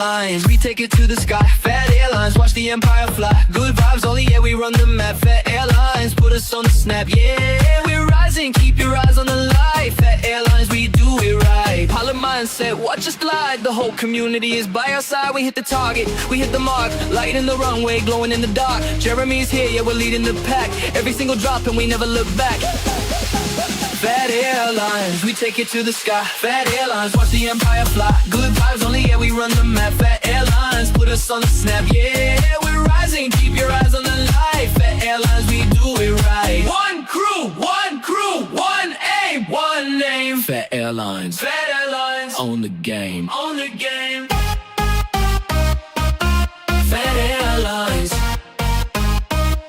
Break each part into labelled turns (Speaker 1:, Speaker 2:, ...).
Speaker 1: Airlines, we take it to the sky. Phat Airlines, watch the empire fly. Good vibes only, yeah, we run the map. Phat Airlines, put us on the snap. Yeah, we're rising, keep your eyes on the light. Phat Airlines, we do it right. Pilot mindset, watch us glide. The whole community is by our side. We hit the target, we hit the mark. Light in the runway, glowing in the dark. Jeremy's here, yeah, we're leading the pack. Every single drop and we never look back. Phat Airlines, we take it to the sky. Phat Airlines, watch the empire fly. Good vibes only, yeah, we run the map. Phat Airlines, put us on the snap. Yeah, we're rising, keep your eyes on the light. Phat Airlines, we do it right. One crew, one aim, one name. Phat Airlines, Phat Airlines, own the game, own the game. Phat Airlines,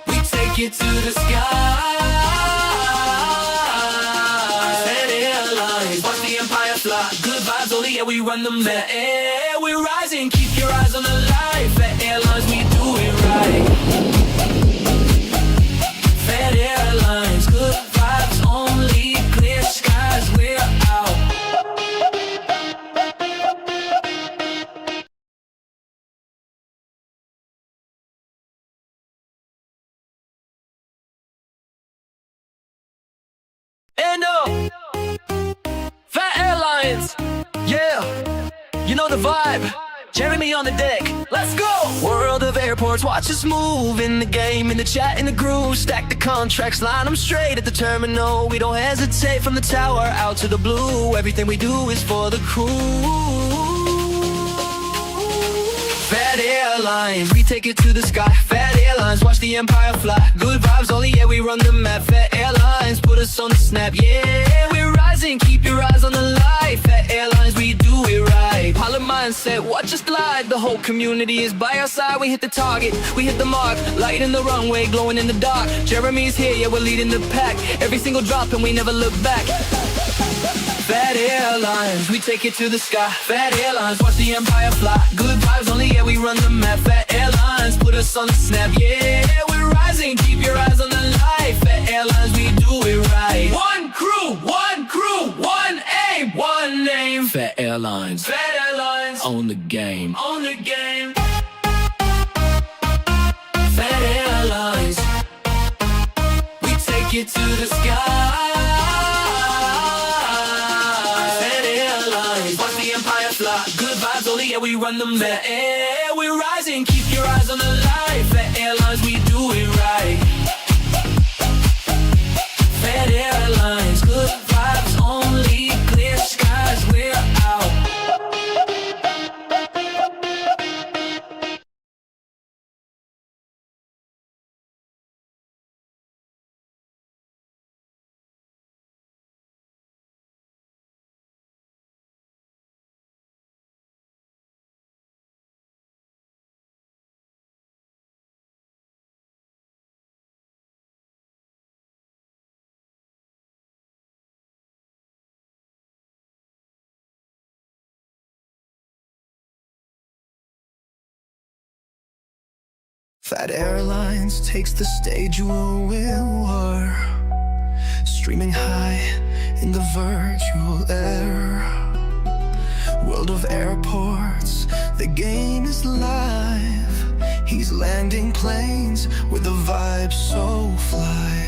Speaker 1: we take it to the sky. Good vibes only, yeah, we run the map. Yeah, we're rising, keep your eyes on the light. Phat Airlines, we do it right. Phat Airlines, good vibes only, clear skies, we're out. And Phat Airlines, yeah, you know the vibe. Jeremy on the deck, let's go! World of airports, watch us move in the game, in the chat, in the groove. Stack the contracts, line them straight at the terminal. We don't hesitate from the tower out to the blue. Everything we do is for the crew. Phat Airlines, we take it to the sky. Phat Airlines, watch the empire fly. Good vibes only, yeah, we run the map. Phat Airlines, put us on the snap. Yeah, we're rising, keep your eyes on the light. Phat Airlines, we do it right. Pilot mindset, watch us glide. The whole community is by our side. We hit the target, we hit the mark. Light in the runway, glowing in the dark. Jeremy's here, yeah, we're leading the pack. Every single drop and we never look back. Phat Airlines, we take it to the sky. Phat Airlines, watch the empire fly. Good vibes only, yeah, we run the map. Phat Airlines, put us on the snap. Yeah, we're rising, keep your eyes on the light. Phat Airlines, we do it right. One crew, one aim, one name. Phat Airlines, Phat Airlines, own the game, own the game. Phat Airlines, we take it to the sky. Good vibes only, yeah, we run the map. Yeah, we're rising, keep your eyes on the light. Phat Airlines, we do it right. Phat Airlines, good vibes only, clear skies, we're out.
Speaker 2: Phat Airlines takes the stage where we were, streaming high in the virtual air. World of airports, the game is live. He's landing planes with the vibe so fly.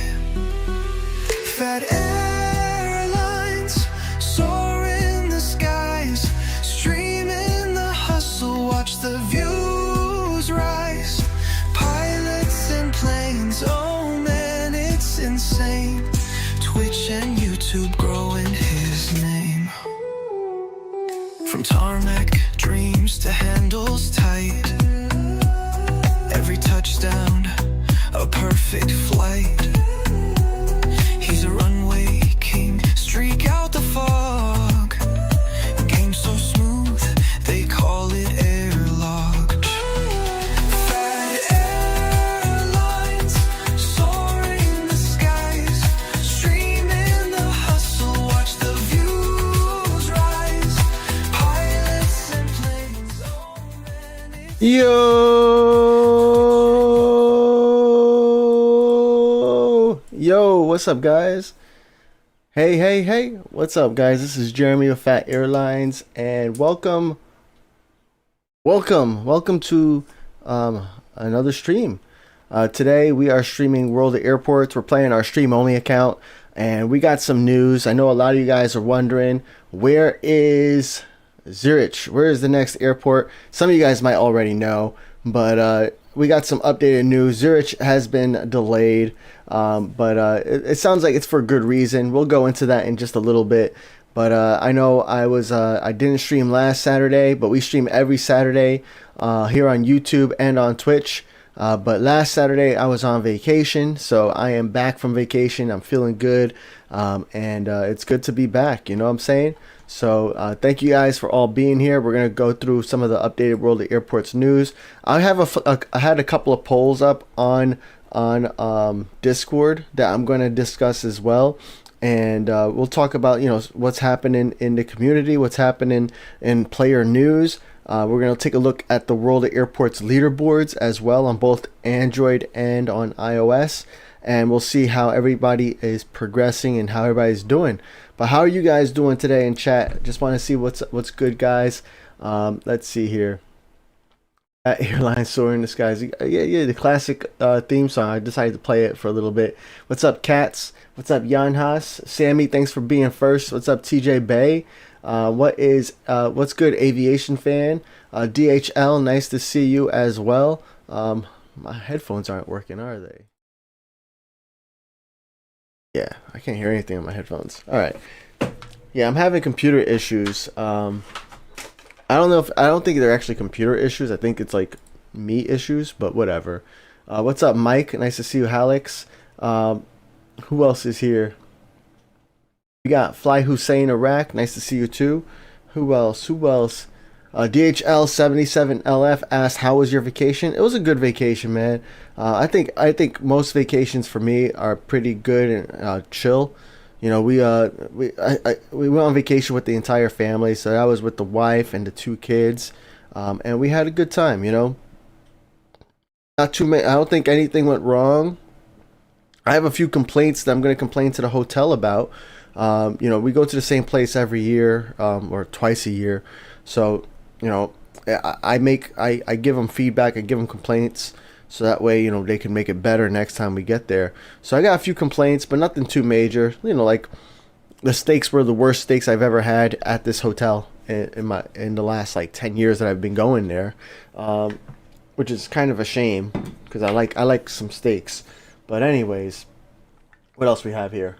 Speaker 2: Phat Airlines, soar in the skies, stream in the hustle, watch the views rise. Pilots and planes, oh man, it's insane. Twitch and YouTube growing his name. From tarmac dreams to handles tight, every touchdown a perfect flight. He's a runway king, streak out the fog. Game so smooth, they call it airlock. Phat Airlines, soaring the skies, stream in the hustle, watch the views rise. Pilots and planes, oh man, it's
Speaker 3: Yo, what's up, guys? Hey, what's up, guys? This is Jeremy of Phat Airlines, and welcome Welcome to another stream. Today we are streaming World of Airports. We're playing our stream only account, and we got some news. I know a lot of you guys are wondering, where is ZRH? Where is the next airport? Some of you guys might already know, but we got some updated news. ZRH has been delayed, but it sounds like it's for good reason. We'll go into that in just a little bit. But I know I didn't stream last Saturday, but we stream every Saturday here on YouTube and on Twitch. But last Saturday I was on vacation, so I am back from vacation. I'm feeling good, and it's good to be back. You know what I'm saying? So thank you guys for all being here. We're gonna go through some of the updated World of Airports news. I had a couple of polls up on Discord that I'm gonna discuss as well. And we'll talk about, you know, what's happening in the community, what's happening in player news. We're going to take a look at the World of Airports leaderboards as well on both Android and on iOS. And we'll see how everybody is progressing and how everybody's doing. But how are you guys doing today in chat? Just want to see what's good, guys. Let's see here. Airline soaring in the skies. Yeah, the classic theme song. I decided to play it for a little bit. What's up, Cats? What's up, Janhas? Sammy, thanks for being first. What's up, TJ Bay? What's good, aviation fan? DHL, nice to see you as well. My headphones aren't working, are they? Yeah, I can't hear anything on my headphones. All right. Yeah, I'm having computer issues. I don't think they're actually computer issues. I think it's like me issues, but whatever. What's up, Mike? Nice to see you, Alex. Who else is here? We got Fly Hussein Iraq. Nice to see you too. Who else? DHL 77LF asked, "How was your vacation?" It was a good vacation, man. I think most vacations for me are pretty good and chill. You know, we went on vacation with the entire family, so I was with the wife and the two kids, and we had a good time. You know, not too many. I don't think anything went wrong. I have a few complaints that I'm going to complain to the hotel about. You know, we go to the same place every year, or twice a year, so you know, I give them feedback, I give them complaints. So that way, you know, they can make it better next time we get there. So I got a few complaints, but nothing too major. You know, like the steaks were the worst steaks I've ever had at this hotel in the last like 10 years that I've been going there, which is kind of a shame because I like some steaks. But anyways, what else we have here?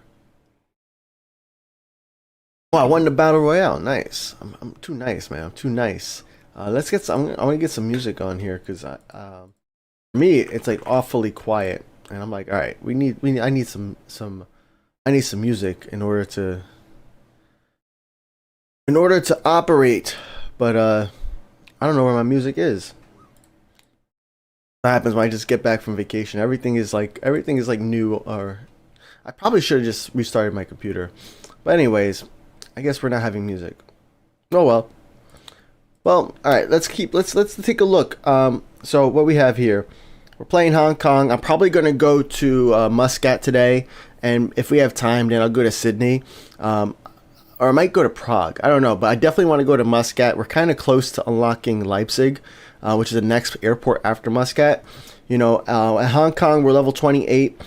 Speaker 3: Oh, I won the battle royale. Nice. I'm too nice, man. I'm too nice. Let's get some. I want to get some music on here because for me, it's like awfully quiet, and I'm like, all right, I need some music in order to operate, but I don't know where my music is. What happens when I just get back from vacation? Everything is like new, or I probably should have just restarted my computer. But anyways, I guess we're not having music. Oh well. Well, all right. Let's take a look. So what we have here. We're playing Hong Kong. I'm probably going to go to Muscat today, and if we have time, then I'll go to Sydney, or I might go to Prague. I don't know, but I definitely want to go to Muscat. We're kind of close to unlocking Leipzig, which is the next airport after Muscat. You know, at Hong Kong, we're level 28.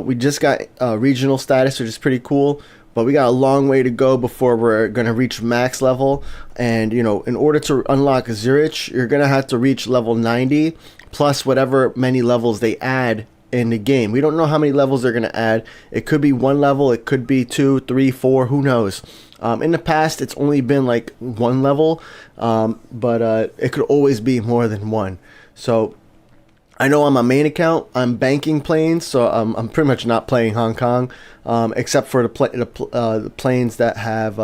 Speaker 3: We just got regional status, which is pretty cool, but we got a long way to go before we're going to reach max level. And, you know, in order to unlock ZRH, you're going to have to reach level 90. Plus whatever many levels they add in the game. We don't know how many levels they're going to add. It could be 1 level, it could be 2, 3, 4, who knows. In the past, it's only been like 1 level, but it could always be more than 1. So I know on my main account, I'm banking planes, so I'm pretty much not playing Hong Kong, except for the planes that have...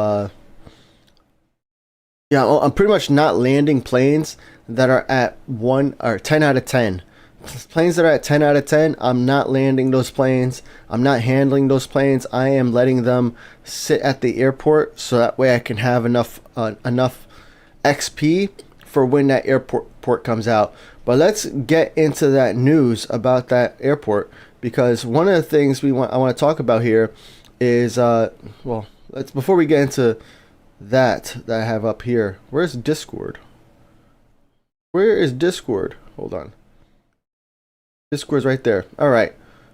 Speaker 3: yeah, I'm pretty much not landing planes that are at 1 or 10 out of 10. Planes that are at 10 out of 10, I'm not landing those planes. I'm not handling those planes. I am letting them sit at the airport so that way I can have enough XP for when that airport comes out. But let's get into that news about that airport, because one of the things I want to talk about here is well, before we get into that I have up here. Where's Discord? Where is Discord? Hold on. Discord's right there. All right,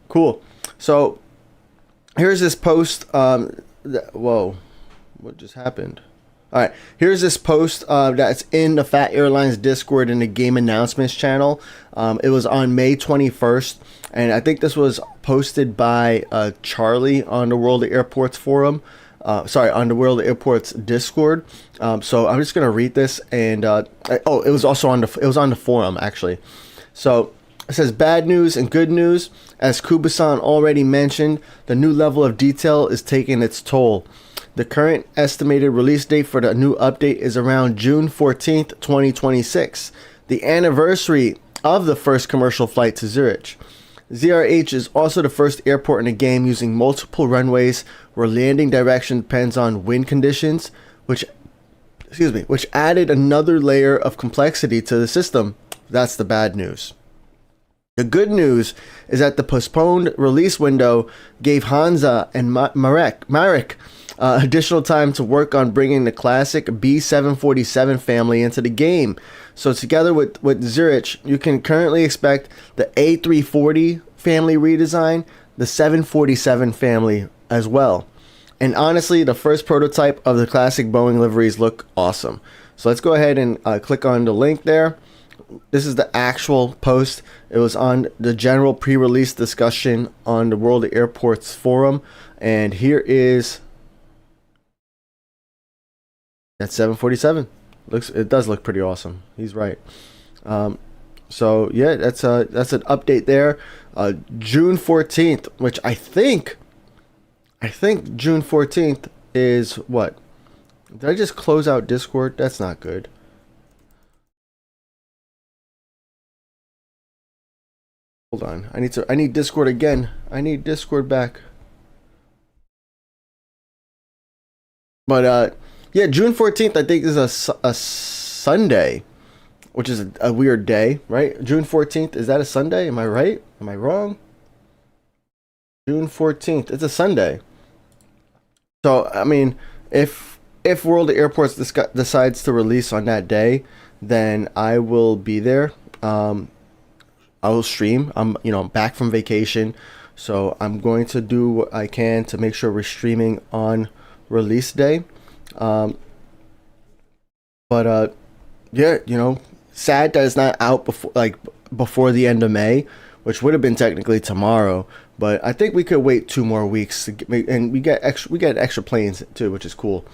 Speaker 3: cool. So here's this post. Whoa, what just happened? All right, here's this post that's in the Phat Airlines Discord in the game announcements channel. It was on May 21st, and I think this was posted by Charlie on the World of Airports forum. Sorry, on the World of Airports Discord. So I'm just gonna read this, and it was also on the forum actually. So it says, bad news and good news. As Kuba-san already mentioned, the new level of detail is taking its toll. The current estimated release date for the new update is around June 14th, 2026, the anniversary of the first commercial flight to ZRH. ZRH is also the first airport in the game using multiple runways where landing direction depends on wind conditions, which added another layer of complexity to the system. That's the bad news. The good news is that the postponed release window gave Hansa and Marek additional time to work on bringing the classic B747 family into the game. So together with ZRH, you can currently expect the A340 family redesign, the 747 family as well. And honestly, the first prototype of the classic Boeing liveries look awesome. So let's go ahead and click on the link there. This is the actual post. It was on the general pre-release discussion on the World of Airports forum, and here is that 747. It does look pretty awesome. He's right. So yeah, that's an update there. June 14th, which I think June 14th is what? Did I just close out Discord? That's not good. Hold on. I need Discord again. I need Discord back. But yeah, June 14th I think is a Sunday, which is a weird day, right? June 14th, is that a Sunday? Am I right? Am I wrong? June 14th, it's a Sunday. So, I mean, if World of Airports decides to release on that day, then I will be there. I will stream. I'm back from vacation, so I'm going to do what I can to make sure we're streaming on release day. But yeah, sad that it's not out before the end of May, which would have been technically tomorrow. But I think we could wait 2 more weeks and we get extra planes too, which is cool.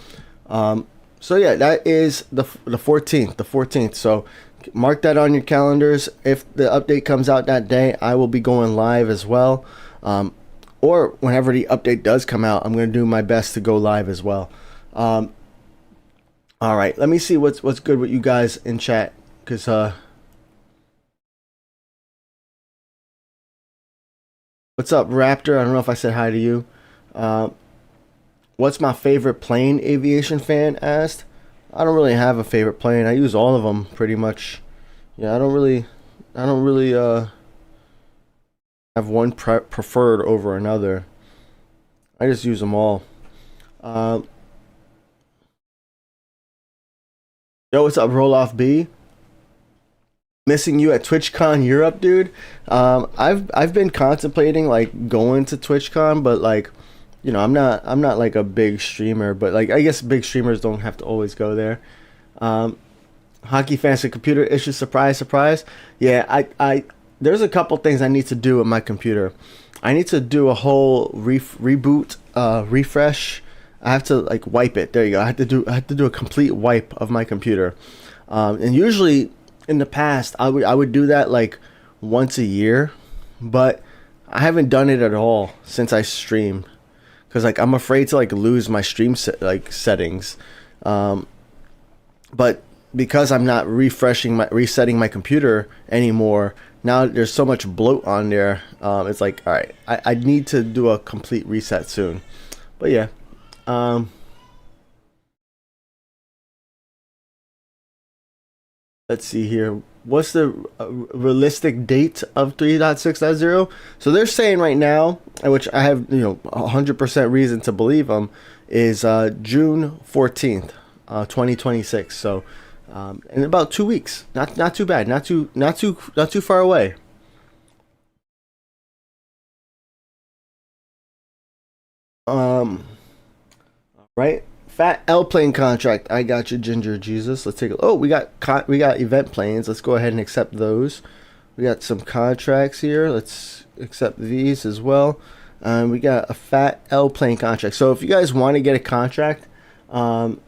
Speaker 3: So yeah, that is the 14th. The 14th. So mark that on your calendars. If the update comes out that day, I will be going live as well. Or whenever the update does come out, I'm going to do my best to go live as well. All right, let me see what's good with you guys in chat, because what's up, Raptor? I don't know if I said hi to you. What's my favorite plane? Aviation fan asked. I don't really have a favorite plane. I use all of them pretty much. Yeah, I don't really have one preferred over another. I just use them all. Yo, what's up, Roll Off B? Missing you at TwitchCon Europe, dude. I've been contemplating going to TwitchCon, but I'm not like a big streamer, but I guess big streamers don't have to always go there. Hockey fans and computer issues, surprise, surprise. Yeah, I there's a couple things I need to do with my computer. I need to do a whole reboot, refresh. I have to wipe it. There you go. I have to do a complete wipe of my computer. And usually in the past I would do that once a year, but I haven't done it at all since I stream, because I'm afraid to lose my stream settings. But because I'm not resetting my computer anymore, now there's so much bloat on there. It's all right, I need to do a complete reset soon. But yeah. Let's see here. What's the realistic date of 3.6.0? So they're saying right now, which I have 100% reason to believe them, is June 14th, 2026. So in about 2 weeks. Not too bad. Not too far away. Right. Phat L plane contract. I got you, Ginger Jesus. Let's take a. Oh, we got event planes. Let's go ahead and accept those. We got some contracts here. Let's accept these as well. We got a Phat L plane contract. So if you guys want to get a contract, to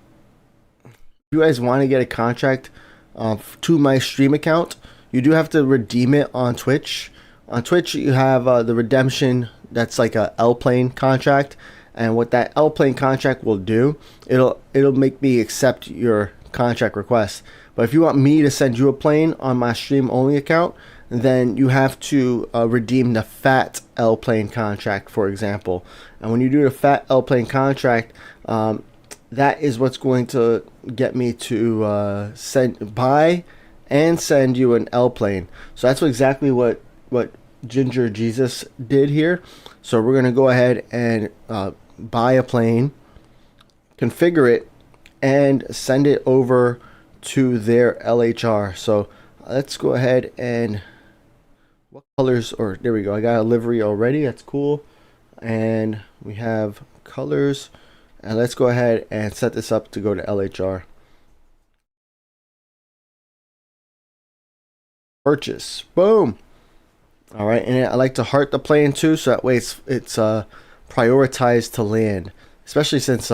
Speaker 3: my stream account, you do have to redeem it on Twitch. On Twitch, you have the redemption. That's like a L plane contract. And what that L plane contract will do, it'll make me accept your contract request. But if you want me to send you a plane on my stream only account, then you have to redeem the Phat L plane contract, for example. And when you do the Phat L plane contract, that is what's going to get me to buy and send you an L plane. So that's exactly what Ginger Jesus did here. So we're gonna go ahead and buy a plane, configure it, and send it over to their LHR. So let's go ahead and what colors, or there we go. I got a livery already. That's cool. And we have colors, and let's go ahead and set this up to go to LHR. Purchase. Boom. All right, and I like to heart the plane too, so that way it's prioritized to land, especially since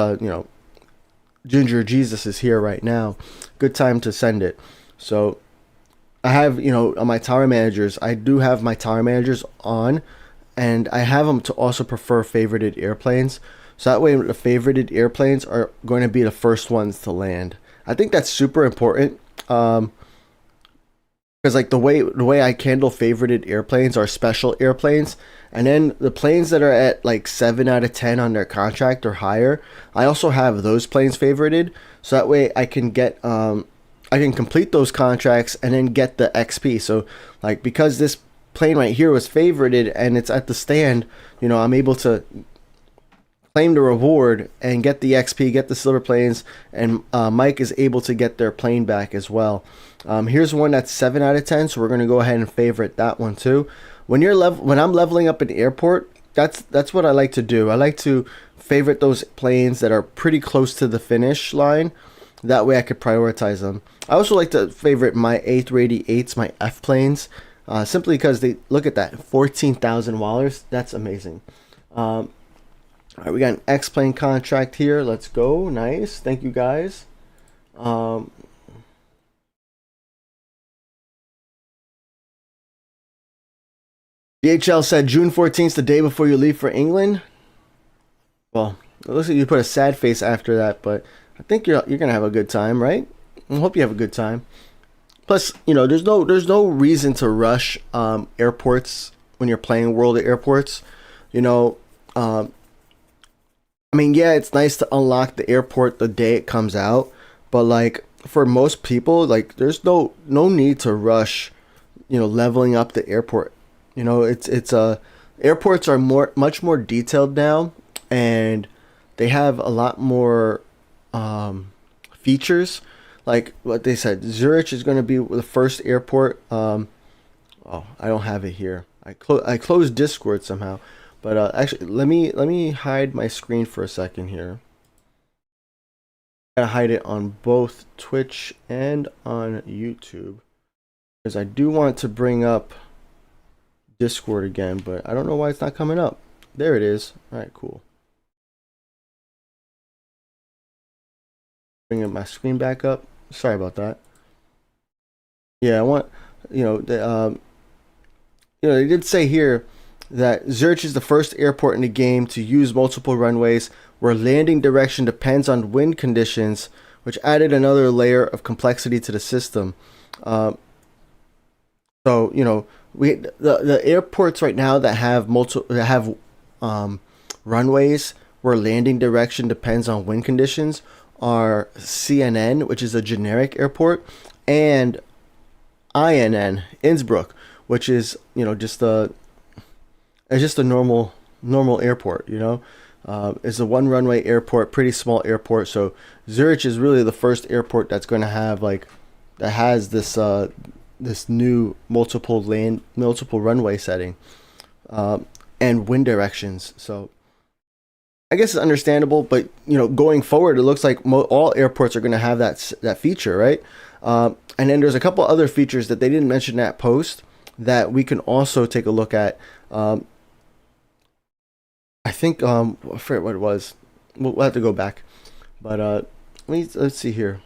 Speaker 3: Ginger Jesus is here right now. Good time to send it. So I have, on my tower managers, I do have my tower managers on, and I have them to also prefer favorited airplanes. So that way the favorited airplanes are going to be the first ones to land. I think that's super important. Because like the way I handle favorited airplanes are special airplanes, and then the planes that are at like 7 out of 10 on their contract or higher, I also have those planes favorited. So that way I can get I can complete those contracts and then get the XP. So like because this plane right here was favorited and it's at the stand, I'm able to claim the reward and get the XP, get the silver planes, and Mike is able to get their plane back as well. Here's one that's 7 out of 10, so we're going to go ahead and favorite that one too. When I'm leveling up an airport, that's what I like to do. I like to favorite those planes that are pretty close to the finish line. That way I could prioritize them. I also like to favorite my A380s, my F planes, simply because they look at that 14,000 wallers. That's amazing. All right, we got an X plane contract here. Let's go. Nice. Thank you guys. DHL said June 14th, the day before you leave for England. Well, it looks like you put a sad face after that, but I think you're gonna have a good time, right? I hope you have a good time. Plus, there's no reason to rush airports when you're playing World of Airports. I mean, yeah, it's nice to unlock the airport the day it comes out, but like for most people, like there's no need to rush, leveling up the airport. Airports are much more detailed now, and they have a lot more features. Like what they said, Zurich is going to be the first airport. Oh, I don't have it here. I closed Discord somehow. But actually, let me hide my screen for a second here. I gotta hide it on both Twitch and on YouTube, because I do want to bring up Discord again, but I don't know why it's not coming up. There it is. All right, cool. Bringing my screen back up. Sorry about that. Yeah, I want they did say here that Zurich is the first airport in the game to use multiple runways where landing direction depends on wind conditions, which added another layer of complexity to the system. So the airports right now that have runways where landing direction depends on wind conditions are CNN, which is a generic airport, and INN, Innsbruck, which is just a normal airport. It's a one runway airport, pretty small airport. So Zurich is really the first airport that's going to have like that has this new multiple runway setting, and wind directions. So I guess it's understandable, but going forward, it looks like all airports are going to have that feature, right? And then there's a couple other features that they didn't mention in that post that we can also take a look at. I think I forget what it was. We'll have to go back, but let's see here.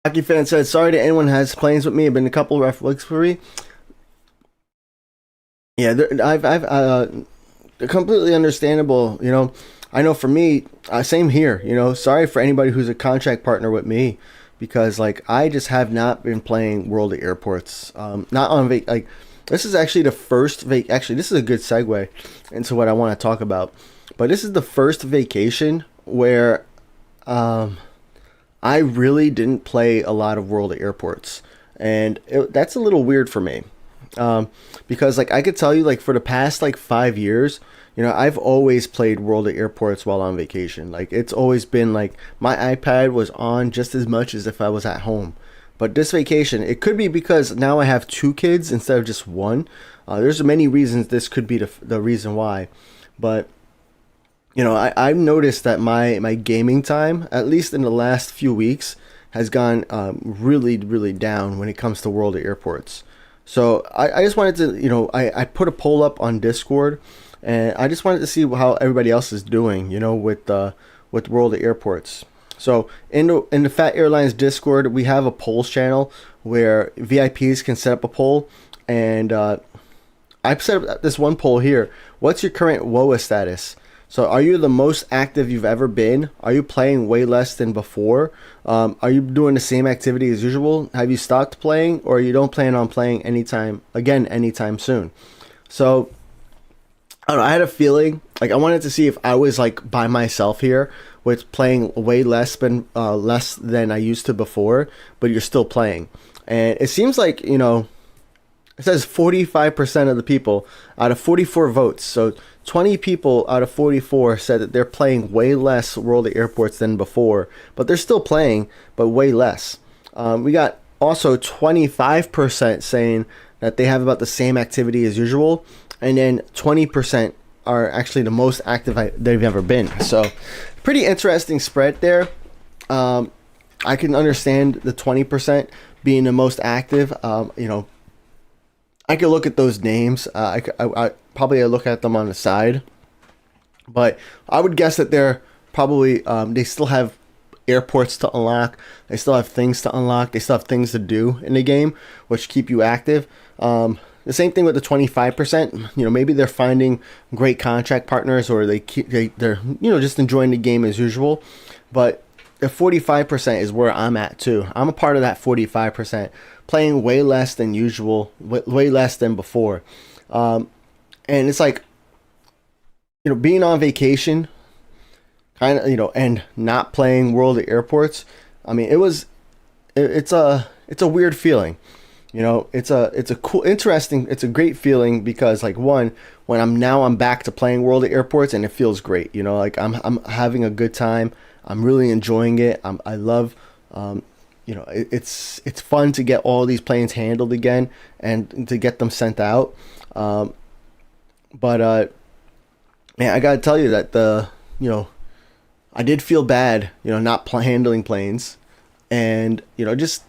Speaker 3: Hockey fan said, "Sorry to anyone who has planes with me. I've been a couple rough weeks for me." Yeah, I've completely understandable. I know for me, same here. Sorry for anybody who's a contract partner with me, because like I just have not been playing World of Airports. Not on this is actually the first Actually, this is a good segue into what I want to talk about. But this is the first vacation where I really didn't play a lot of World of Airports, and that's a little weird for me, because like I could tell you, like for the past like 5 years, I've always played World of Airports while on vacation. Like it's always been like my iPad was on just as much as if I was at home. But this vacation, it could be because now I have 2 kids instead of just 1. There's many reasons this could be the reason why, but I've noticed that my gaming time, at least in the last few weeks, has gone really, really down when it comes to World of Airports. So I just wanted to, I put a poll up on Discord, and I just wanted to see how everybody else is doing, with World of Airports. So in the Phat Airlines Discord, we have a polls channel where VIPs can set up a poll, and I've set up this one poll here. What's your current WOA status? So are you the most active you've ever been? Are you playing way less than before? Are you doing the same activity as usual? Have you stopped playing, or you don't plan on playing anytime soon? So I don't know, I had a feeling, like I wanted to see if I was like by myself here with playing way less than I used to before, but you're still playing. And it seems like, it says 45% of the people out of 44 votes. So 20 people out of 44 said that they're playing way less World of Airports than before, but they're still playing, but way less. We got also 25% saying that they have about the same activity as usual, and then 20% are actually the most active they've ever been. So pretty interesting spread there. I can understand the 20% being the most active. I could look at those names. I probably look at them on the side, but I would guess that they're probably they still have airports to unlock. They still have things to unlock. They still have things to do in the game, which keep you active. The same thing with the 25%. Maybe they're finding great contract partners, or they're just enjoying the game as usual. But the 45% is where I'm at too. I'm a part of that 45%, playing way less than usual, way less than before. And it's like, being on vacation, kind of, and not playing World of Airports. I mean, it's a weird feeling. It's a cool, interesting, it's a great feeling because like when I'm back to playing World of Airports, and it feels great. Like I'm having a good time. I'm really enjoying it. I love, it's fun to get all these planes handled again and to get them sent out. But man, I gotta tell you that I did feel bad, not handling planes, and just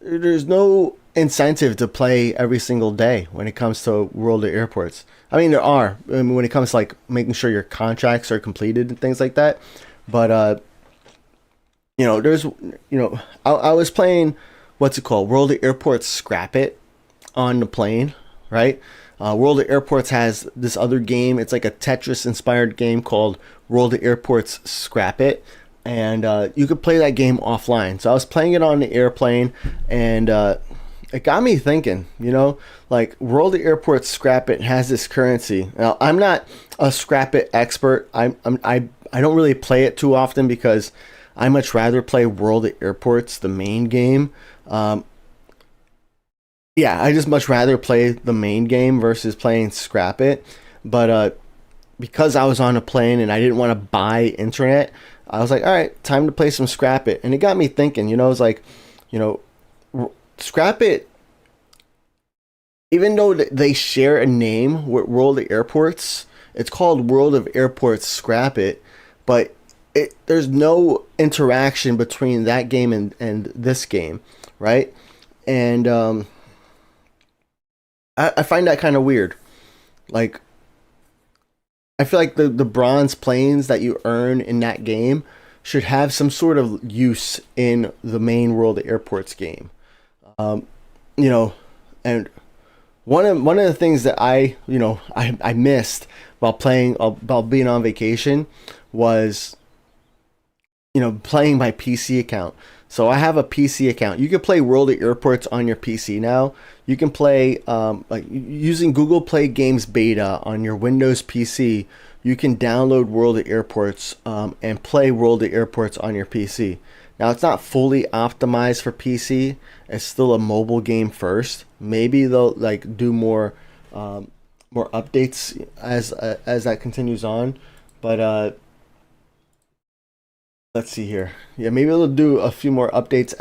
Speaker 3: there's no incentive to play every single day when it comes to World of Airports. I mean, there are. I mean, when it comes to like making sure your contracts are completed and things like that. But there's I was playing, what's it called? World of Airports Scrap It on the plane, right? World of Airports has this other game. It's like a Tetris inspired game called World of Airports Scrap It. And you could play that game offline. So I was playing it on the airplane, and it got me thinking, like World of Airports Scrap It has this currency. Now, I'm not a Scrap It expert. I don't really play it too often because I much rather play World of Airports, the main game. I just much rather play the main game versus playing Scrap It. But because I was on a plane and I didn't want to buy internet, I was like, all right, time to play some Scrap It. And it got me thinking, you know, it's like, you know, Scrap It, even though they share a name with World of Airports, it's called World of Airports Scrap It, but there's no interaction between that game and this game, right? And I find that kind of weird. Like, I feel like the bronze planes that you earn in that game should have some sort of use in the main World of Airports game. You know, and one of the things that I missed while being on vacation was, you know, playing my PC account. So I have a PC account. You can play World of Airports on your PC now. You can play like using Google Play Games Beta on your Windows PC. You can download World of Airports and play World of Airports on your PC. Now it's not fully optimized for PC. It's still a mobile game first. Maybe they'll like do more updates as that continues on. But let's see here. Yeah, maybe they'll do a few more updates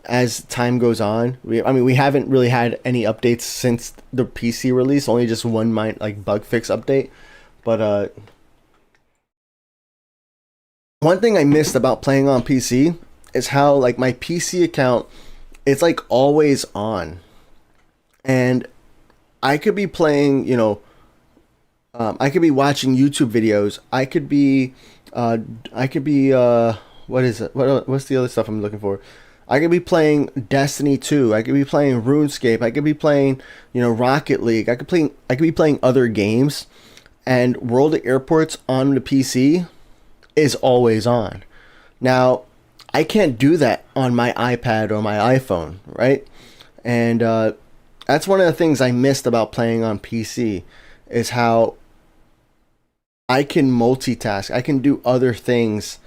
Speaker 3: as time goes on. We haven't really had any updates since the PC release. Only just one bug fix update. But one thing I missed about playing on PC is how like my PC account, it's like always on, and I could be playing. You know, I could be watching YouTube videos. I could be what is it? What's the other stuff I'm looking for? I could be playing Destiny 2. I could be playing RuneScape. I could be playing, you know, Rocket League. I could be playing other games, and World of Airports on the PC is always on. Now, I can't do that on my iPad or my iPhone, right? And that's one of the things I missed about playing on PC is how I can multitask. I can do other things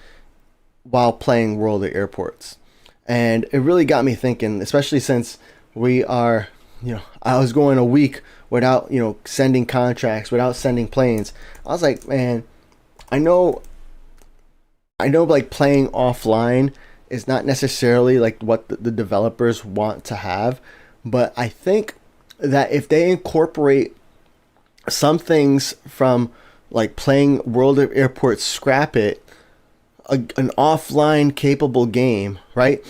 Speaker 3: while playing World of Airports. And it really got me thinking, especially since we are, you know, I was going a week without, you know, sending contracts, without sending planes. I was like, man, I know like playing offline is not necessarily like what the developers want to have, but I think that if they incorporate some things from like playing World of Airports Scrap It, an offline capable game, right?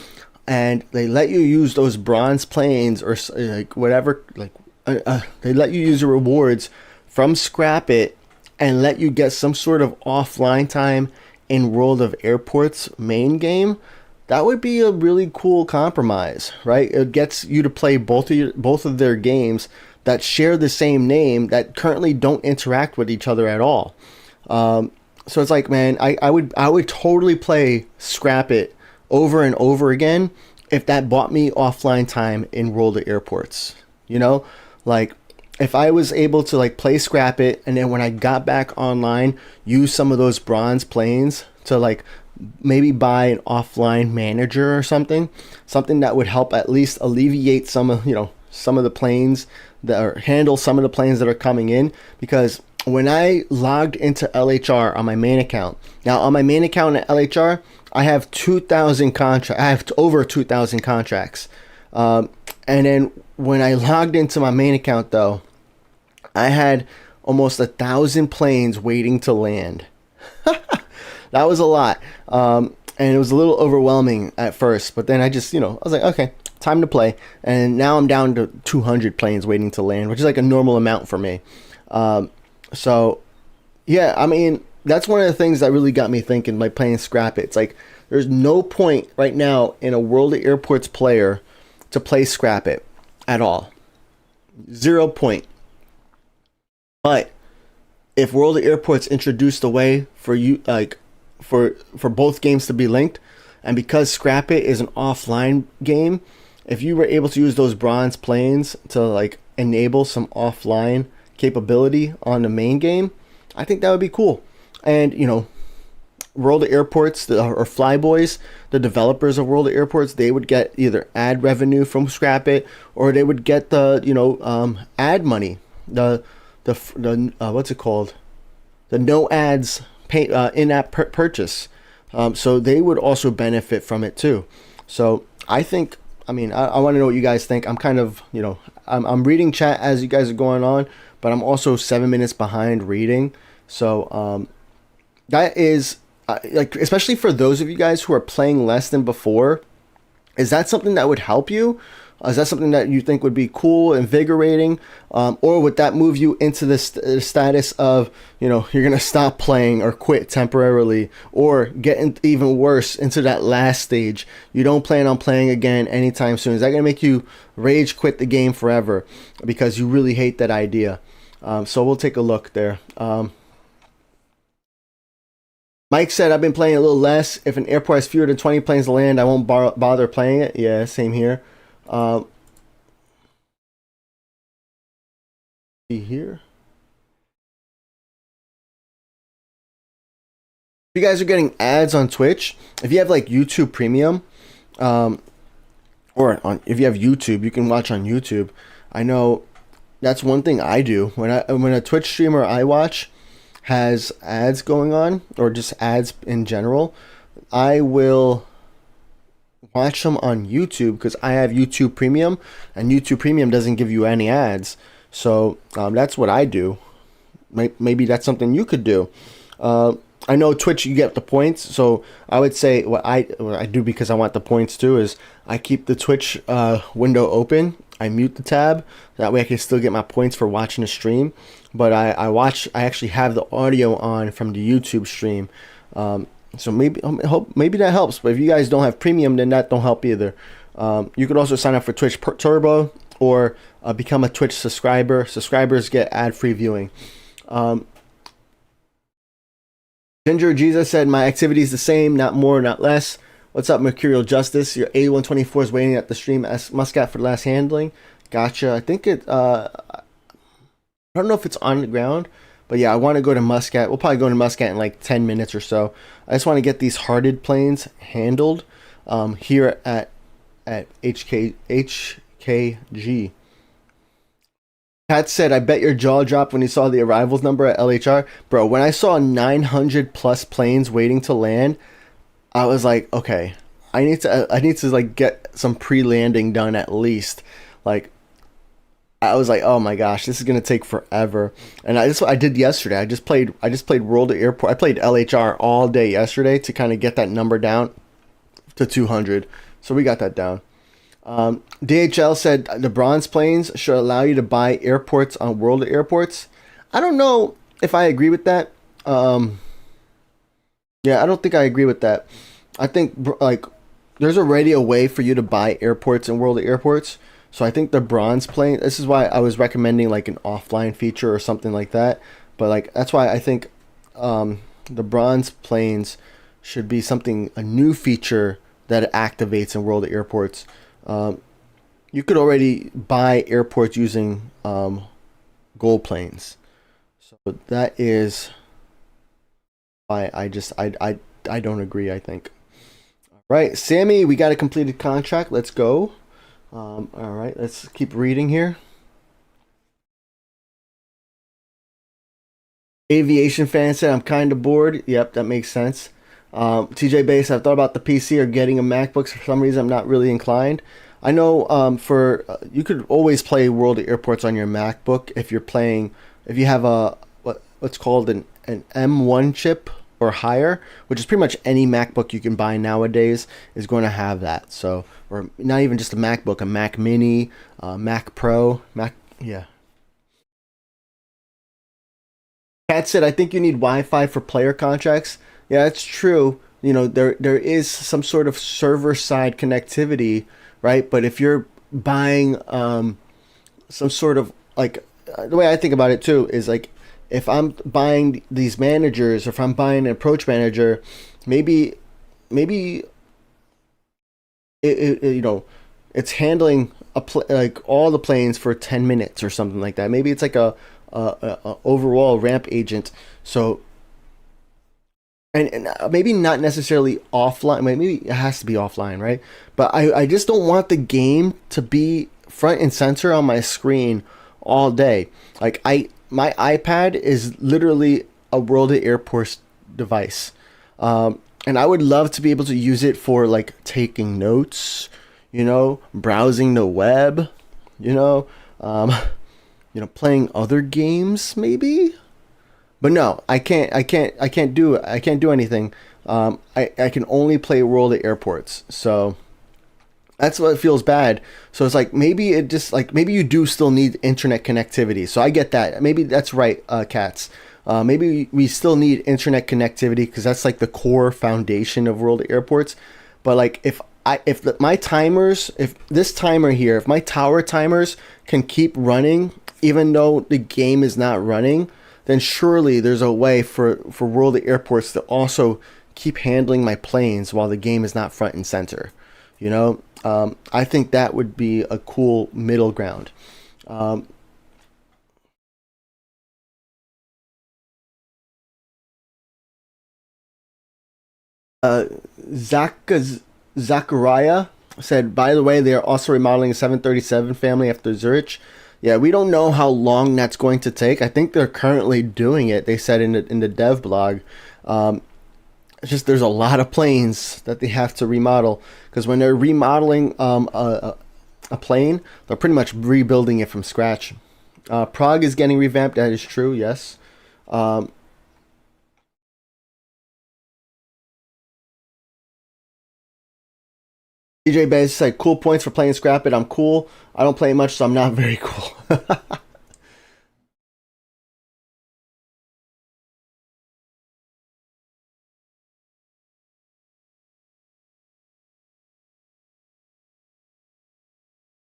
Speaker 3: And they let you use those bronze planes or like whatever, like they let you use the rewards from Scrap It and let you get some sort of offline time in World of Airports main game. That would be a really cool compromise, right? It gets you to play both of their games that share the same name that currently don't interact with each other at all. So it's like, man, I would totally play Scrap It over and over again if that bought me offline time in World of Airports. You know, like if I was able to like play Scrap It and then when I got back online, use some of those bronze planes to like maybe buy an offline manager or something that would help at least alleviate some of the planes that are handle some of the planes that are coming in. Because when I logged into LHR on my main account, now on my main account at LHR, I have 2,000 contracts. I have over 2,000 contracts. And then when I logged into my main account, though, I had almost 1,000 planes waiting to land. That was a lot. And it was a little overwhelming at first, but then I just, I was like, okay, time to play. And now I'm down to 200 planes waiting to land, which is like a normal amount for me. So yeah, I mean, that's one of the things that really got me thinking, like playing Scrap It. It's like, there's no point right now in a World of Airports player to play Scrap It at all. 0 point. But if World of Airports introduced a way for you, like for both games to be linked, and because Scrap It is an offline game, if you were able to use those bronze planes to like enable some offline capability on the main game, I think that would be cool. And World of Airports or Flyboys, the developers of World of Airports, they would get either ad revenue from Scrap It, or they would get the ad money, the what's it called, the no ads in-app purchase. So they would also benefit from it too. So I think, I mean, I want to know what you guys think. I'm kind of, you know, I'm reading chat as you guys are going on, but I'm also 7 minutes behind reading. So that is like, especially for those of you guys who are playing less than before, is that something that would help you? Is that something that you think would be cool, invigorating? Or would that move you into the status of, you know, you're going to stop playing or quit temporarily, or get even worse into that last stage? You don't plan on playing again anytime soon. Is that going to make you rage quit the game forever because you really hate that idea? So we'll take a look there. Mike said, I've been playing a little less. If an airport has fewer than 20 planes to land, I won't bother playing it. Yeah, same here. See here. If you guys are getting ads on Twitch, if you have like YouTube Premium, or if you have YouTube, you can watch on YouTube. I know that's one thing I do when a Twitch streamer I watch has ads going on, or just ads in general, I will watch them on YouTube because I have YouTube Premium, and YouTube Premium doesn't give you any ads. So that's what I do. Maybe that's something you could do. I know Twitch, you get the points, so I would say what I do, because I want the points too, is I keep the Twitch window open. I mute the tab. That way I can still get my points for watching the stream. But I actually have the audio on from the YouTube stream. So maybe that helps. But if you guys don't have Premium, then that don't help either. You could also sign up for Twitch Turbo, or become a Twitch subscriber. Subscribers get ad-free viewing. Ginger Jesus said, my activity is the same, not more, not less. What's up, Mercurial Justice? Your A124 is waiting at the stream as Muscat for the last handling. Gotcha. I think it, I don't know if it's on the ground, but yeah, I want to go to Muscat. We'll probably go to Muscat in like 10 minutes or so. I just want to get these hearted planes handled here at HKG. Pat said, I bet your jaw dropped when you saw the arrivals number at LHR. Bro, when I saw 900 plus planes waiting to land, I was like, okay, I need to like get some pre-landing done at least. Like, I was like, oh my gosh, this is gonna take forever. And that's what I did yesterday. I just played World at Airport. I played LHR all day yesterday to kind of get that number down to 200. So we got that down. DHL said the bronze planes should allow you to buy airports on World at Airports. I don't know if I agree with that. Yeah, I don't think I agree with that. I think like there's already a way for you to buy airports in World at Airports. So I think the bronze plane, this is why I was recommending like an offline feature or something like that. But like, that's why I think the bronze planes should be a new feature that activates in World at Airports. You could already buy airports using gold planes. So that is why I don't agree, I think. All right, Sammy, we got a completed contract. Let's go. All right, let's keep reading here. Aviation fan said, I'm kind of bored. Yep, that makes sense. TJ Base, I've thought about the PC or getting a MacBook. For some reason, I'm not really inclined. I know you could always play World at Airports on your MacBook if you have a what's called an M1 chip or higher, which is pretty much any MacBook you can buy nowadays is going to have that. So, or not even just a MacBook, a Mac Mini, Mac Pro, yeah. Kat said, I think you need Wi-Fi for player contracts. Yeah, that's true. You know, there is some sort of server-side connectivity, right? But if you're buying some sort of, like, the way I think about it too is like, if I'm buying these managers, or if I'm buying an approach manager, maybe you know, it's handling like all the planes for 10 minutes or something like that. Maybe it's like a overall ramp agent. So, and maybe not necessarily offline. Maybe it has to be offline, right? But I just don't want the game to be front and center on my screen all day. Like my iPad is literally a World at Airports device. And I would love to be able to use it for like taking notes, browsing the web, playing other games maybe. But no, I can't do anything. I can only play World at Airports. So that's what feels bad. So it's like maybe you do still need internet connectivity. So I get that. Maybe that's right, Cats. Maybe we still need internet connectivity because that's like the core foundation of World at Airports. But like if my tower timers can keep running even though the game is not running, then surely there's a way for World at Airports to also keep handling my planes while the game is not front and center. I think that would be a cool middle ground. Zachariah said, by the way, they are also remodeling a 737 family after ZRH. Yeah, we don't know how long that's going to take. I think they're currently doing it. They said in the dev blog. It's just there's a lot of planes that they have to remodel because when they're remodeling a plane, they're pretty much rebuilding it from scratch. Prague is getting revamped. That is true. Yes. DJ Bass said, cool points for playing Scrap It. I'm cool. I don't play much, so I'm not very cool.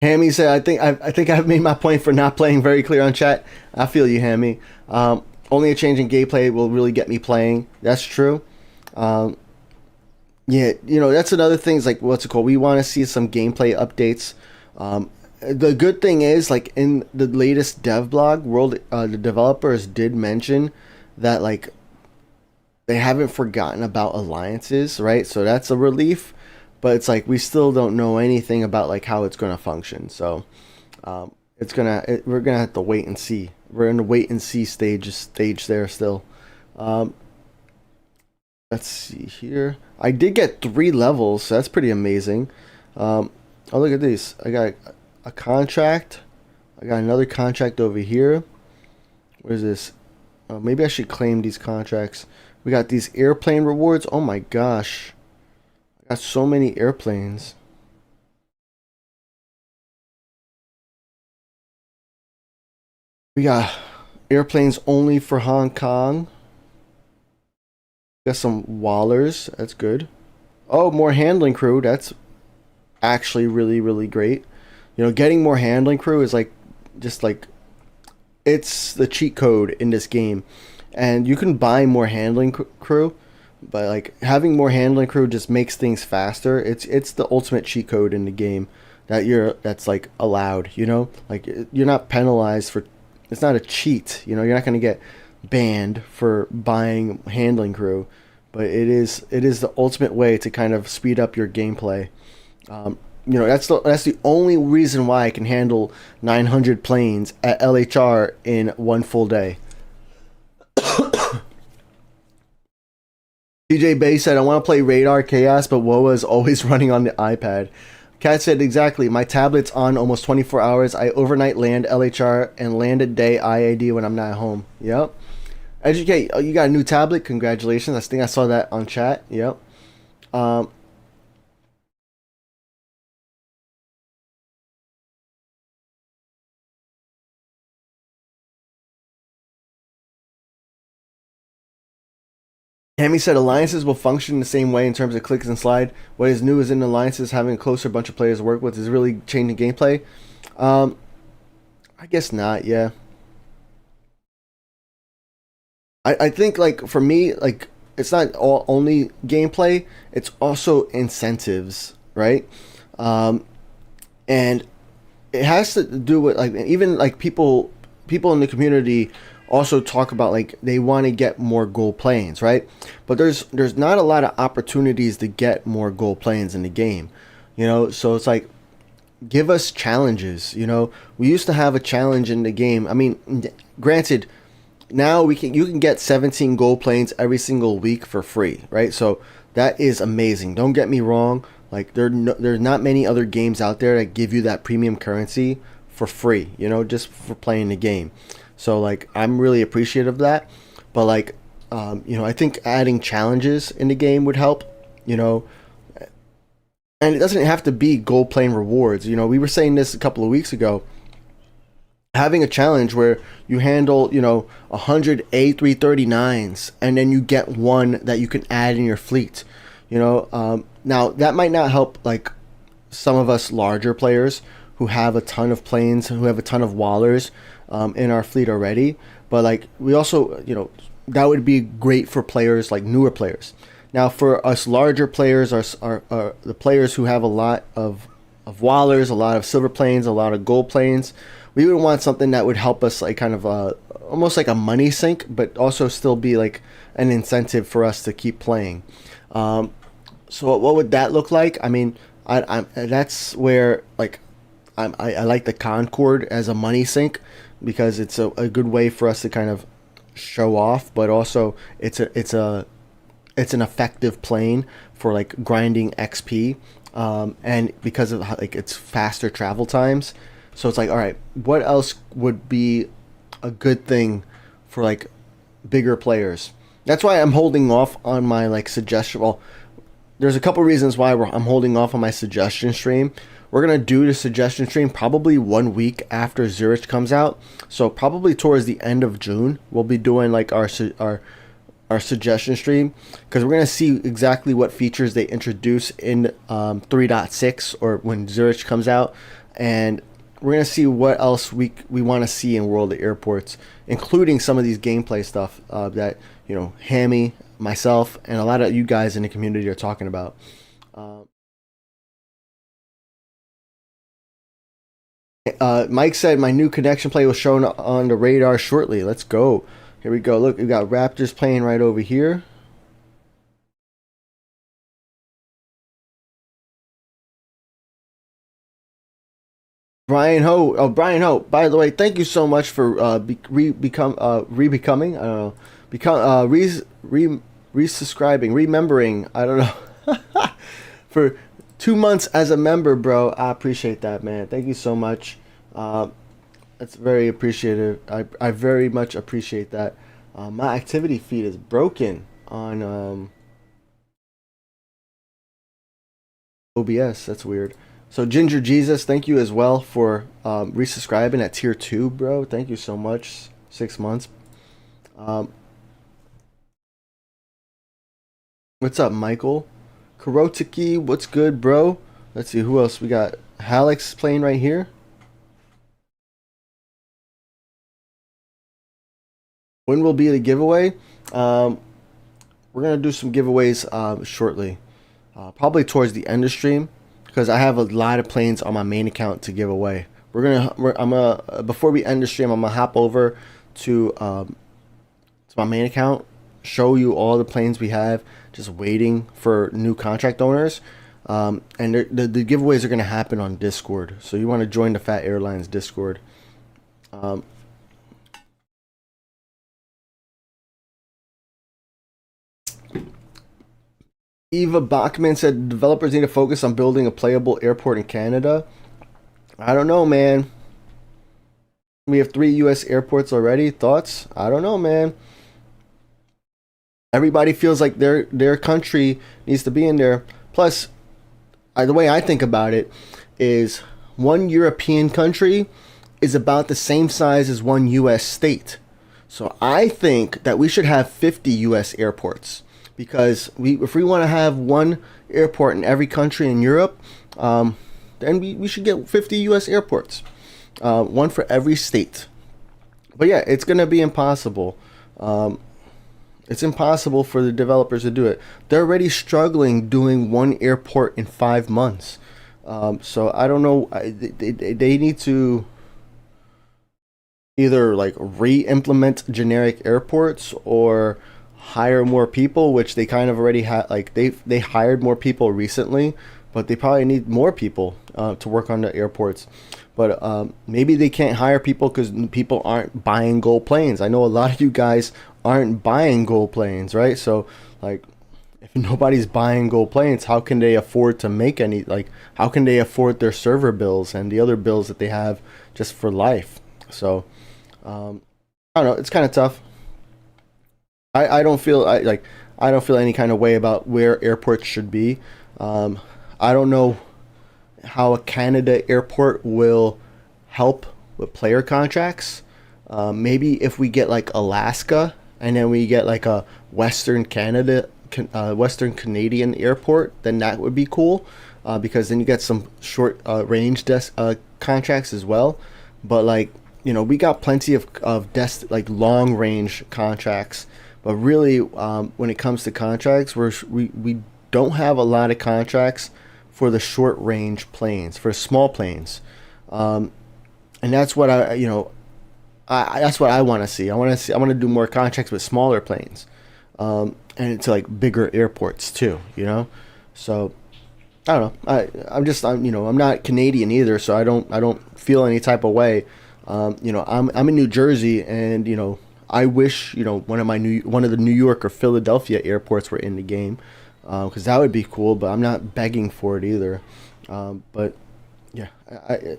Speaker 3: Hammy said, I think I've made my point for not playing very clear on chat. I feel you, Hammy. Only a change in gameplay will really get me playing. That's true. Yeah, that's another thing is like, what's it called? We want to see some gameplay updates. The good thing is, like, in the latest dev blog, the developers did mention that, like, they haven't forgotten about alliances, right? So that's a relief. But it's like we still don't know anything about like how it's going to function. So we're gonna have to wait and see. We're in the wait and see stage there still. Let's see here. I did get 3 levels, so that's pretty amazing. Oh, look at these. I got a contract. I got another contract over here. Where's this? Maybe I should claim these contracts. We got these airplane rewards. Oh my gosh. I got so many airplanes. We got airplanes only for Hong Kong. Got some Wallers. That's good. Oh, more handling crew. That's actually really, really great. Getting more handling crew is like, just like, it's the cheat code in this game. And you can buy more handling crew. But like having more handling crew just makes things faster. It's the ultimate cheat code in the game that's like allowed, like you're not penalized for, it's not a cheat, you're not going to get banned for buying handling crew, but it is the ultimate way to kind of speed up your gameplay. That's the only reason why I can handle 900 planes at LHR in one full day. DJ Bay said, I want to play Radar Chaos, but WoA is always running on the iPad. Kat said, exactly. My tablet's on almost 24 hours. I overnight land LHR and land at day IAD when I'm not home. Yep. Educate. Oh, you got a new tablet? Congratulations. I think I saw that on chat. Yep. Hammy said alliances will function the same way in terms of clicks and slide. What is new is in alliances having a closer bunch of players to work with is really changing gameplay. I guess not, yeah. I think like for me, like it's not all only gameplay, it's also incentives, right? And it has to do with like even like people in the community also talk about like they want to get more gold planes, right? But there's not a lot of opportunities to get more gold planes in the game, so it's like give us challenges. We used to have a challenge in the game. I mean, granted, now you can get 17 gold planes every single week for free, right? So that is amazing. Don't get me wrong. Like there's not many other games out there that give you that premium currency for free, you know, just for playing the game. So like I'm really appreciative of that. But like you know, I think adding challenges in the game would help, you know. And it doesn't have to be gold plane rewards. You know, we were saying this a couple of weeks ago. Having a challenge where you handle, you know, 100 A339s and then you get one that you can add in your fleet. You know, now that might not help like some of us larger players who have a ton of planes, who have a ton of Wallers in our fleet already. But like we also, you know, that would be great for players like newer players. Now for us larger players, are the players who have a lot of Wallers, a lot of silver planes, a lot of gold planes, we would want something that would help us like kind of almost like a money sink, but also still be like an incentive for us to keep playing. So what would that look like? I mean, that's where like I like the Concorde as a money sink because it's a good way for us to kind of show off, but also it's an effective plane for like grinding XP, and because of like its faster travel times. So it's like, all right, what else would be a good thing for like bigger players? That's why I'm holding off on my like suggestion. Well, there's a couple reasons why I'm holding off on my suggestion stream. We're gonna do the suggestion stream probably 1 week after ZRH comes out. So probably towards the end of June, we'll be doing like our suggestion stream, because we're going to see exactly what features they introduce in 3.6 or when ZRH comes out, and we're going to see what else we want to see in World of Airports, including some of these gameplay stuff that, you know, Hammy, myself, and a lot of you guys in the community are talking about. Mike said my new connection play was shown on the radar shortly. Let's go. Here we go. Look, we got Raptors playing right over here. Brian Ho. Oh, Brian Ho. By the way, thank you so much for re-becoming. I don't know. Resubscribing. Remembering. I don't know. For 2 months as a member, bro. I appreciate that, man. Thank you so much. That's very appreciative. I very much appreciate that. My activity feed is broken on OBS. That's weird. So Ginger Jesus, thank you as well for resubscribing at tier 2, bro. Thank you so much. 6 months. What's up, Michael? Karotiki, what's good, bro? Let's see who else we got. Hallex playing right here. When will be the giveaway? We're gonna do some giveaways shortly, probably towards the end of stream, because I have a lot of planes on my main account to give away. Before we end the stream, I'm gonna hop over to my main account, show you all the planes we have, just waiting for new contract owners. And the giveaways are gonna happen on Discord, so you want to join the Phat Airlines Discord. Eva Bachman said developers need to focus on building a playable airport in Canada. I don't know, man. We have 3 US airports already. Thoughts? I don't know, man. Everybody feels like their country needs to be in there. Plus, the way I think about it is one European country is about the same size as one US state. So I think that we should have 50 US airports. Because if we want to have one airport in every country in Europe, then we should get 50 US airports. One for every state. But yeah, it's going to be impossible. It's impossible for the developers to do it. They're already struggling doing one airport in 5 months. So I don't know. They need to either like re-implement generic airports or hire more people, which they kind of already had. Like they hired more people recently, but they probably need more people to work on the airports. but maybe they can't hire people because people aren't buying gold planes. I know a lot of you guys aren't buying gold planes, right? So like, if nobody's buying gold planes, how can they afford to make any, like, how can they afford their server bills and the other bills that they have just for life? So I don't know, it's kind of tough. I don't feel I don't feel any kind of way about where airports should be. I don't know how a Canada airport will help with player contracts. Maybe if we get like Alaska and then we get like a Western Canadian airport, then that would be cool, because then you get some short range contracts as well. But like, you know, we got plenty of like long range contracts. But really, when it comes to contracts, we don't have a lot of contracts for the short range planes, for small planes, and that's what that's what I want to see. I want to do more contracts with smaller planes, and to like bigger airports too. You know, so I don't know. I'm not Canadian either, so I don't feel any type of way. I'm in New Jersey, and I wish one of the New York or Philadelphia airports were in the game, because that would be cool. But I'm not begging for it either. But yeah,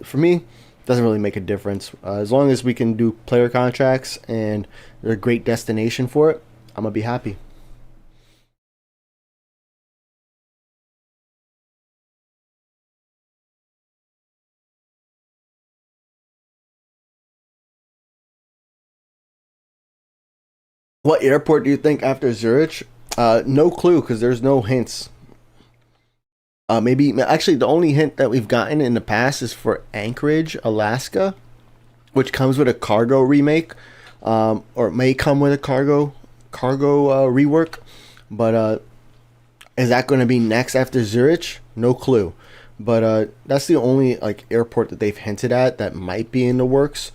Speaker 3: for me, it doesn't really make a difference. As long as we can do player contracts and they're a great destination for it, I'm gonna be happy. What airport do you think after Zurich? No clue, because there's no hints. Maybe actually the only hint that we've gotten in the past is for Anchorage, Alaska, which comes with a cargo remake, or may come with a cargo rework. But is that going to be next after Zurich? No clue. But that's the only like airport that they've hinted at that might be in the works.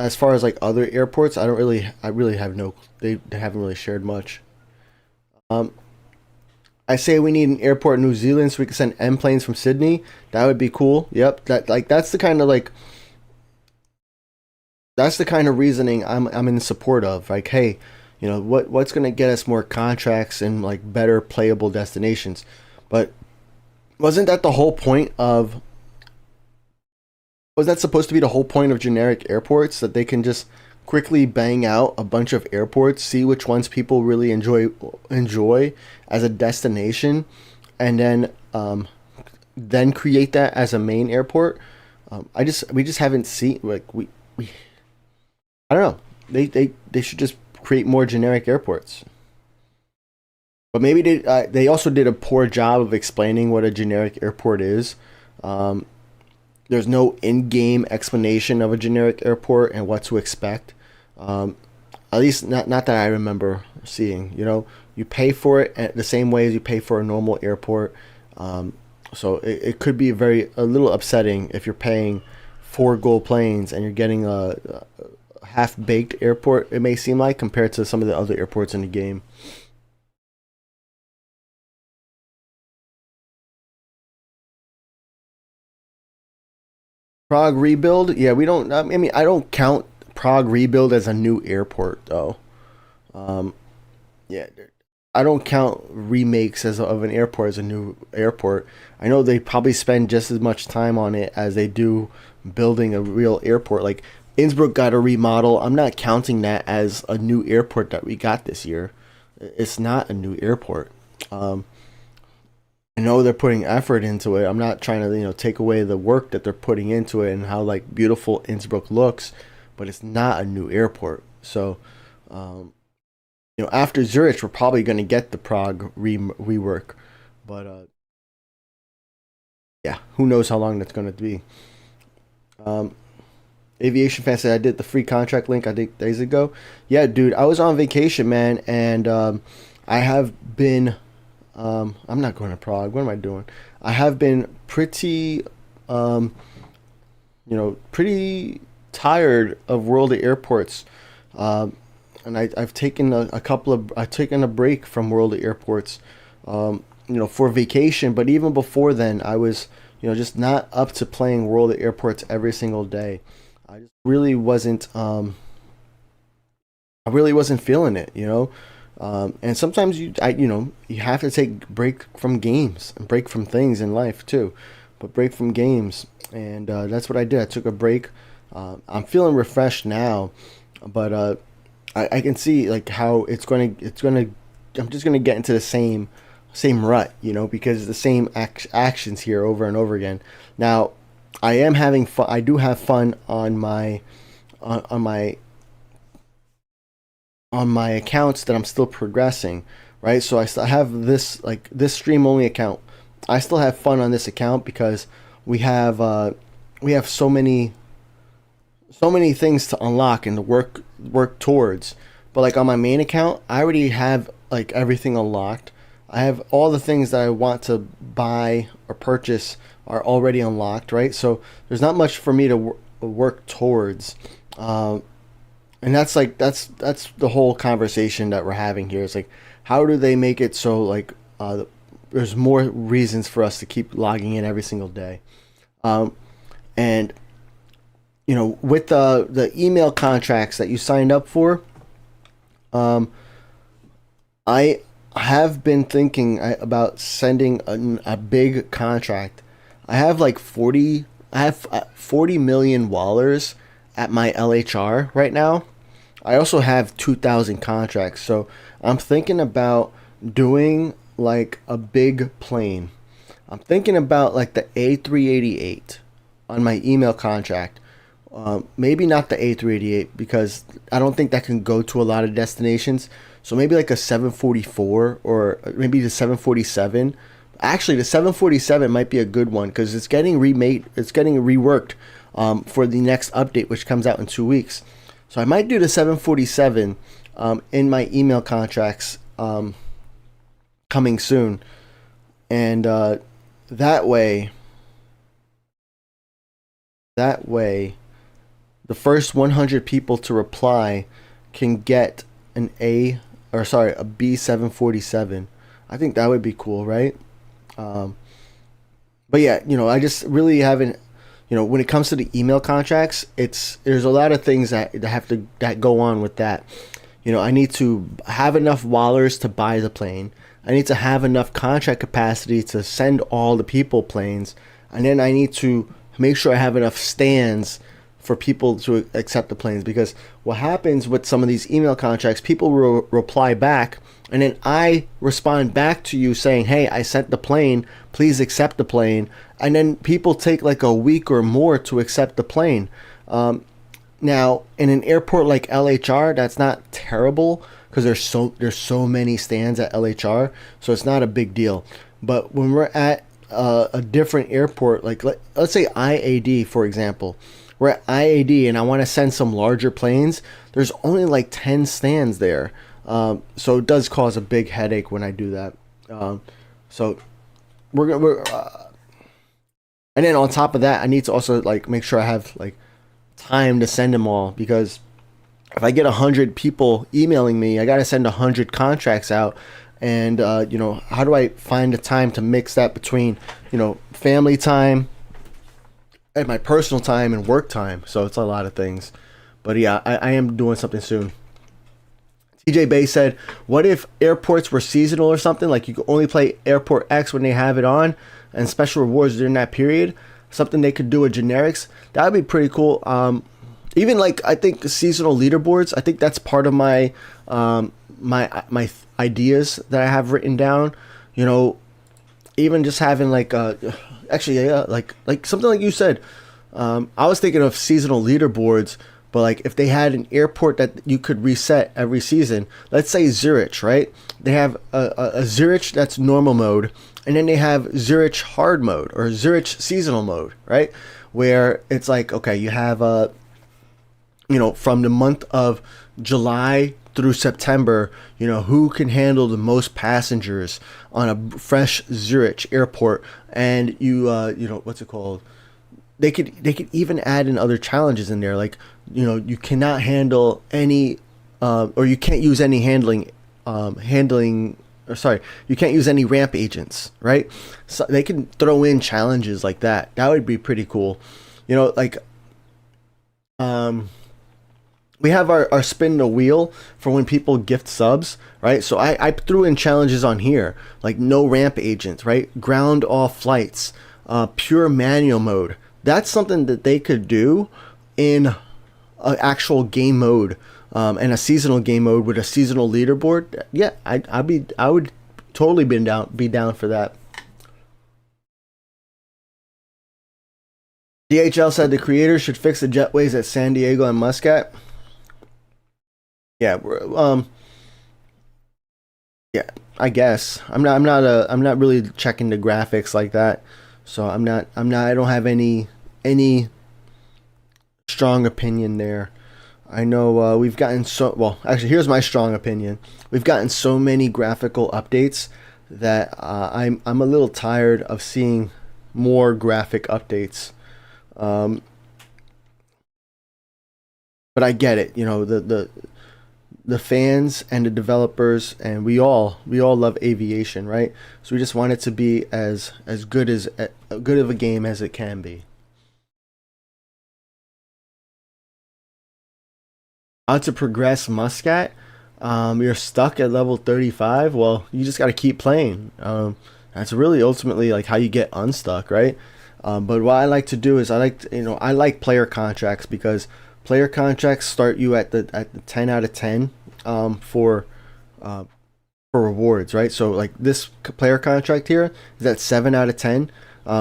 Speaker 3: As far as like other airports, I really have no. They haven't really shared much. I say we need an airport in New Zealand so we can send M planes from Sydney. That would be cool. Yep, that's the kind of reasoning I'm in support of. Like, hey, what's gonna get us more contracts and like better playable destinations? But wasn't that the whole point of? Was that supposed to be the whole point of generic airports, that they can just quickly bang out a bunch of airports, see which ones people really enjoy as a destination, and then create that as a main airport? We just haven't seen, like, we I don't know. They should just create more generic airports. But maybe they also did a poor job of explaining what a generic airport is. There's no in-game explanation of a generic airport and what to expect. At least not that I remember seeing. You pay for it the same way as you pay for a normal airport. So it could be a little upsetting if you're paying 4 gold planes and you're getting a half-baked airport, it may seem like, compared to some of the other airports in the game. Prague rebuild? Yeah, we don't. I mean, I don't count Prague rebuild as a new airport, though. Yeah, I don't count remakes of an airport as a new airport. I know they probably spend just as much time on it as they do building a real airport. Like Innsbruck got a remodel. I'm not counting that as a new airport that we got this year. It's not a new airport. I know they're putting effort into it. I'm not trying to, take away the work that they're putting into it and how like beautiful Innsbruck looks, but it's not a new airport. So, after Zurich, we're probably going to get the Prague rework, but yeah, who knows how long that's going to be. Aviation fan said I did the free contract link I think days ago. Yeah, dude, I was on vacation, man, and I have been. I'm not going to Prague. What am I doing? I have been pretty, pretty tired of world airports, and I've taken I've taken a break from world airports, for vacation. But even before then, I was, just not up to playing World at Airports every single day. I just really wasn't. I really wasn't feeling it, and sometimes you have to take break from games and break from things in life too, but break from games, and that's what I did. I took a break. I'm feeling refreshed now, but I can see like how it's gonna. I'm just gonna get into the same rut, because the same actions here over and over again. Now, I am having fun. I do have fun on my accounts that I'm still progressing, right? So I still have this stream only account. I still have fun on this account because we have so many things to unlock and to work towards. But like on my main account, I already have like everything unlocked. I have all the things that I want to buy or purchase are already unlocked, right? So there's not much for me to work towards. And that's the whole conversation that we're having here. It's like, how do they make it so like there's more reasons for us to keep logging in every single day, and with the email contracts that you signed up for, I have been thinking about sending a big contract. I have like 40 million wallers at my LHR right now. I also have 2,000 contracts, so I'm thinking about doing like a big plane. I'm thinking about like the A388 on my email contract. Maybe not the A388 because I don't think that can go to a lot of destinations. So maybe like a 744 or maybe the 747. Actually, the 747 might be a good one because it's getting remade. It's getting reworked for the next update, which comes out in 2 weeks. So I might do the 747 in my email contracts coming soon, and that way, the first 100 people to reply can get a B747. I think that would be cool, right? But yeah, I just really haven't. When it comes to the email contracts, there's a lot of things that go on with that. I need to have enough wallers to buy the plane. I need to have enough contract capacity to send all the people planes, and then I need to make sure I have enough stands for people to accept the planes. Because what happens with some of these email contracts, people will reply back, and then I respond back to you saying, hey, I sent the plane, please accept the plane. And then people take like a week or more to accept the plane. Now, in an airport like LHR, that's not terrible because there's so many stands at LHR, so it's not a big deal. But when we're at a different airport, like let's say IAD, for example, we're at IAD and I want to send some larger planes, there's only like 10 stands there. So it does cause a big headache when I do that. So we're and then on top of that, I need to also like make sure I have like time to send them all, because if I get 100 people emailing me, I got to send 100 contracts out. And how do I find the time to mix that between family time and my personal time and work time? So it's a lot of things. But yeah, I am doing something soon. TJ Bay said, what if airports were seasonal or something? Like you could only play Airport X when they have it on, and special rewards during that period. Something they could do with generics. That would be pretty cool. Even like I think seasonal leaderboards. I think that's part of my my ideas that I have written down. Even just having like actually yeah, like something like you said. I was thinking of seasonal leaderboards. But like if they had an airport that you could reset every season, let's say ZRH, right? They have a ZRH that's normal mode, and then they have ZRH hard mode or ZRH seasonal mode, right? Where it's like, okay, you have from the month of July through September, who can handle the most passengers on a fresh ZRH airport, and what's it called? They could even add in other challenges in there, like you cannot handle any or you can't use any handling or sorry, you can't use any ramp agents, right? So they can throw in challenges like that. That would be pretty cool. You know, like we have our spin the wheel for when people gift subs, right? So I threw in challenges on here, like no ramp agents, right? Ground all flights, pure manual mode. That's something that they could do in an actual game mode, and a seasonal game mode with a seasonal leaderboard. Yeah, I would totally be down for that. DHL said the creators should fix the jetways at San Diego and Muscat. Yeah, yeah, I guess I'm not really checking the graphics like that, so I don't have any strong opinion there. I know we've gotten well. Actually, here's my strong opinion. We've gotten so many graphical updates that I'm a little tired of seeing more graphic updates. But I get it. You know, the fans and the developers and we all love aviation, right? So we just want it to be as good as good of a game as it can be. How to progress Muscat? You're stuck at level 35. Well, you just got to keep playing. That's really ultimately like how you get unstuck, right? But what I like to do is I like player contracts, because player contracts start you at the 10 out of 10 for rewards, right? So like this player contract here is at 7 out of 10.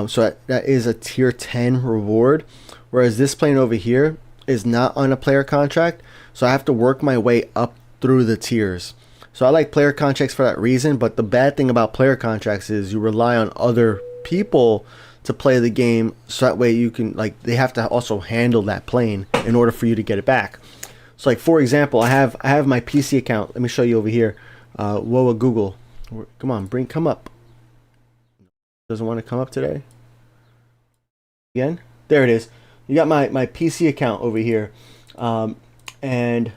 Speaker 3: So that is a tier 10 reward, whereas this plane over here is not on a player contract. So I have to work my way up through the tiers. So I like player contracts for that reason, but the bad thing about player contracts is you rely on other people to play the game, so that way you can, like, they have to also handle that plane in order for you to get it back. So like, for example, I have my PC account. Let me show you over here. Whoa, Google. Come on, come up. Doesn't want to come up today. Again? There it is. You got my PC account over here. And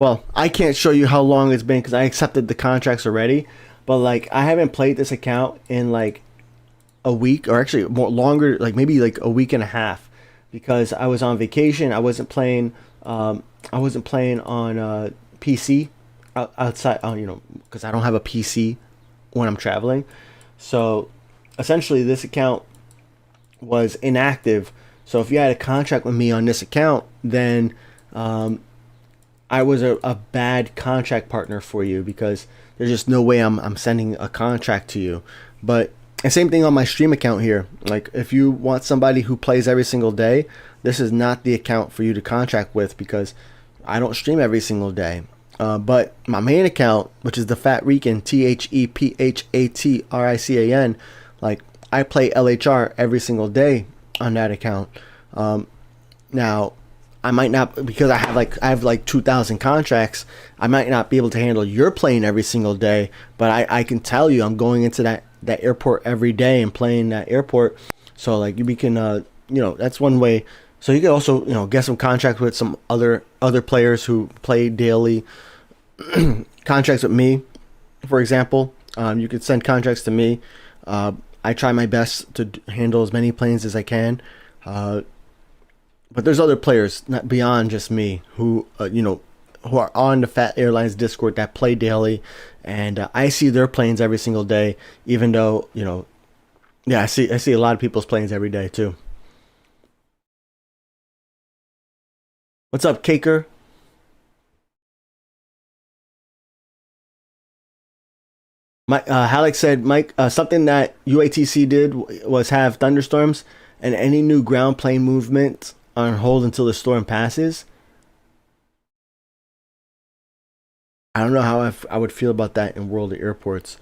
Speaker 3: well, I can't show you how long it's been because I accepted the contracts already. But like, I haven't played this account in like a week, or actually more longer, like maybe like a week and a half, because I was on vacation. I wasn't playing. I wasn't playing on PC outside. You know, because I don't have a PC when I'm traveling. So essentially, this account was inactive. So if you had a contract with me on this account, then I was a bad contract partner for you, because there's just no way I'm sending a contract to you. But and same thing on my stream account here. Like, if you want somebody who plays every single day, this is not the account for you to contract with, because I don't stream every single day. But my main account, which is the Thephatrican, Thephatrican, like, I play LHR every single day on that account. Now, I might not, because I have like 2,000 contracts. I might not be able to handle your plane every single day, but I can tell you I'm going into that airport every day and playing that airport. So like, we can you know, that's one way. So you can also, you know, get some contracts with some other players who play daily. Contracts with me, for example. You could send contracts to me. I try my best to handle as many planes as I can. But there's other players, not beyond just me, who you know, who are on the Phat Airlines Discord that play daily, and I see their planes every single day. Even though, you know, yeah, I see a lot of people's planes every day too. What's up, Caker? Mike, Halleck said, Mike, something that UATC did was have thunderstorms and any new ground plane movement on hold until the storm passes. I don't know how I would feel about that in world of airports.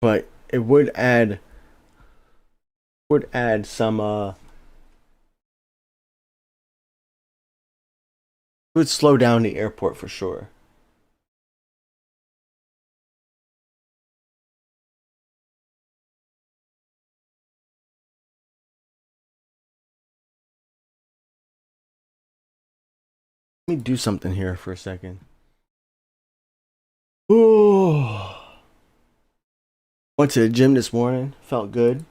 Speaker 3: But it would add some it would slow down the airport for sure. Let me do something here for a second. Ooh. Went to the gym this morning. Felt good.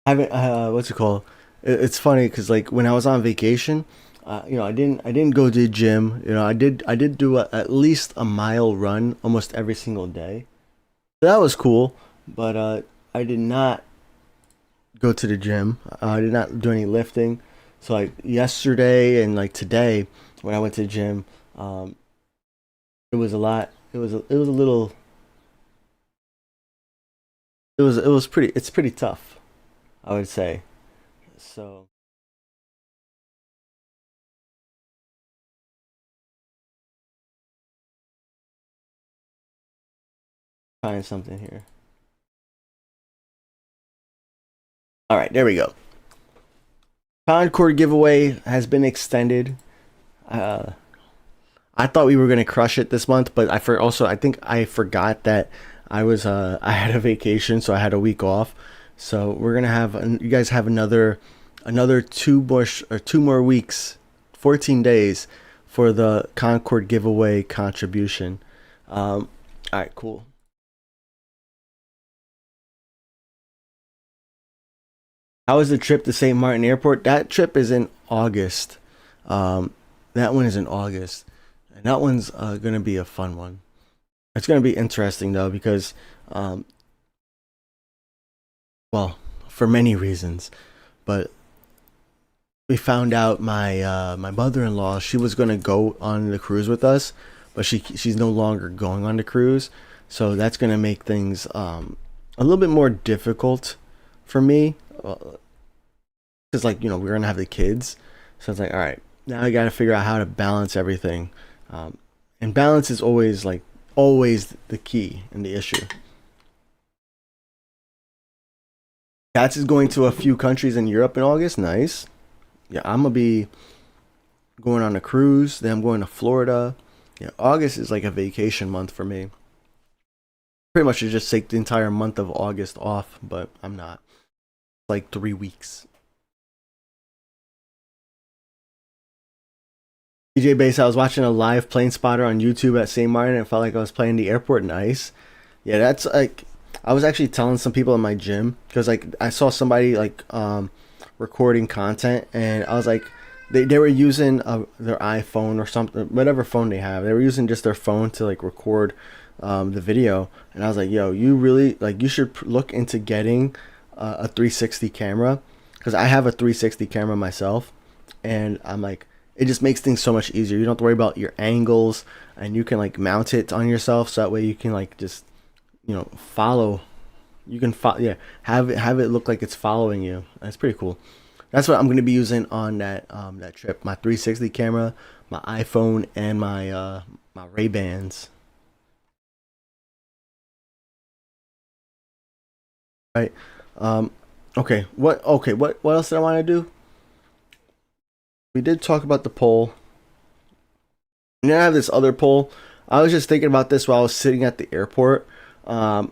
Speaker 3: I haven't. What's it called? It's funny because like when I was on vacation, I didn't go to the gym. I did do at least a mile run almost every single day. So that was cool. But I did not go to the gym. I did not do any lifting. So like yesterday and like today when I went to the gym, it was a lot. It was a little. It was pretty. It's pretty tough, I would say. So find something here. All right, there we go. Concord giveaway has been extended. Uh, I thought we were gonna crush it this month, but I think I forgot that I had a vacation, so I had a week off. So we're gonna have you guys have another two more weeks, 14 days for the Concord giveaway contribution. All right, cool. How was the trip to St. Martin Airport? That trip is in August. Um, that one is in August, and that one's gonna be a fun one. It's gonna be interesting though because, um, well, for many reasons, but we found out my mother-in-law, she was gonna go on the cruise with us, but she's no longer going on the cruise, so that's gonna make things a little bit more difficult for me, because like we're gonna have the kids, so it's like all right, now I gotta figure out how to balance everything, and balance is always the key and the issue. Cats is going to a few countries in Europe in August. Nice. Yeah, I'm gonna be going on a cruise. Then I'm going to Florida. Yeah, August is like a vacation month for me. Pretty much should just take the entire month of August off, but I'm not. Like 3 weeks. DJ Bass, I was watching a live plane spotter on YouTube at St. Martin and it felt like I was playing the airport. Nice. Yeah, that's like I was actually telling some people in my gym because like I saw somebody like recording content and I was like they were using their iPhone or something, whatever phone they have. They were using just their phone to like record the video, and I was like, yo, you really like you should look into getting a 360 camera because I have a 360 camera myself, and I'm like it just makes things so much easier. You don't have to worry about your angles, and you can like mount it on yourself so that way you can like just follow. You can yeah, have it look like it's following you. That's pretty cool. That's what I'm going to be using on that trip. My 360 camera, my iPhone, and my Ray-Bans. Right. Okay. What else did I want to do? We did talk about the poll. And then I have this other poll. I was just thinking about this while I was sitting at the airport. Or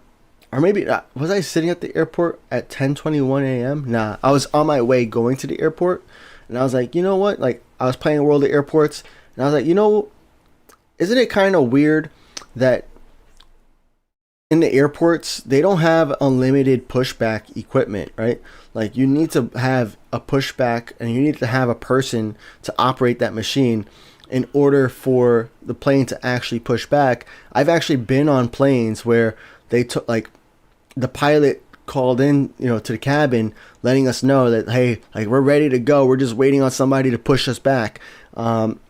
Speaker 3: maybe was I sitting at the airport at 10:21 a.m.? Nah, I was on my way going to the airport, and I was like, you know what? Like I was playing World of Airports, and I was like, isn't it kind of weird that in the airports they don't have unlimited pushback equipment, right? Like you need to have a pushback, and you need to have a person to operate that machine in order for the plane to actually push back. I've actually been on planes where they took like the pilot called in, to the cabin, letting us know that hey, like we're ready to go. We're just waiting on somebody to push us back. And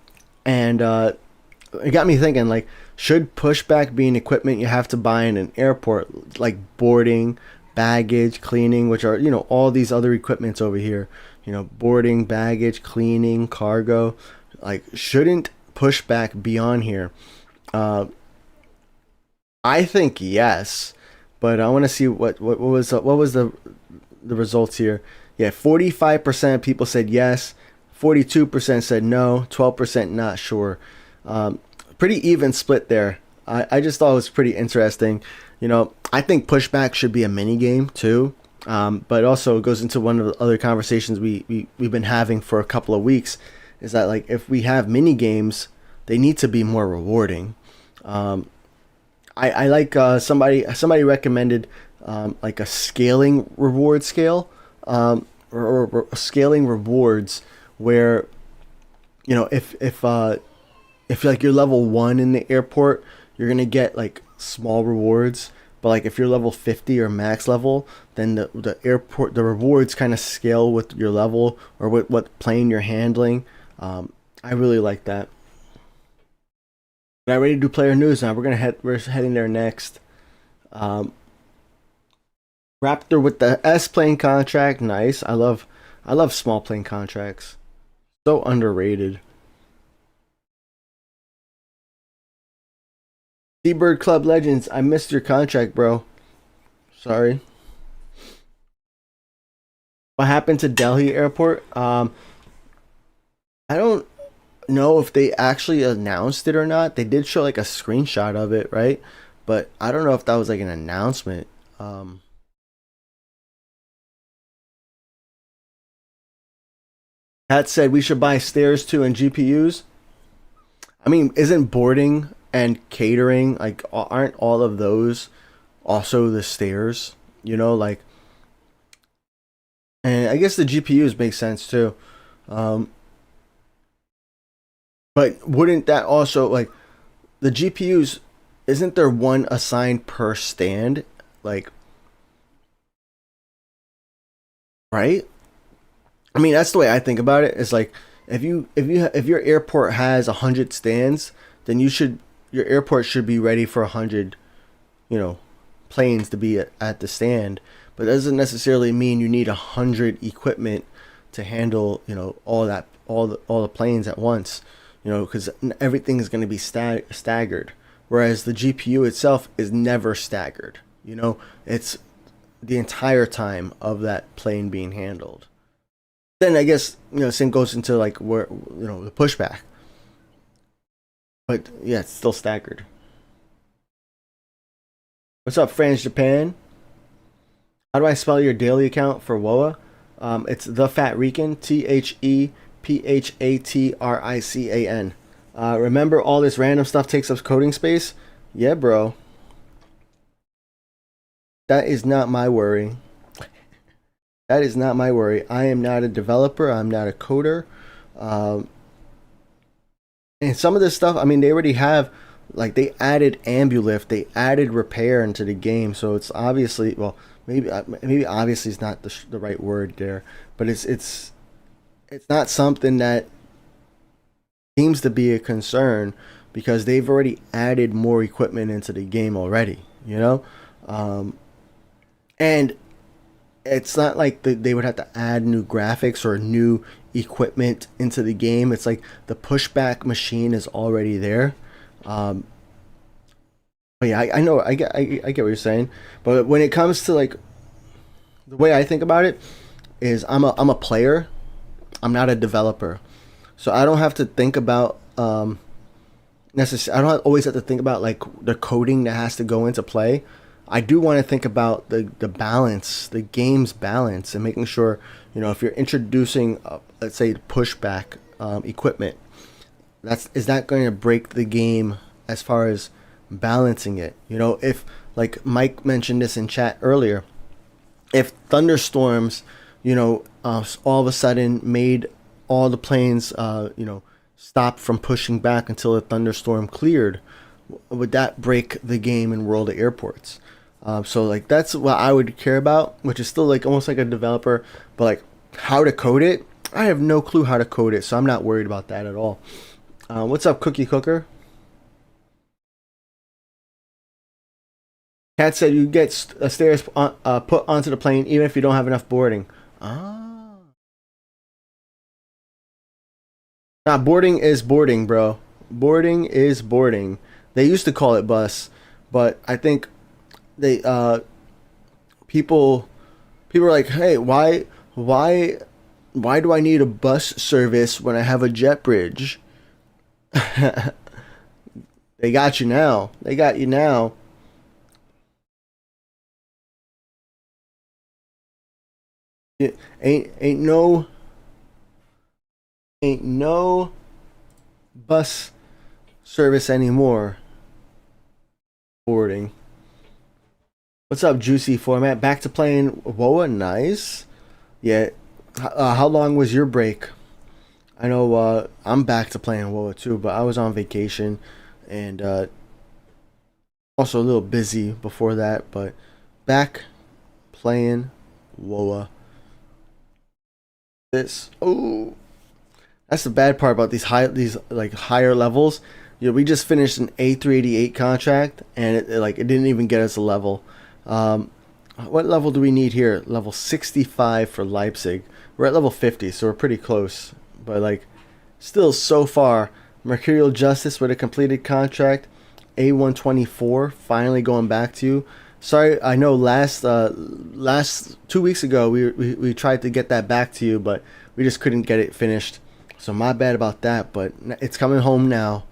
Speaker 3: it got me thinking, like, should pushback be an equipment you have to buy in an airport, like boarding, baggage, cleaning, which are all these other equipments over here. Boarding, baggage, cleaning, cargo. Like, shouldn't pushback be on here? I think yes. But I want to see what was the results here. Yeah, 45% of people said yes, 42% said no, 12% not sure. Pretty even split there. I just thought it was pretty interesting. I think pushback should be a mini game too. But also it goes into one of the other conversations we've been having for a couple of weeks, is that like if we have mini games, they need to be more rewarding. I like somebody recommended like a scaling reward scale, or scaling rewards where, you know, if like you're level 1 in the airport, you're gonna get like small rewards. But like if you're level 50 or max level, then the rewards kind of scale with your level or with what plane you're handling. I really like that. But I ready to do player news now. We're heading there next. Raptor with the S plane contract, nice. I love small plane contracts. So underrated. Seabird Club Legends, I missed your contract, bro. Sorry. What happened to Delhi Airport? I don't know if they actually announced it or not. They did show like a screenshot of it, right? But I don't know if that was like an announcement. That said, we should buy stairs too and GPUs. I mean, isn't boarding and catering like aren't all of those also the stairs? You know, like, and I guess the GPUs make sense too. Um, but wouldn't that also like the GPUs? Isn't there one assigned per stand? Like, right? I mean, that's the way I think about it. It's like if your airport has 100 stands, then your airport should be ready for 100, you know, planes to be at the stand. But that doesn't necessarily mean you need 100 equipment to handle, you know, all the planes at once. You know, because everything is going to be staggered. Whereas the GPU itself is never staggered. You know, it's the entire time of that plane being handled. Then I guess, you know, same goes into like where, you know, the pushback. But yeah, it's still staggered. What's up, France Japan? How do I spell your daily account for WOA? It's Thephatrican, Thephatrican. Remember, all this random stuff takes up coding space? Yeah, bro. That is not my worry. That is not my worry. I am not a developer. I'm not a coder. Um, and some of this stuff, I mean, they already have, like, they added Ambulift, they added repair into the game. So it's obviously, well, maybe obviously is not the right word there, but it's not something that seems to be a concern because they've already added more equipment into the game already, you know? And it's not like they would have to add new graphics or new equipment into the game. It's like the pushback machine is already there. But yeah, I know, I get what you're saying. But when it comes to like the way I think about it is I'm a player. I'm not a developer. So I don't have to think about I don't always have to think about like the coding that has to go into play. I do want to think about the balance, the game's balance, and making sure, you know, if you're introducing, let's say, pushback equipment, is that going to break the game as far as balancing it? You know, if like Mike mentioned this in chat earlier, if thunderstorms, you know, all of a sudden made all the planes, you know, stop from pushing back until the thunderstorm cleared, would that break the game in World of Airports? So like that's what I would care about, which is still like almost like a developer, but like how to code it, I have no clue how to code it, so I'm not worried about that at all. What's up, Cookie Cooker? Cat said you get stairs put onto the plane even if you don't have enough boarding. Ah. Nah, boarding is boarding, bro. Boarding is boarding. They used to call it bus, but I think they people are like, hey, why do I need a bus service when I have a jet bridge? They got you now. They got you now. It ain't no Ain't no bus service anymore. Boarding. What's up, Juicy Format? Back to playing WoA? Nice. Yeah. How long was your break? I know I'm back to playing WoA too, but I was on vacation and also a little busy before that, but back playing WoA. That's the bad part about these higher levels. We just finished an A388 contract and it didn't even get us a level. What level do we need here? Level 65 for Leipzig. We're at level 50, so we're pretty close. But still so far. Mercurial Justice with a completed contract. A124 finally going back to you. Sorry, I know last 2 weeks ago we tried to get that back to you, but we just couldn't get it finished. So my bad about that, but it's coming home now.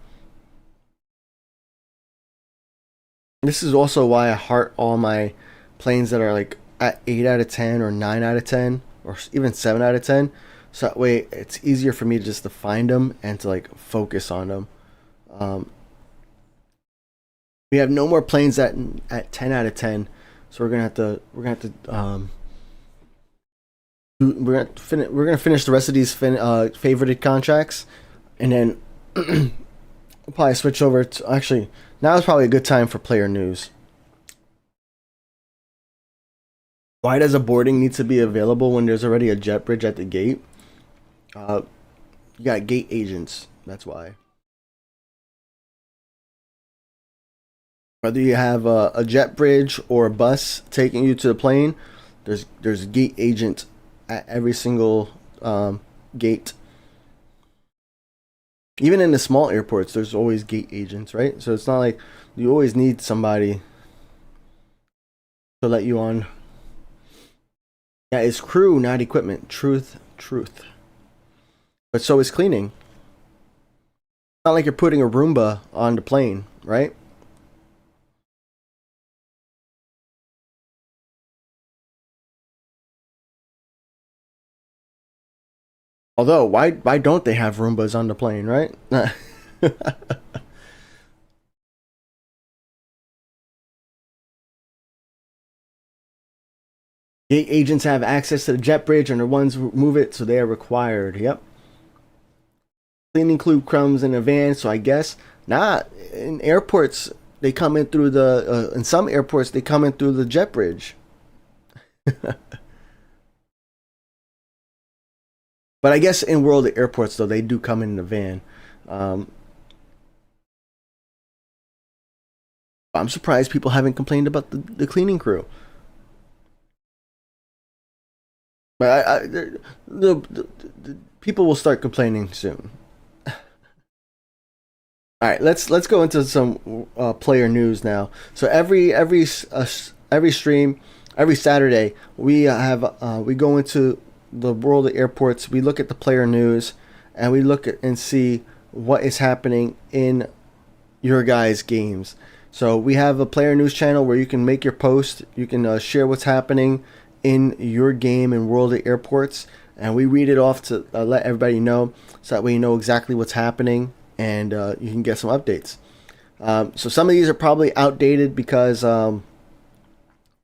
Speaker 3: This is also why I heart all my planes that are at 8 out of 10 or 9 out of 10 or even 7 out of 10. So that way it's easier for me just to find them and to focus on them. We have no more planes at 10 out of 10. So we're gonna finish the rest of these favorited contracts, and then we'll probably switch over to actually. Now is probably a good time for player news. Why does a boarding need to be available when there's already a jet bridge at the gate? You got gate agents. That's why. Whether you have a jet bridge or a bus taking you to the plane, there's a gate agent at every single gate. Even in the small airports, there's always gate agents, right? So it's not like you always need somebody to let you on. Yeah, it's crew, not equipment. Truth. But so is cleaning. It's not like you're putting a Roomba on the plane, right? Although, why don't they have Roombas on the plane, right? Gate agents have access to the jet bridge and the ones who move it, so they are required. Yep. Cleaning crew comes in a van, so I guess not. In airports, they come in through the. In some airports, they come in through the jet bridge. But I guess in world airports, though, they do come in the van. I'm surprised people haven't complained about the cleaning crew. But the people will start complaining soon. All right, let's go into some player news now. So every stream, every Saturday, we go into the world of airports. We look at the player news and we look at and see what is happening in your guys' games. So we have a player news channel where you can make your post, you can share what's happening in your game in world of airports, and we read it off to let everybody know, so that way you know exactly what's happening and you can get some updates. So some of these are probably outdated because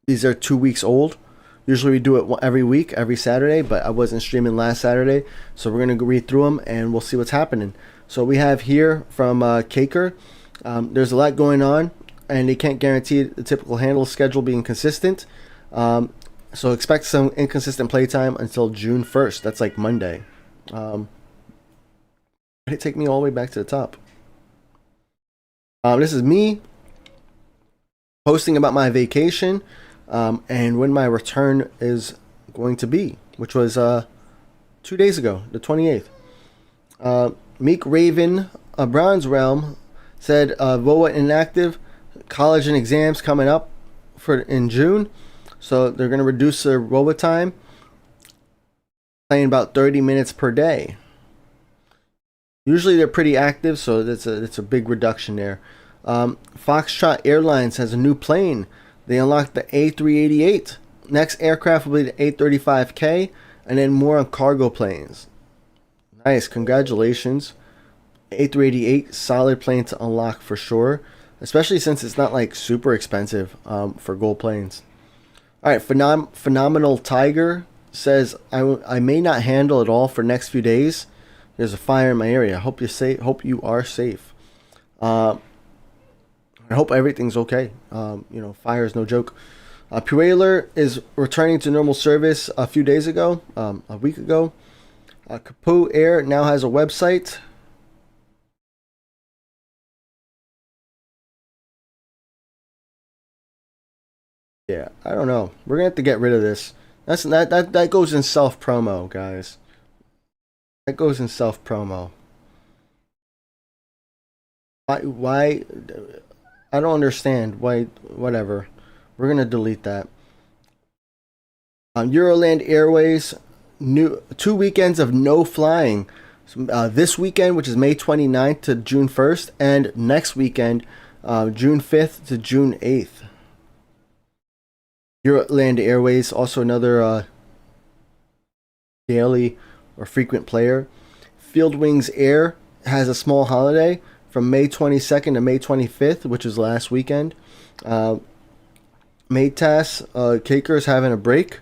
Speaker 3: these are 2 weeks old. Usually we do it every week, every Saturday, but I wasn't streaming last Saturday, so we're going to read through them and we'll see what's happening. So we have here from Kaker, there's a lot going on and they can't guarantee the typical handle schedule being consistent. So expect some inconsistent playtime until June 1st. That's like Monday. Why did it take me all the way back to the top? This is me posting about my vacation and when my return is going to be, which was 2 days ago, the 28th. Meek Raven, Bronze Realm, said VOA inactive, college and exams coming up in June. So they're going to reduce their WoA time, playing about 30 minutes per day. Usually they're pretty active, so that's a big reduction there. Foxtrot Airlines has a new plane. They unlocked the A388. Next aircraft will be the A35K, and then more on cargo planes. Nice, congratulations. A388, solid plane to unlock for sure, especially since it's not like super expensive for gold planes. All right, Phenomenal Tiger says, I may not handle it all for next few days. There's a fire in my area. Hope you are safe. I hope everything's okay. Fire is no joke. Pueller is returning to normal service a few days ago, a week ago. Kapu Air now has a website. Yeah, I don't know. We're gonna have to get rid of this. That goes in self promo, guys. That goes in self promo. Why? I don't understand. Why? Whatever. We're gonna delete that. Euroland Airways, new 2 weekends of no flying. This weekend, which is May 29th to June 1st, and next weekend, June 5th to June 8th. Euroland Airways, also another daily or frequent player. Field Wings Air has a small holiday from May 22nd to May 25th, which is last weekend. Maytas, Caker is having a break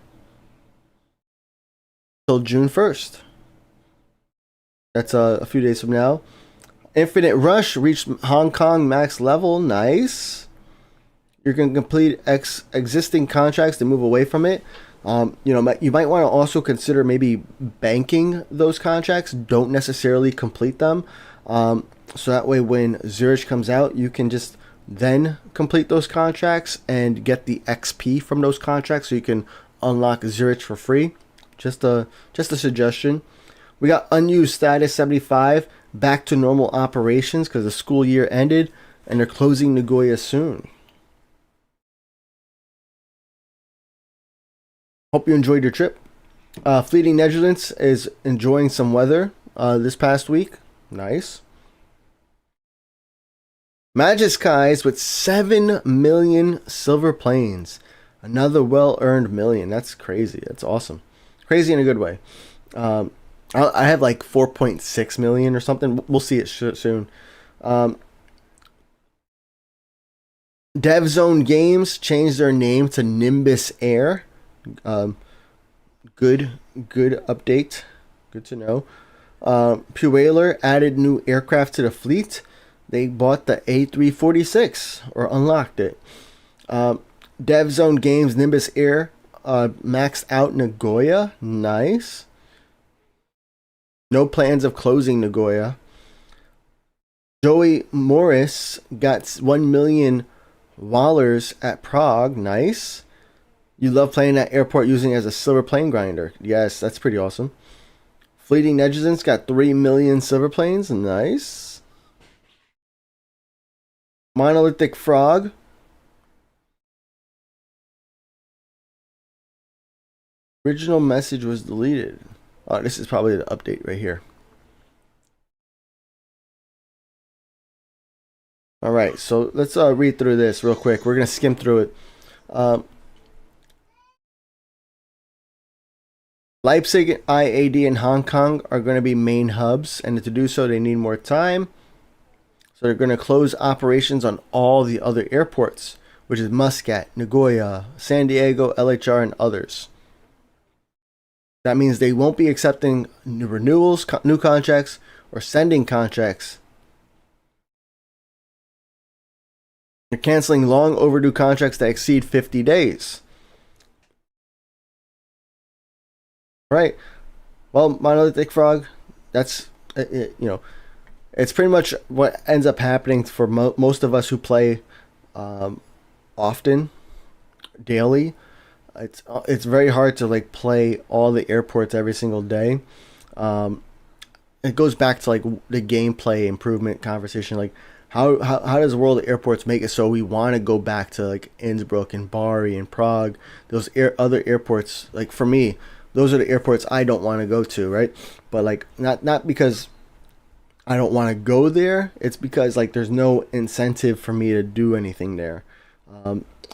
Speaker 3: till June 1st. That's a few days from now. Infinite Rush reached Hong Kong max level. Nice. You're going to complete existing contracts to move away from it. You might want to also consider maybe banking those contracts. Don't necessarily complete them. So that way when ZRH comes out, you can just then complete those contracts and get the XP from those contracts so you can unlock ZRH for free. Just a suggestion. We got unused status 75 back to normal operations because the school year ended and they're closing Nagoya soon. Hope you enjoyed your trip. Fleeting Negligence is enjoying some weather this past week. Nice. Magicskies with 7 million silver planes. Another well-earned million. That's crazy. That's awesome. Crazy in a good way. I have like 4.6 million or something. We'll see it soon. DevZone Games changed their name to Nimbus Air. Good update. Good to know. Pueller added new aircraft to the fleet. They bought the A346 or unlocked it. DevZone Games Nimbus Air maxed out Nagoya. Nice. No plans of closing Nagoya. Joey Morris got 1 million Wallers at Prague. Nice. You love playing that airport using it as a silver plane grinder. Yes, that's pretty awesome. Fleeting Negligence got 3 million silver planes. Nice. Monolithic Frog. Original message was deleted. Oh, this is probably the update right here. All right, so let's read through this real quick. We're going to skim through it. Leipzig, IAD, and Hong Kong are going to be main hubs, and to do so, they need more time. So they're going to close operations on all the other airports, which is Muscat, Nagoya, San Diego, LHR, and others. That means they won't be accepting new renewals, new contracts, or sending contracts. They're canceling long overdue contracts that exceed 50 days. Right. Well, Monolithic Frog, that's, it's pretty much what ends up happening for most of us who play often, daily. It's very hard to like play all the airports every single day. It goes back to like the gameplay improvement conversation. Like how does World of Airports make it so we want to go back to like Innsbruck and Bari and Prague, those other airports? Like for me, those are the airports I don't want to go to, right? But like not because I don't want to go there. It's because like there's no incentive for me to do anything there.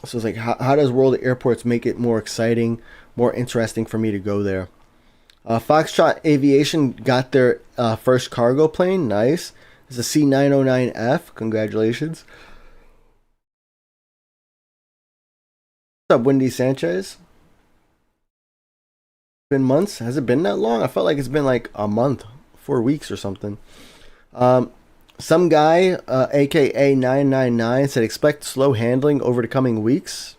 Speaker 3: So it's like, how does World of Airports make it more exciting, more interesting for me to go there? Foxtrot Aviation got their first cargo plane. Nice. It's a C909F. Congratulations. What's up, Wendy Sanchez? Been months? Has it been that long? I felt like it's been like a month, 4 weeks or something. Some guy, aka 999, said expect slow handling over the coming weeks.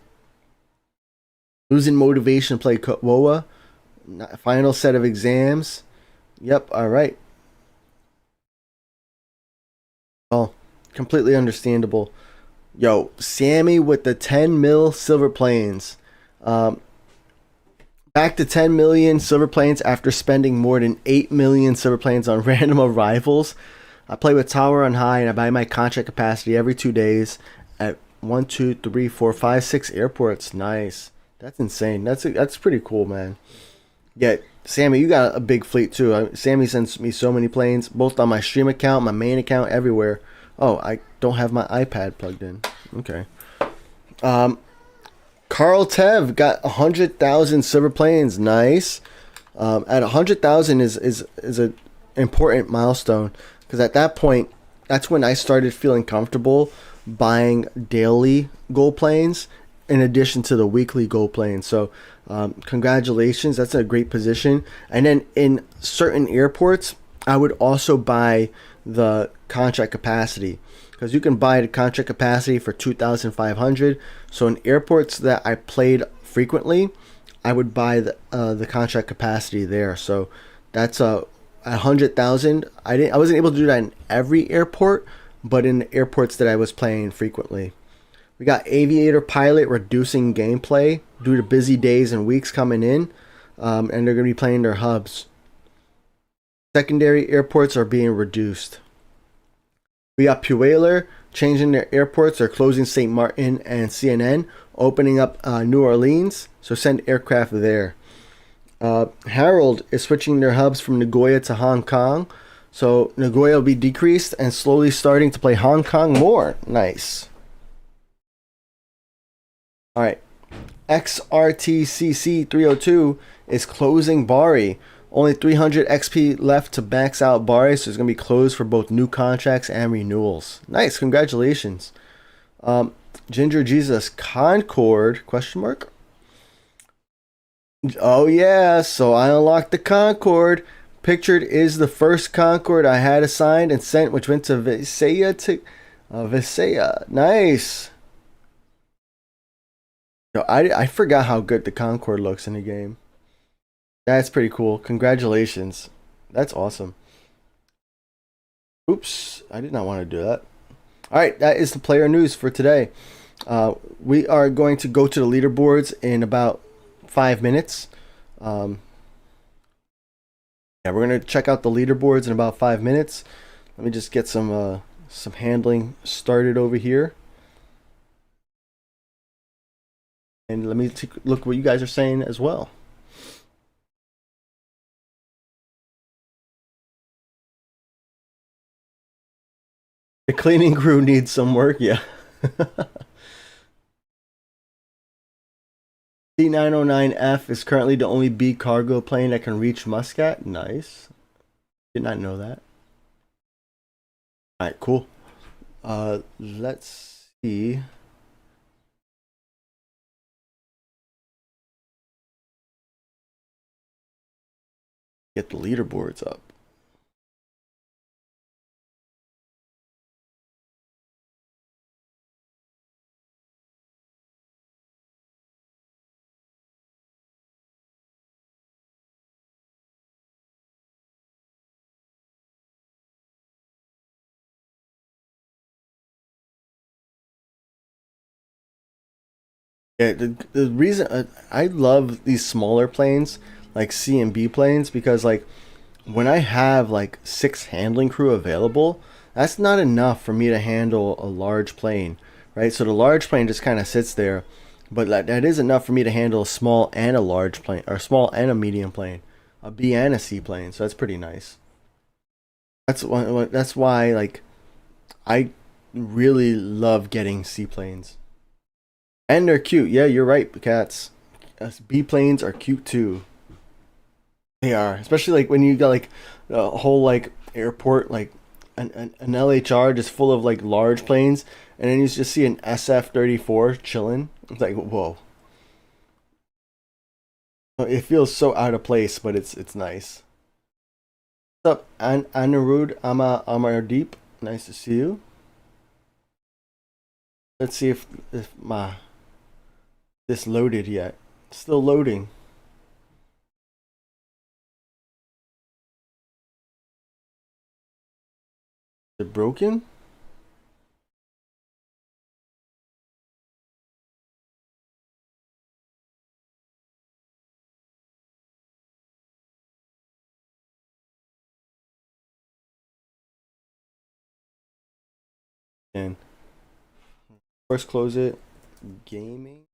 Speaker 3: Losing motivation to play WoA. Final set of exams. Yep, alright. Well, completely understandable. Yo, Sammy with the 10 mil silver planes. Back to 10 million silver planes after spending more than 8 million silver planes on random arrivals. I play with Tower on High and I buy my contract capacity every 2 days at 1, 2, 3, 4, 5, 6 airports. Nice. That's insane. That's pretty cool, man. Yeah, Sammy, you got a big fleet too. Sammy sends me so many planes, both on my stream account, my main account, everywhere. Oh, I don't have my iPad plugged in. Okay. Carl Tev got 100,000 silver planes. Nice. At 100,000 is an important milestone, because at that point, that's when I started feeling comfortable buying daily gold planes in addition to the weekly gold planes. So congratulations, that's a great position. And then in certain airports, I would also buy the contract capacity, because you can buy the contract capacity for 2,500. So in airports that I played frequently, I would buy the contract capacity there. So that's 100,000. I wasn't able to do that in every airport, but in the airports that I was playing frequently. We got Aviator Pilot reducing gameplay due to busy days and weeks coming in, and they're going to be playing their hubs. Secondary airports are being reduced. We got Pueller changing their airports. They're closing St. Martin and CNN, opening up New Orleans, so send aircraft there. Harold is switching their hubs from Nagoya to Hong Kong, so Nagoya will be decreased and slowly starting to play Hong Kong more. Nice. Alright, XRTCC 302 is closing Bari. Only 300 XP left to max out Bari, so it's going to be closed for both new contracts and renewals. Nice, congratulations. Ginger Jesus, Concord, question mark? Oh yeah, so I unlocked the Concord. Pictured is the first Concord I had assigned and sent, which went to Visaya. Nice. Yo, I forgot how good the Concord looks in the game. That's pretty cool. Congratulations. That's awesome. Oops, I did not want to do that. Alright, that is the player news for today. We are going to go to the leaderboards in about 5 minutes. Yeah, we're going to check out the leaderboards in about 5 minutes. Let me just get some handling started over here. And let me take a look what you guys are saying as well. The cleaning crew needs some work, yeah. C909F is currently the only B cargo plane that can reach Muscat. Nice. Did not know that. Alright, cool. Let's see. Get the leaderboards up. Yeah, the reason I love these smaller planes, like C and B planes, because like when I have like 6 handling crew available, that's not enough for me to handle a large plane, right? So the large plane just kind of sits there, but that is enough for me to handle a small and a large plane, or a small and a medium plane, a B and a C plane. So that's pretty nice. That's why like I really love getting C planes. And they're cute. Yeah, you're right, cats. B planes are cute too. They are, especially like when you got like a whole like airport, like an LHR just full of like large planes, and then you just see an SF-34 chilling. It's like, whoa. It feels so out of place, but it's nice. What's up, Anirudh Amardeep? Nice to see you. Let's see if my this loaded yet. Still loading. Is it broken? And first close it. Gaming.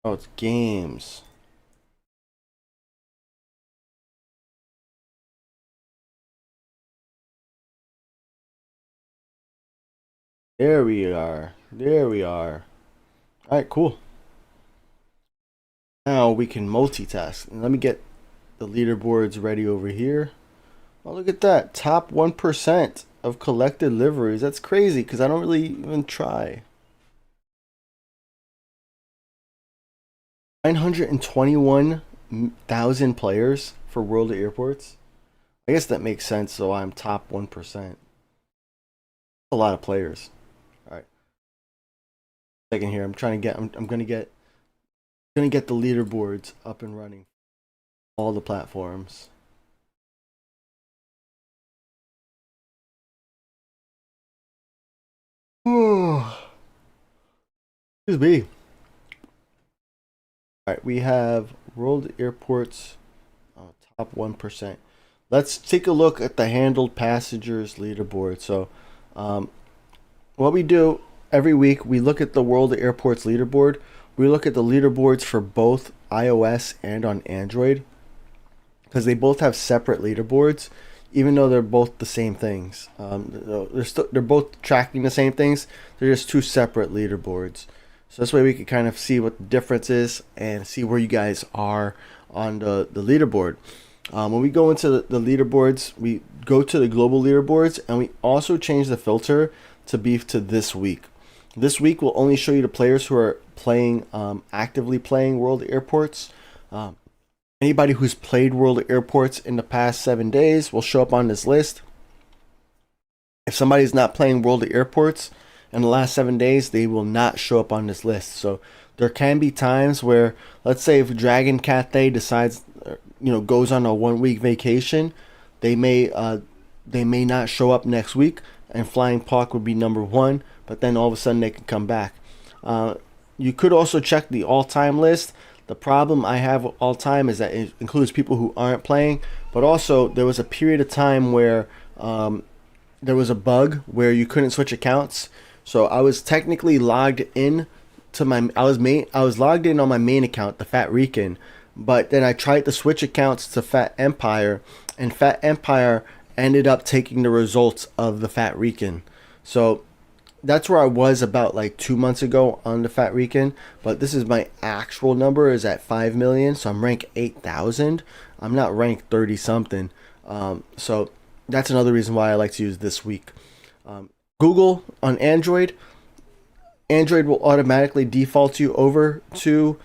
Speaker 3: Oh, it's games. There we are. There we are. All right, cool. Now we can multitask. And let me get the leaderboards ready over here. Oh, look at that. Top 1% of collected liveries. That's crazy because I don't really even try. 921,000 players for World of Airports. I guess that makes sense, so I'm top 1%. A lot of players. All right. Second here. I'm trying to get I'm going to get the leaderboards up and running. All the platforms. Excuse me. All right, we have World Airports top 1%. Let's take a look at the handled passengers leaderboard. So, what we do every week, we look at the World Airports leaderboard. We look at the leaderboards for both iOS and on Android because they both have separate leaderboards, even though they're both the same things. They're both tracking the same things. They're just two separate leaderboards. So this way we can kind of see what the difference is and see where you guys are on the leaderboard. When we go into the leaderboards, we go to the global leaderboards and we also change the filter to be to this week. This week will only show you the players who are playing, actively playing World Airports. Anybody who's played World Airports in the past 7 days will show up on this list. If somebody's not playing World Airports in the last 7 days, they will not show up on this list. So there can be times where, let's say if Dragon Cathay decides, goes on a 1 week vacation, they may not show up next week, and Flying Park would be number 1, but then all of a sudden they can come back. You could also check the all-time list. The problem I have with all-time is that it includes people who aren't playing, but also there was a period of time where there was a bug where you couldn't switch accounts. So I was technically logged in to I was logged in on my main account, the Thephatrican, but then I tried to switch accounts to Phat Empire, and Phat Empire ended up taking the results of the Thephatrican. So that's where I was about like 2 months ago on the Thephatrican, but this is my actual number is at 5 million, so I'm ranked 8,000. I'm not ranked 30 something. So that's another reason why I like to use this week. Google on Android will automatically default you over to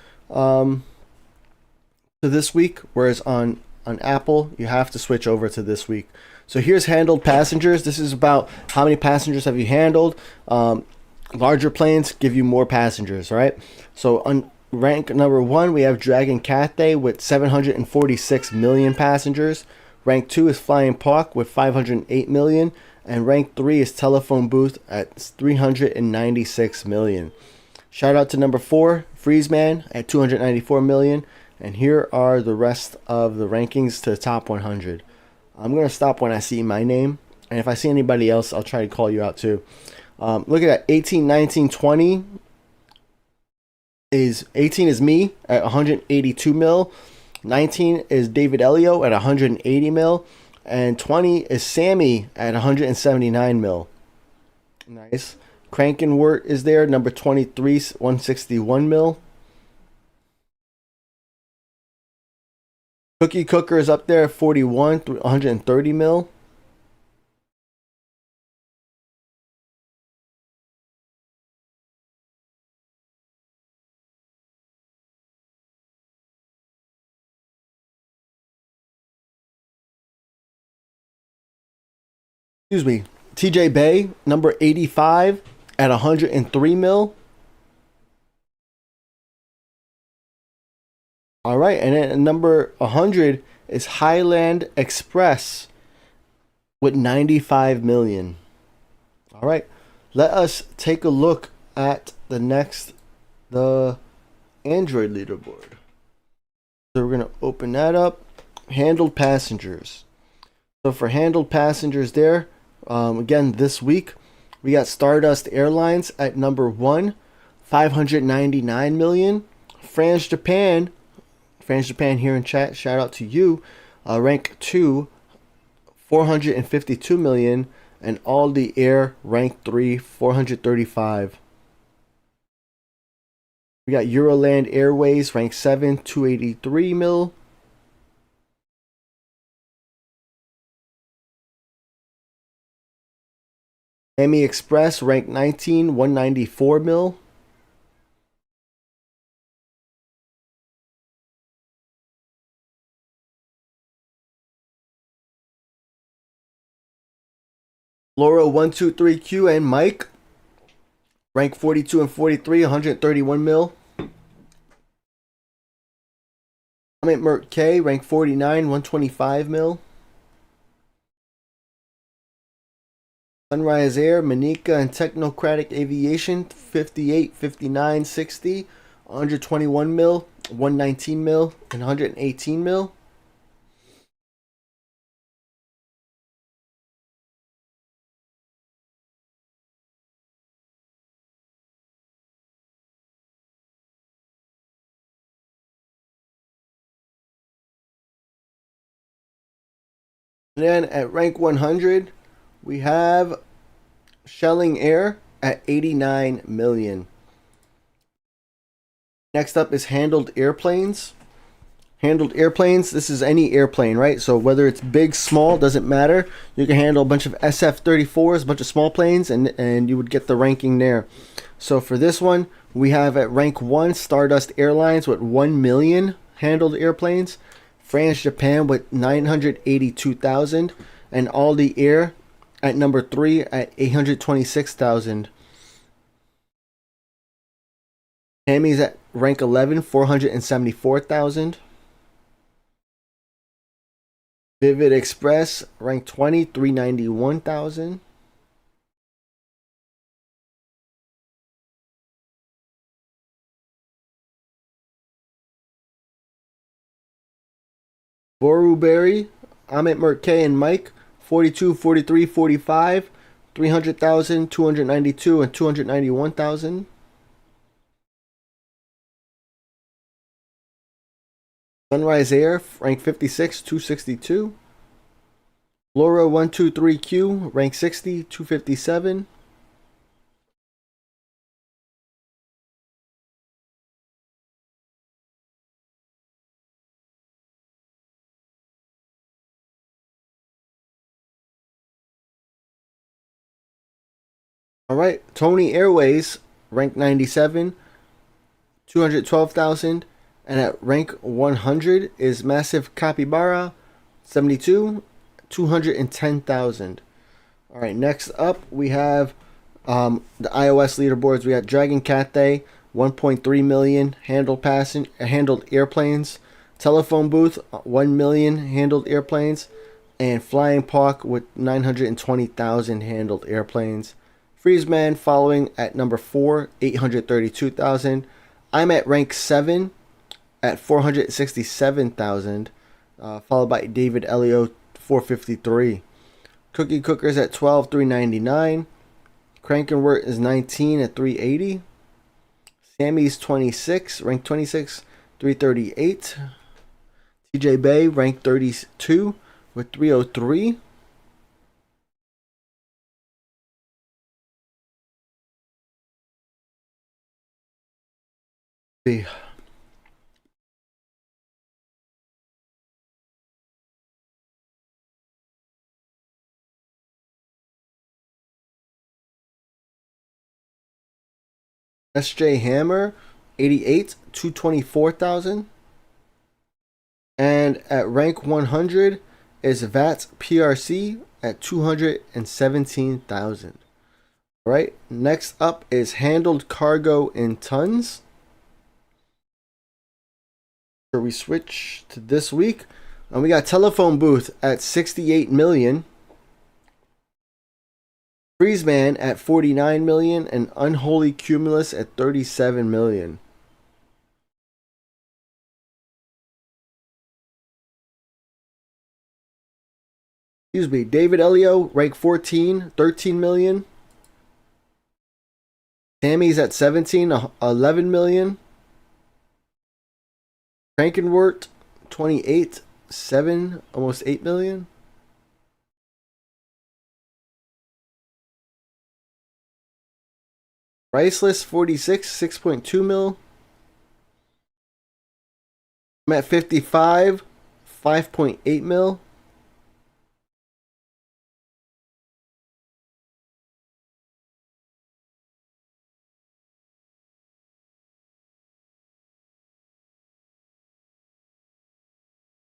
Speaker 3: this week, whereas on Apple you have to switch over to this week. So here's handled passengers. This is about how many passengers have you handled. Larger planes give you more passengers, right? So on rank number 1, we have Dragon Cathay with 746 million passengers. Rank 2 is Flying Park with 508 million. And rank 3 is Telephone Booth at 396 million. Shout out to number 4, Freezeman at 294 million. And here are the rest of the rankings to the top 100. I'm going to stop when I see my name. And if I see anybody else, I'll try to call you out too. Look at that, 18, 19, 20. is 18 is me at 182 mil. 19 is David Elio at 180 mil. And 20 is Sammy at 179 mil. Nice. Krankenwort is there, number 23, 161 mil. Cookie Cooker is up there at 41, 130 mil. Excuse me. TJ Bay, number 85 at 103 mil. All right, and then number 100 is Highland Express with 95 million. All right, let us take a look at the Android leaderboard. So we're going to open that up. Handled passengers. So for handled passengers there, again, this week, we got Stardust Airlines at number 1, 599 million. France Japan here in chat, shout out to you. Rank 2, 452 million. And Aldi Air, rank 3, 435. We got Euroland Airways, rank 7, 283 mil. Miami Express, rank 19, 194 mil. Laura 123Q and Mike, rank 42 and 43, 131 mil. Amit Mert K, rank 49, 125 mil. Sunrise Air, Manica, and Technocratic Aviation, 58, 59, 60, 121 mil, 119 mil, and 118 mil. And then at rank 100, we have Shelling Air at 89 million. Next up is Handled Airplanes. Handled Airplanes, this is any airplane, right? So whether it's big, small, doesn't matter. You can handle a bunch of SF-34s, a bunch of small planes, and you would get the ranking there. So for this one, we have at rank 1 Stardust Airlines with 1 million handled airplanes. France Japan with 982,000. And Aldi Air at number 3 at 826,000. Hammy's at rank 11, 474,000. Vivid Express, rank 20, 391,000. Boruberry, Amit Mert K and Mike, 42, 43, 45, 300,000, 292, and 291,000. Sunrise Air, rank 56, 262. Laura 123Q, rank 60, 257. All right, Tony Airways, rank 97, 212,000. And at rank 100 is Massive Capybara, 72, 210,000. All right, next up we have the iOS leaderboards. We got Dragon Cathay, 1.3 million handled airplanes. Telephone Booth, 1 million handled airplanes. And Flying Park with 920,000 handled airplanes. Freezeman following at number 4, 832,000. I'm at rank 7 at 467,000, followed by David Elio, 453. Cookie Cookers at 12, 399. Krankenwort is 19 at 380. Sammy's 26, ranked 26, 338. TJ Bay, ranked 32 with 303. See. SJ Hammer, 88, 224,000. And at rank 100 is Phat PRC at 217,000. All right, next up is handled cargo in tons. So we switch to this week, and we got telephone booth at 68 million. Freezeman at 49 million and Unholy Cumulus at 37 million. Excuse me, David Elio, rank 14, 13 million. Tammy's at 17, 11 million. Frankenwort, 28, 7, almost 8 million. Priceless 46, 6.2 mil. I'm at 55, 5.8 mil.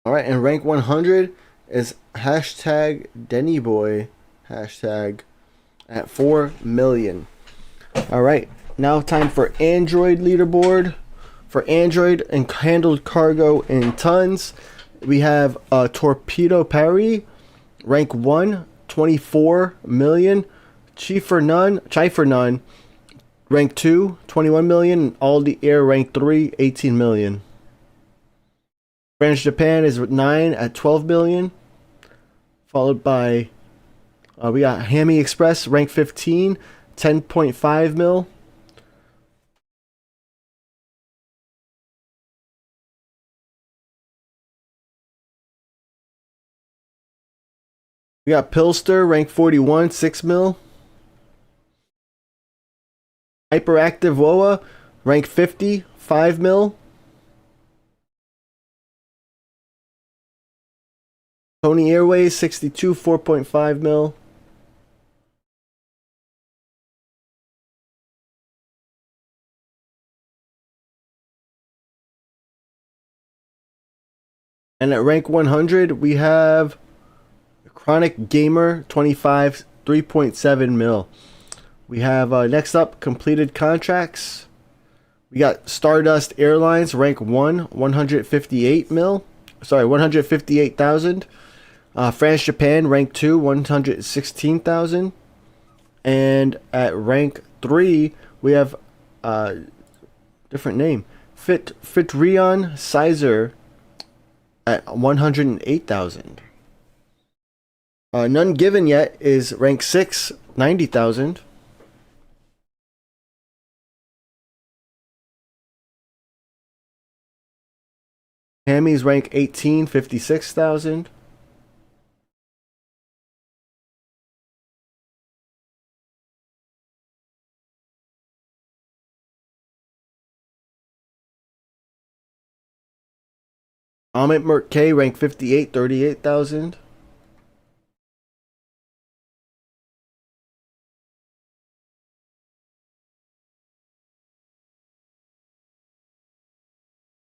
Speaker 3: Alright, and rank 100 is hashtag DennyBoy hashtag at 4 million. Alright, now time for Android leaderboard. For Android and handled cargo in tons, we have Torpedo Parry, rank 1, 24 million. Chai for None, rank 2, 21 million. All the Air, rank 3, 18 million. French Japan is 9 at 12 million. Followed by, we got Hammy Express, rank 15, 10.5 mil. We got Pilster, rank 41, 6 mil. Hyperactive Woa, rank 50, 5 mil. Tony Airways, 62, 4.5 mil. And at rank 100, we have Chronic Gamer 25, 3.7 mil. We have next up completed contracts. We got Stardust Airlines rank 1, 158 mil. Sorry, 158,000. France Japan rank 2, 116,000. And at rank 3, we have different name. Fitrion Sizer at 108,000. None given yet is rank 6, 90,000. Hammy's rank 18, 56,000. Amit Merc K rank 58, 38,000.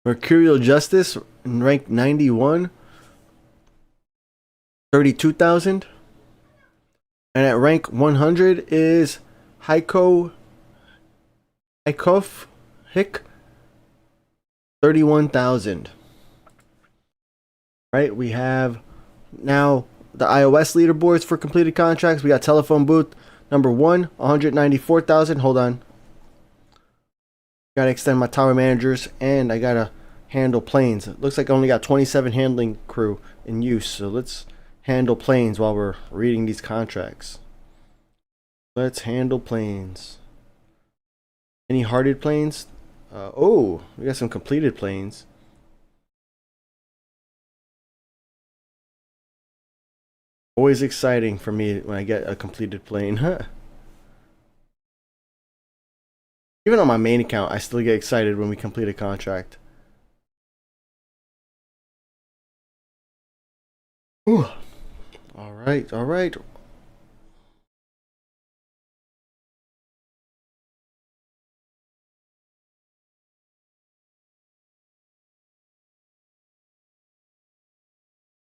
Speaker 3: Mercurial Justice rank 91, 32,000. And at rank 100 is Hick 31,000. Right, we have now the iOS leaderboards for completed contracts. We got telephone booth number 1, 194,000. Hold on. Gotta extend my tower managers, and I gotta handle planes. It looks like I only got 27 handling crew in use, so let's handle planes while we're reading these contracts. Let's handle planes. Any hearted planes? Oh, we got some completed planes. Always exciting for me when I get a completed plane. Huh. Even on my main account, I still get excited when we complete a contract. Ooh. All right, all right.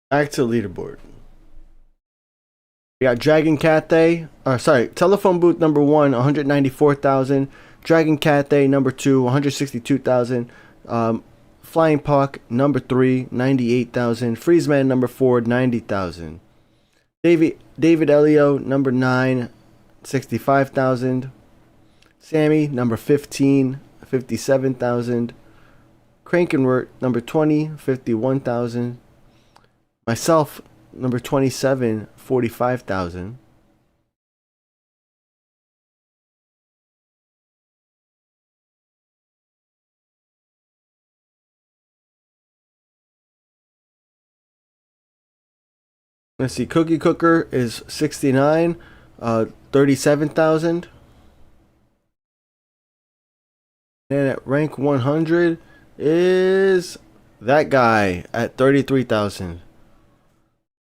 Speaker 3: Back to the leaderboard. We got Dragon Cathay, Telephone Booth number 1, 194,000. Dragon Cathay number 2, 162,000. Flying Puck number 3, 98,000. Freezeman number 4, 90,000. David Elio number 9, 65,000. Sammy number 15, 57,000. Crankenwort number 20, 51,000. Myself number 27, 45,000. Let's see, Cookie Cooker is 69, 37,000. And at rank 100 is that guy at 33,000.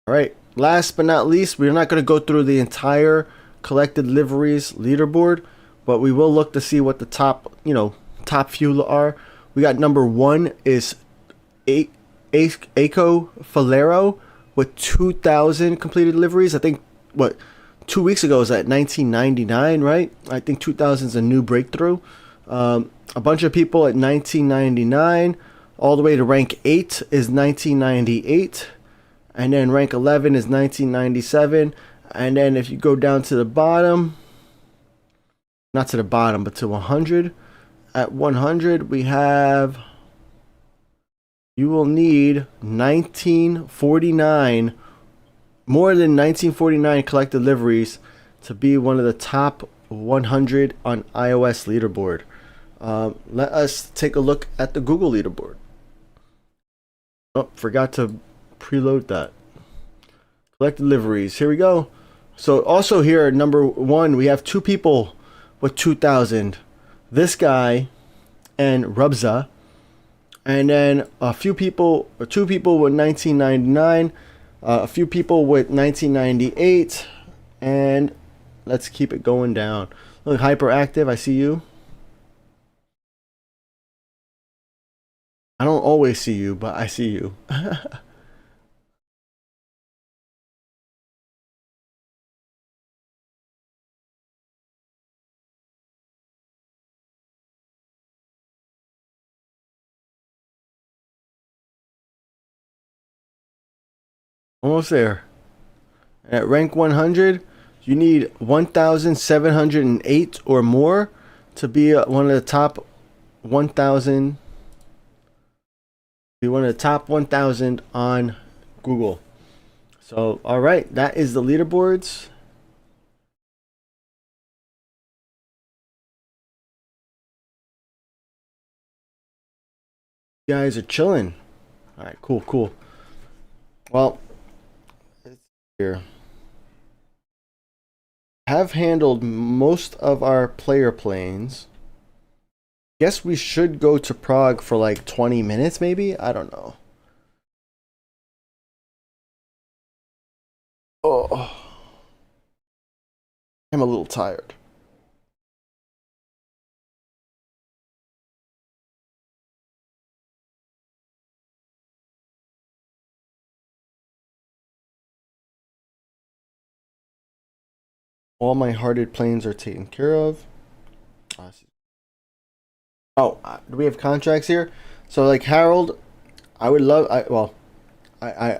Speaker 3: All right, last but not least, we're not going to go through the entire collected liveries leaderboard, but we will look to see what the top few are. We got number 1 is Aco Falero with 2,000 completed liveries. I think, 2 weeks ago was at 1999, right? I think 2,000 is a new breakthrough. A bunch of people at 1999, all the way to rank 8 is 1998. And then rank 11 is 1997. And then if you go down to the bottom, not to the bottom, but to 100. At 100, we have, you will need 1949, more than 1949 collected liveries to be one of the top 100 on iOS leaderboard. Let us take a look at the Google leaderboard. Oh, forgot to preload that. Collected liveries. Here we go. So also here at number 1, we have 2 people with 2,000. This guy and Rubza. And then a few people, or 2 people with 1999. A few people with 1998. And let's keep it going down. Look, Hyperactive, I see you. I don't always see you, but I see you. Almost there. At rank 100, you need 1,708 or more to be one of the top 1,000. Be one of the top 1,000 on Google. So, all right, that is the leaderboards. You guys are chilling. All right, cool. Well, here have handled most of our player planes. Guess we should go to Prague for like 20 minutes maybe. I don't know. Oh, I'm a little tired. All my hearted planes are taken care of. Oh, do we have contracts here? So like Harold, I would love, I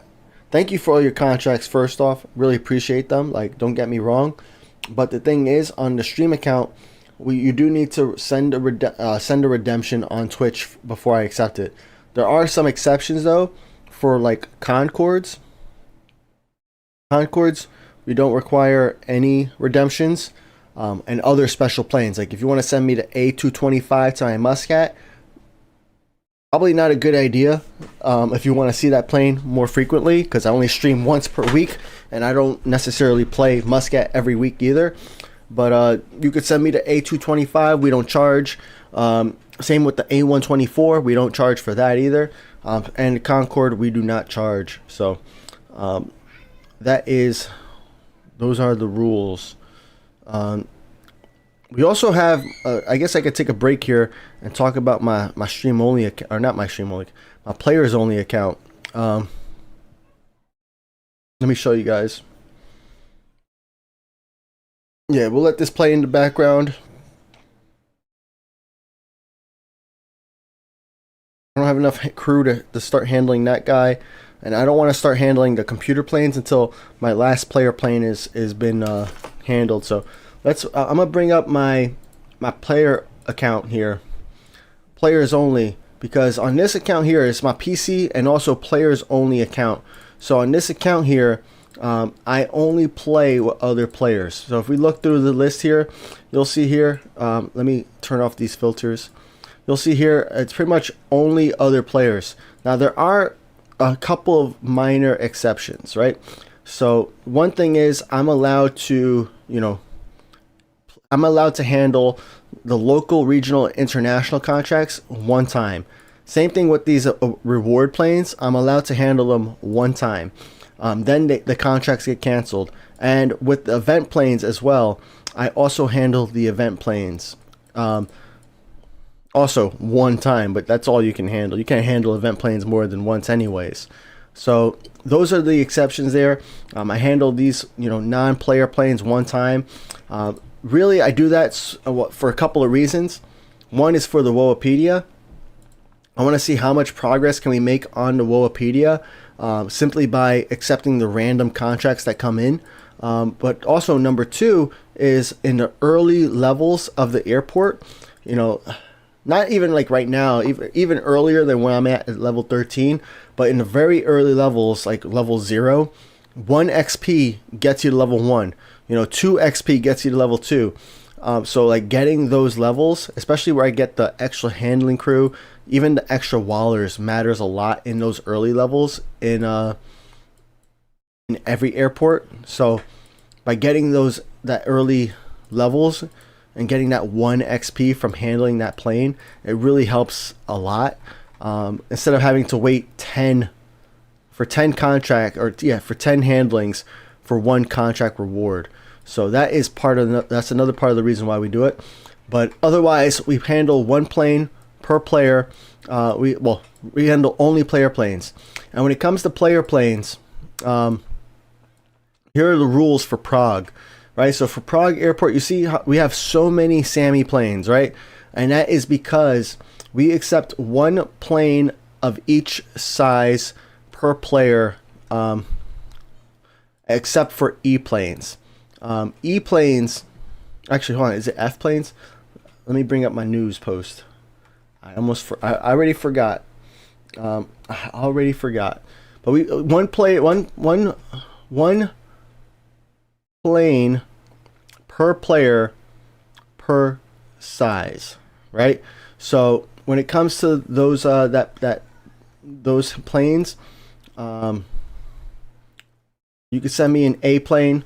Speaker 3: thank you for all your contracts first off. Really appreciate them. Like, don't get me wrong. But the thing is, on the stream account, you do need to send a redemption on Twitch before I accept it. There are some exceptions though, for like Concords. We don't require any redemptions. and other special planes. Like if you want to send me to A225 to my Muscat, probably not a good idea if you want to see that plane more frequently, because I only stream once per week and I don't necessarily play Muscat every week either. But you could send me to A225. We don't charge. Same with the A124. We don't charge for that either. And the Concorde, we do not charge. So those are the rules. We also have, I guess I could take a break here and talk about my stream only account, or not my stream only, my players only account. Let me show you guys. Yeah, we'll let this play in the background. I don't have enough crew to start handling that guy, and I don't want to start handling the computer planes until my last player plane is been handled. So I'm gonna bring up my player account here, players only, because on this account here is my PC and also players only account. So on this account here, I only play with other players. So if we look through the list here, you'll see here, let me turn off these filters. You'll see here, it's pretty much only other players. Now there are a couple of minor exceptions, right? So one thing is I'm allowed to, I'm allowed to handle the local, regional, international contracts one time. Same thing with these reward planes. I'm allowed to handle them one time. Then the contracts get canceled. And with the event planes as well, I also handle the event planes. Also one time, but that's all you can handle. You can't handle event planes more than once anyways. So those are the exceptions there. I handle these, non-player planes one time. Really, I do that for a couple of reasons. One is for the Woapedia. I want to see how much progress can we make on the Woapedia simply by accepting the random contracts that come in. But also number two is in the early levels of the airport, not even like right now, even earlier than where I'm at level 13, but in the very early levels, like level 0, 1 XP gets you to level 1. 2 XP gets you to level 2. So like getting those levels, especially where I get the extra handling crew, even the extra wallers matters a lot in those early levels in every airport. So by getting that early levels and getting that 1 XP from handling that plane, it really helps a lot. Instead of having to wait for 10 handlings for 1 contract reward. So that is that's another part of the reason why we do it. But otherwise, we handle 1 plane per player. We handle only player planes. And when it comes to player planes, here are the rules for Prague. Right, so for Prague Airport, you see how we have so many SAMI planes, right? And that is because we accept 1 plane of each size per player, except for E planes. E planes, actually, hold on, is it F planes? Let me bring up my news post. I already forgot. But one plane per player per size, right? So when it comes to those those planes, you can send me an A plane,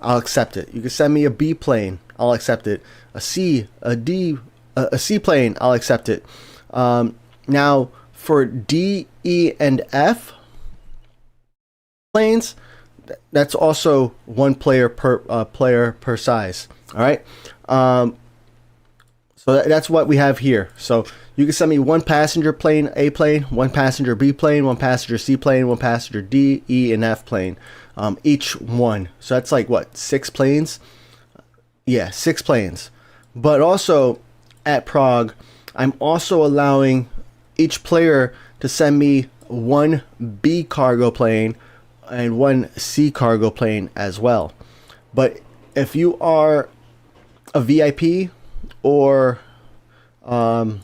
Speaker 3: I'll accept it. You can send me a B plane, I'll accept it. A C, a D, a C plane, I'll accept it. Now for D, E, and F planes, that's also 1 player per size. All right. So that's what we have here. So you can send me 1 passenger plane A plane, 1 passenger B plane, 1 passenger C plane, 1 passenger D, E, and F plane. Each one. So that's like what, 6 planes? Yeah, 6 planes. But also at Prague, I'm also allowing each player to send me 1 B cargo plane and 1 C cargo plane as well. But if you are a VIP or a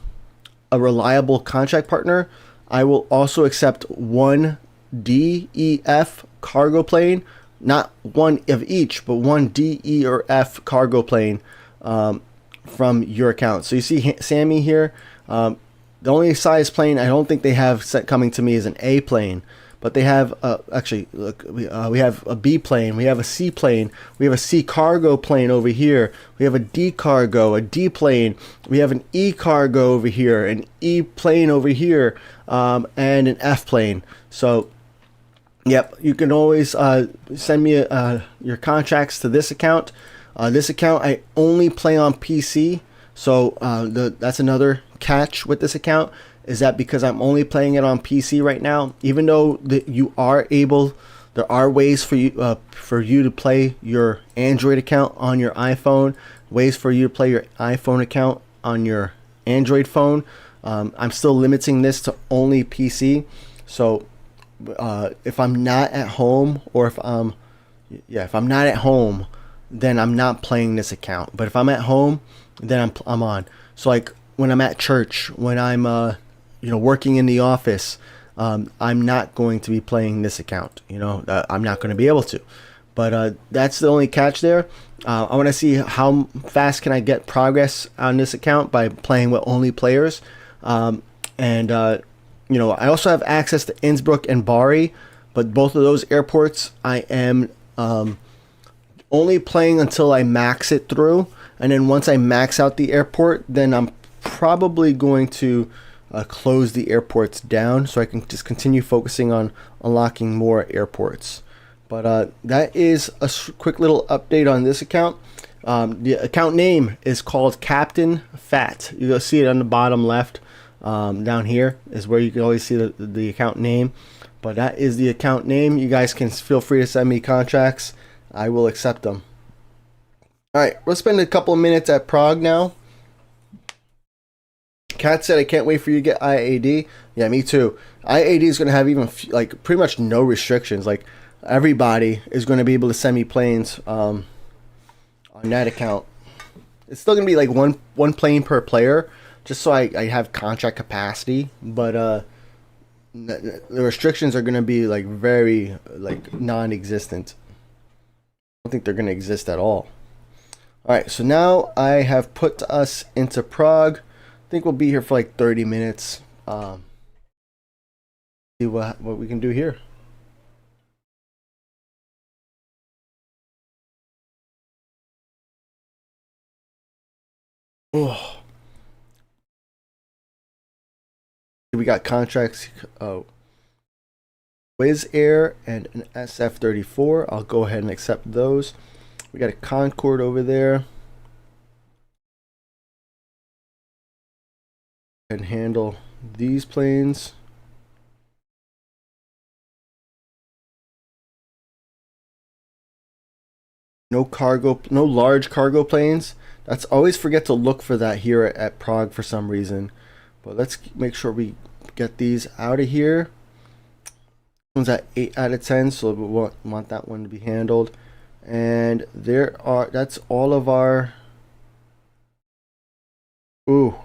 Speaker 3: reliable contract partner, I will also accept 1 D, E, F cargo plane not one of each, but one D, E, or F cargo plane from your account. So you see Sammy here. The only size plane I don't think they have set coming to me is an A plane. But they have, actually, look, we have a B plane, we have a C plane, we have a C cargo plane over here, we have a D cargo, a D plane, we have an E cargo over here, an E plane over here, and an F plane. So, yep, you can always send me your contracts to this account. This account, I only play on PC, so that's another catch with this account. Is that because I'm only playing it on PC right now, even though you are able, there are ways for you to play your Android account on your iPhone, ways for you to play your iPhone account on your Android phone. I'm still limiting this to only PC. So if I'm not at home, or if I'm not at home, then I'm not playing this account. But if I'm at home, then I'm on. So like when I'm at church, when I'm working in the office, I'm not going to be playing this account. I'm not going to be able to. But that's the only catch there. I want to see how fast can I get progress on this account by playing with only players. I also have access to Innsbruck and Bari, but both of those airports I am only playing until I max it through. And then once I max out the airport, then I'm probably going to close the airports down so I can just continue focusing on unlocking more airports. But that is a quick little update on this account. The account name is called Captain Phat. You'll see it on the bottom left. Down here is where you can always see the account name. But that is the account name. You guys can feel free to send me contracts. I will accept them. Alright, we'll spend a couple of minutes at Prague now. Kat said, I can't wait for you to get IAD. Yeah, me too. IAD is going to have even pretty much no restrictions. Like everybody is going to be able to send me planes on that account. It's still going to be like one plane per player, just so I have contract capacity. But the restrictions are going to be like very non-existent. I don't think they're going to exist at all. All right, so now I have put us into Prague. I think we'll be here for like 30 minutes. See what we can do here. Oh, we got contracts. Oh, Wizz Air and an SF-34. I'll go ahead and accept those. We got a Concorde over there. And handle these planes. No large cargo planes. That's always forget to look for that here at Prague for some reason. But let's make sure we get these out of here. This one's at 8 out of 10, so we want that one to be handled. And that's all of our. Ooh.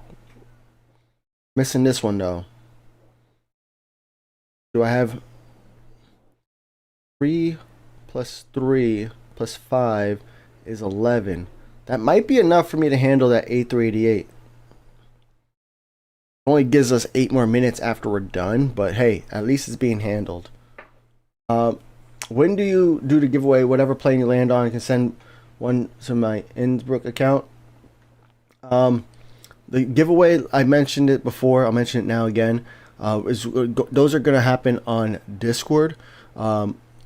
Speaker 3: Missing this one though. Do I have 3 plus 3 plus 5 is 11. That might be enough for me to handle that A388. Only gives us 8 more minutes after we're done, but hey, at least it's being handled. When do you do the giveaway? Whatever plane you land on, you can send one to my Innsbruck account. The giveaway, I mentioned it before, I'll mention it now again. Those are going to happen on Discord.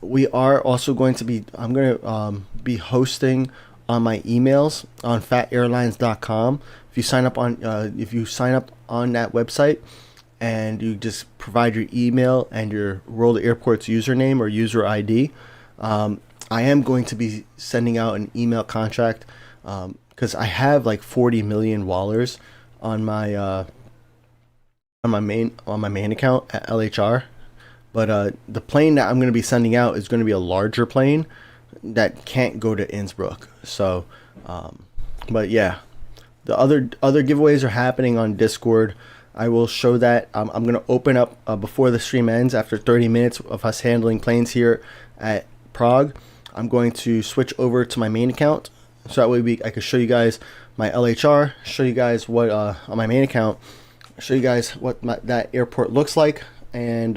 Speaker 3: We are also going to be, I'm going to be hosting on my emails on phatairlines.com. If you sign up on that website and you just provide your email and your World Airports username or user ID, I am going to be sending out an email contract because I have like 40 million wallers on my main account at LHR. But the plane that I'm going to be sending out is going to be a larger plane that can't go to Innsbruck. So, but yeah, the other giveaways are happening on Discord. I will show that. I'm going to open up before the stream ends after 30 minutes of us handling planes here at Prague. I'm going to switch over to my main account, so that way I can show you guys my LHR, show you guys what on my main account, show you guys what that airport looks like, and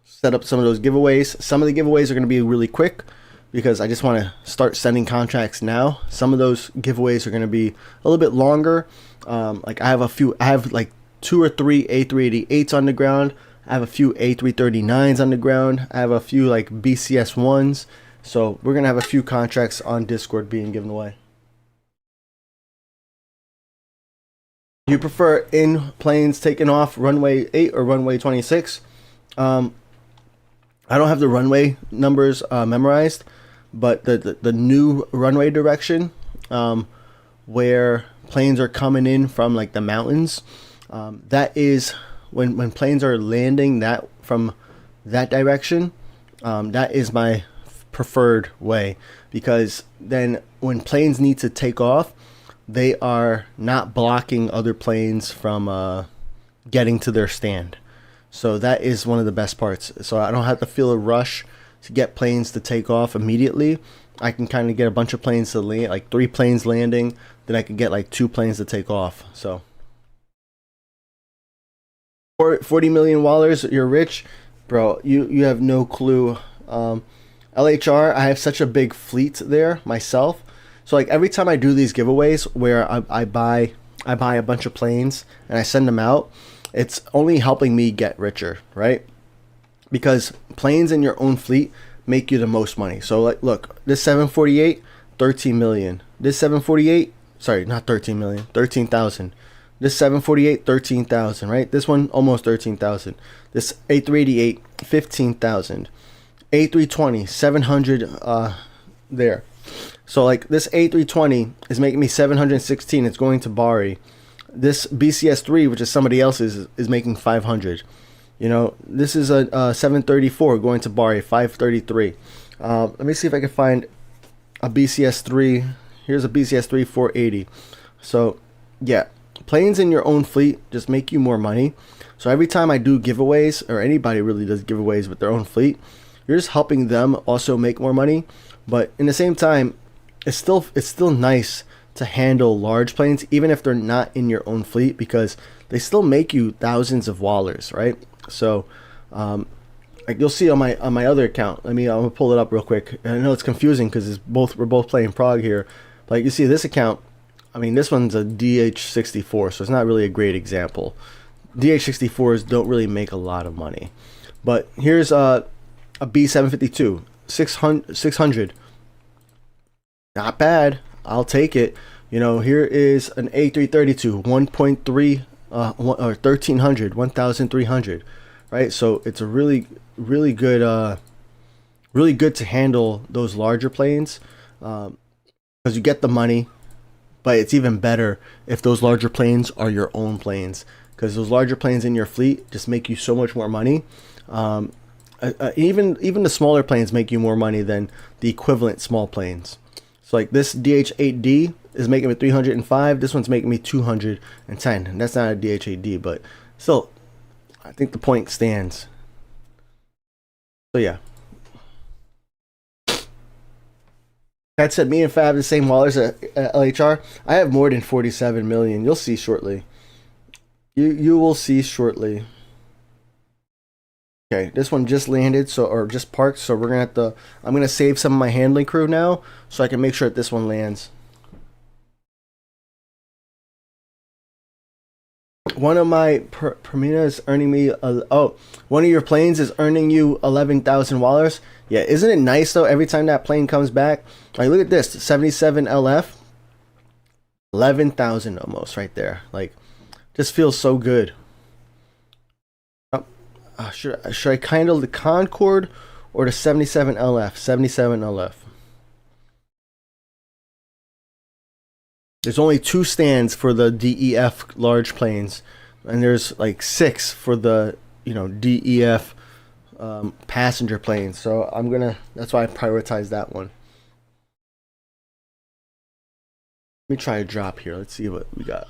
Speaker 3: set up some of those giveaways. Some of the giveaways are going to be really quick because I just want to start sending contracts now. Some of those giveaways are going to be a little bit longer. Like I have like 2 or 3 A380s on the ground. I have a few A339s on the ground. I have a few like BCS ones. So we're going to have a few contracts on Discord being given away. Do you prefer in planes taking off runway 8 or runway 26? I don't have the runway numbers memorized, but the new runway direction where planes are coming in from like the mountains, that is when planes are landing that from that direction, that is my preferred way, because then when planes need to take off, they are not blocking other planes from getting to their stand. So that is one of the best parts. So I don't have to feel a rush to get planes to take off immediately. I can kind of get a bunch of planes to land, like 3 planes landing, then I can get like 2 planes to take off. So 40 million wallers, you're rich, bro. You have no clue. LHR, I have such a big fleet there myself. So like every time I do these giveaways where I buy a bunch of planes and I send them out, it's only helping me get richer, right? Because planes in your own fleet make you the most money. So like, look, this 748, 13 million. This 748, sorry, not 13 million, 13,000. This 748, 13,000, right? This one almost 13,000. This A388, 15,000. A320, 700 there. So like this A320 is making me 716. It's going to Bari. This BCS3, which is somebody else's, is making 500. You know, this is a 734 going to Bari, 533. Let me see if I can find a BCS3. Here's a BCS3 480. So yeah, planes in your own fleet just make you more money. So every time I do giveaways, or anybody really does giveaways with their own fleet, you're just helping them also make more money. But in the same time, it's still nice to handle large planes, even if they're not in your own fleet, because they still make you thousands of wallers, right? So like you'll see on my other account. I'm gonna pull it up real quick. I know it's confusing because we're both playing Prague here. But like you see this account, I mean this one's a DH64, so it's not really a great example. DH64s don't really make a lot of money. But here's a B752, 600. Not bad. I'll take it. You know, here is an A332, 1.3 or 1300, 1300, right? So it's a really good to handle those larger planes, because you get the money, but it's even better if those larger planes are your own planes, because those larger planes in your fleet just make you so much more money. Even the smaller planes make you more money than the equivalent small planes. So like this DH8D is making me 305. This one's making me 210. And that's not a DH8D, but still, I think the point stands. So yeah. That said, me and Fab have the same wallers at LHR. I have more than 47 million. You'll see shortly. You will see shortly. Okay, this one just landed, or just parked, so we're gonna have to. I'm gonna save some of my handling crew now, so I can make sure that this one lands. One of my Permina is earning me. One of your planes is earning you 11,000 wallers. Yeah, isn't it nice though? Every time that plane comes back, like look at this, 77 LF, 11,000 almost right there. Like, just feels so good. Should I handle the Concorde or the 77 LF? 77 LF. There's only 2 stands for the DEF large planes, and there's like 6 for the DEF passenger planes. So that's why I prioritize that one. Let me try a drop here. Let's see what we got.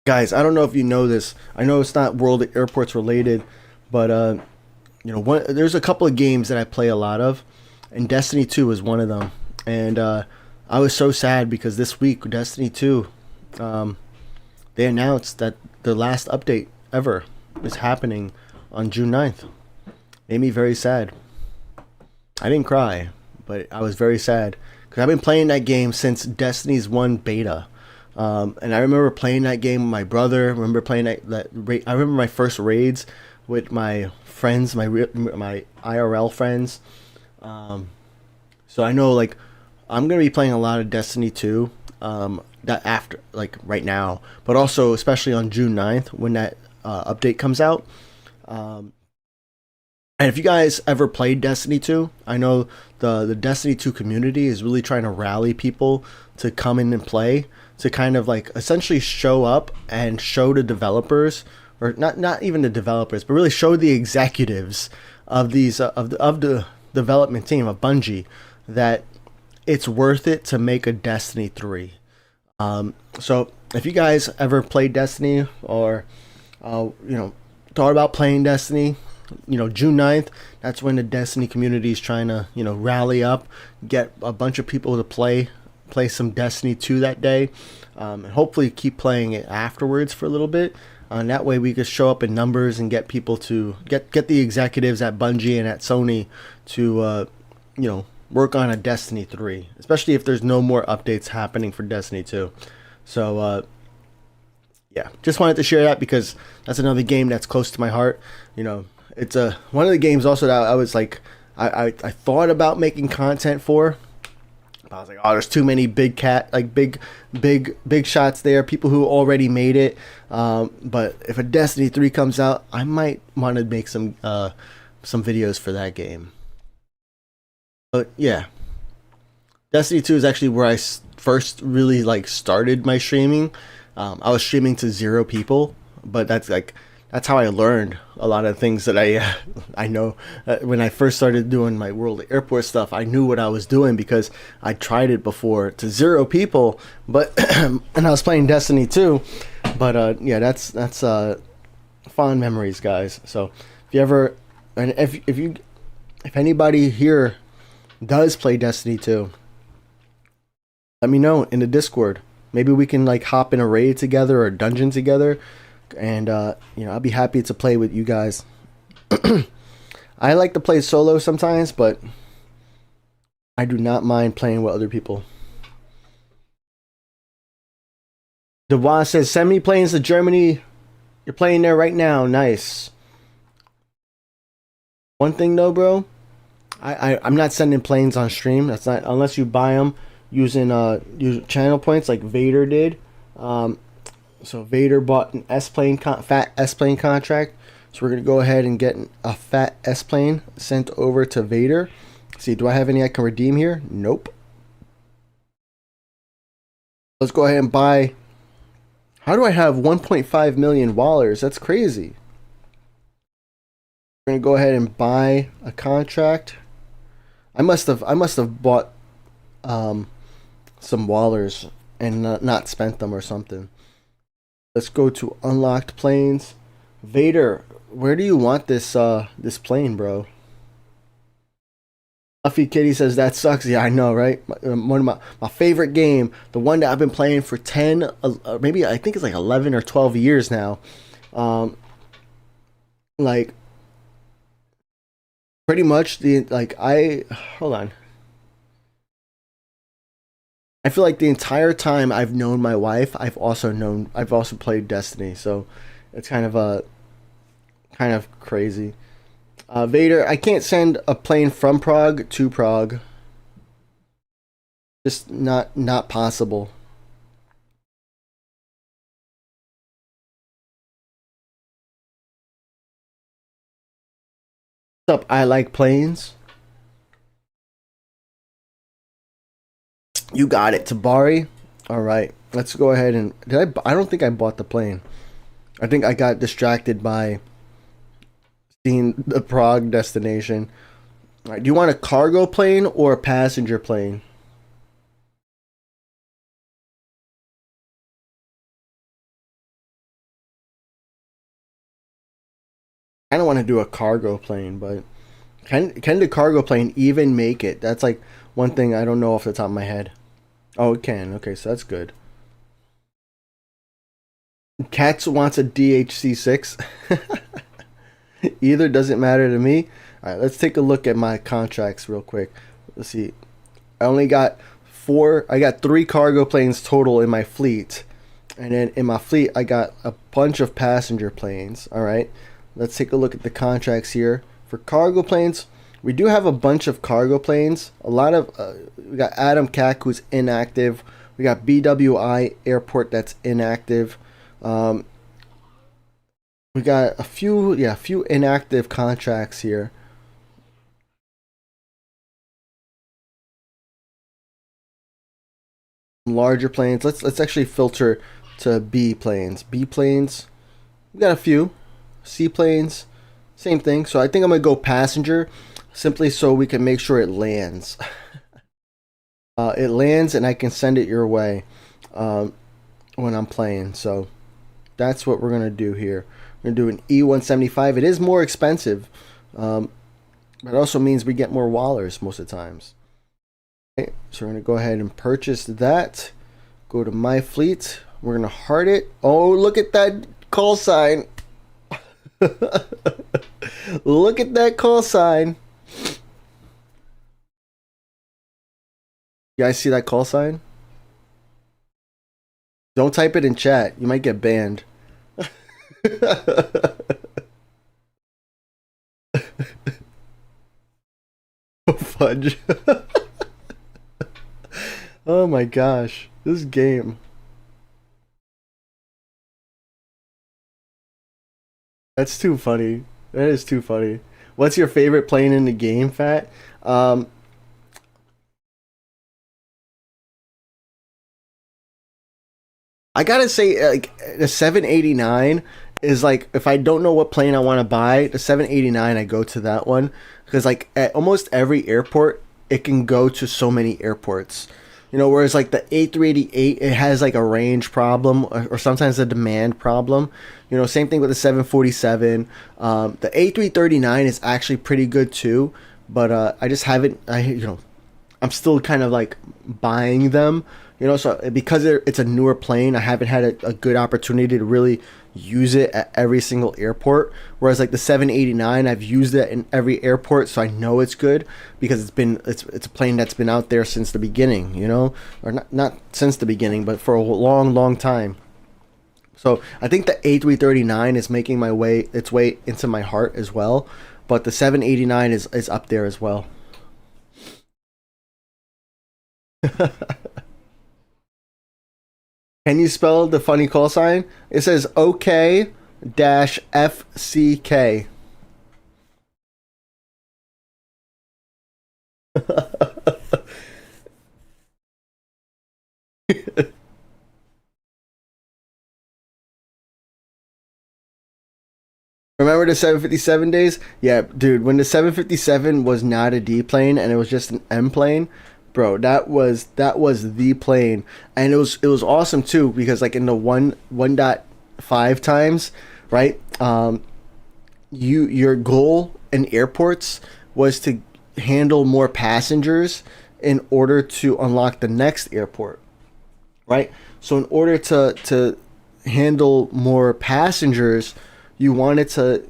Speaker 3: Guys, I don't know if you know this. I know it's not World Airports related, but there's a couple of games that I play a lot of, and Destiny 2 is one of them. And I was so sad because this week, Destiny 2, they announced that the last update ever is happening on June 9th. Made me very sad. I didn't cry, but I was very sad because I've been playing that game since Destiny's 1 beta. And I remember playing that game with my brother. I remember playing I remember my first raids with my friends, my IRL friends. So I know, like, I'm gonna be playing a lot of Destiny 2. That after, like, right now, but also especially on June 9th when that update comes out. And if you guys ever played Destiny 2, I know the Destiny 2 community is really trying to rally people to come in and play, to kind of like essentially show up and show the developers, or not even the developers, but really show the executives of these of the development team of Bungie that it's worth it to make a Destiny 3. So if you guys ever played Destiny, or thought about playing Destiny, June 9th, that's when the Destiny community is trying to, rally up, get a bunch of people to play some Destiny 2 that day, and hopefully keep playing it afterwards for a little bit. And that way we could show up in numbers and get people to get the executives at Bungie and at Sony to, work on a Destiny 3, especially if there's no more updates happening for Destiny 2. So, yeah, just wanted to share that because that's another game that's close to my heart. It's one of the games also that I was like, I thought about making content for. But I was like, oh, there's too many big shots there, people who already made it. But if a Destiny 3 comes out, I might want to make some videos for that game. But yeah, Destiny 2 is actually where I first really like started my streaming. I was streaming to 0 people, but that's how I learned a lot of things that I know. When I first started doing my World Airport stuff, I knew what I was doing because I tried it before to 0 people, but and I was playing Destiny 2. But yeah, that's fond memories, guys. So if you ever, and if anybody here does play Destiny 2, let me know in the Discord. Maybe we can like hop in a raid together or a dungeon together. And I'll be happy to play with you guys. I like to play solo sometimes, but I do not mind playing with other people. Dewan says, send me planes to Germany. You're playing there right now. Nice. One thing though, bro, I'm not sending planes on stream. That's not, unless you buy them using channel points like Vader did. So Vader bought an Phat S-plane contract. So we're going to go ahead and get a Phat S-plane sent over to Vader. See, do I have any I can redeem here? Nope. Let's go ahead and buy. How do I have 1.5 million Wallers? That's crazy. We're going to go ahead and buy a contract. I must have bought some Wallers and not spent them or something. Let's go to unlocked planes. Vader, where do you want this this plane, bro? Fluffy Kitty says that sucks. Yeah, I know, right? One of my favorite game, the one that I've been playing for 10, maybe I think it's like 11 or 12 years now. Like pretty much hold on. I feel like the entire time I've known my wife, I've also played Destiny, so it's kind of crazy. Vader, I can't send a plane from Prague to Prague. Just not possible. What's up? I like planes. You got it, Tabari. All right, let's go ahead and I don't think I bought the plane. I think I got distracted by seeing the Prague destination. All right, do you want a cargo plane or a passenger plane? I don't want to do a cargo plane, but can the cargo plane even make it? That's like one thing I don't know off the top of my head. Oh, it can. Okay, so that's good. Cats wants a DHC6. Either doesn't matter to me. All right, let's take a look at my contracts real quick. Let's see. I only got I got 3 cargo planes total in my fleet. And then in my fleet, I got a bunch of passenger planes. All right, let's take a look at the contracts here. For cargo planes, we do have a bunch of cargo planes. A lot of, we got Adam Cack, who's inactive. We got BWI Airport, that's inactive. We got a few inactive contracts here. Larger planes. Let's actually filter to B planes. B planes, we got a few. C planes, same thing. So I think I'm gonna go passenger, simply so we can make sure it lands. It lands and I can send it your way when I'm playing. So that's what we're gonna do here. We're gonna do an E175. It is more expensive, but it also means we get more wallers most of the times. Okay, so we're gonna go ahead and purchase that. Go to my fleet. We're gonna heart it. Oh, look at that call sign. Look at that call sign. You guys see that call sign? Don't type it in chat. You might get banned. Oh, fudge. Oh my gosh, this game. That's too funny. That is too funny. What's your favorite plane in the game, Phat? I gotta say, like, the 789 is like, if I don't know what plane I want to buy, the 789, I go to that one. Because, like, at almost every airport, it can go to so many airports. You know, whereas, like, the A388, it has, like, a range problem or sometimes a demand problem. You know, same thing with the 747. The A339 is actually pretty good, too. But I just haven't, I'm still kind of, like, buying them. You know, so because it's a newer plane, I haven't had a good opportunity to really use it at every single airport. Whereas like the 789, I've used it in every airport, so I know it's good because it's a plane that's been out there since the beginning. You know, or not since the beginning, but for a long time. So I think the A339 is making its way into my heart as well, but the 789 is up there as well. Can you spell the funny call sign? It says OK-FCK. Remember the 757 days? Yeah, dude, when the 757 was not a D plane and it was just an M plane, bro, that was the plane, and it was awesome too because like in the 1.5 times, right? Your goal in airports was to handle more passengers in order to unlock the next airport, right? So in order to handle more passengers, you wanted to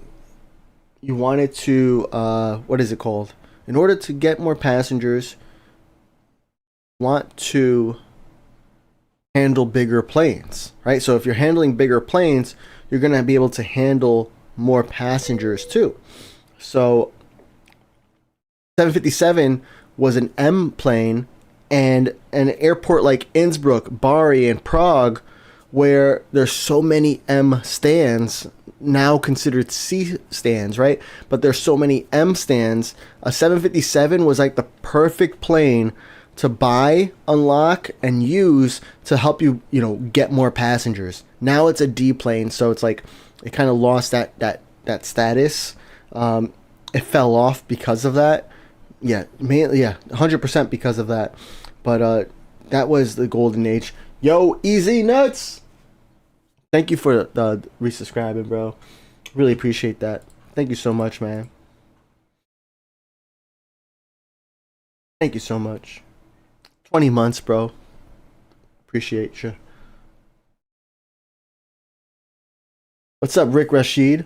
Speaker 3: what is it called? In order to get more passengers, want to handle bigger planes, right? So if you're handling bigger planes, you're going to be able to handle more passengers too. So 757 was an M plane, and an airport like Innsbruck, Bari, and Prague, where there's so many M stands, now considered C stands, right? But there's so many M stands. A 757 was like the perfect plane to buy, unlock, and use to help you, get more passengers. Now it's a D plane, so it's like it kind of lost that status. It fell off because of that. Yeah, mainly, 100% because of that. But that was the golden age. Yo, Easy Nuts! Thank you for resubscribing, bro. Really appreciate that. Thank you so much, man. Thank you so much. 20 months, bro. Appreciate you. What's up, Rick Rashid?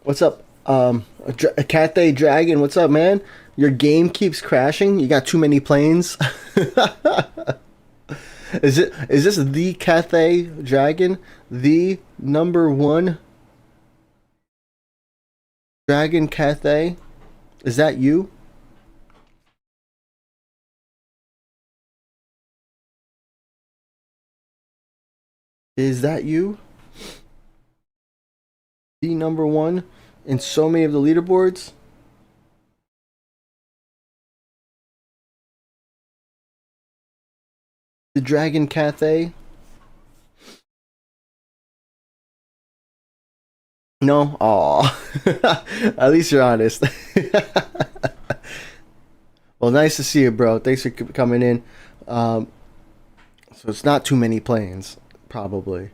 Speaker 3: What's up, Cathay Dragon? What's up, man? Your game keeps crashing. You got too many planes. Is this the Cathay Dragon? The number one Dragon Cathay? Is that you? Is that you? The number one in so many of the leaderboards? The Dragon Cathay? No? Aw. At least you're honest. Well, nice to see you, bro. Thanks for coming in. So it's not too many planes, probably.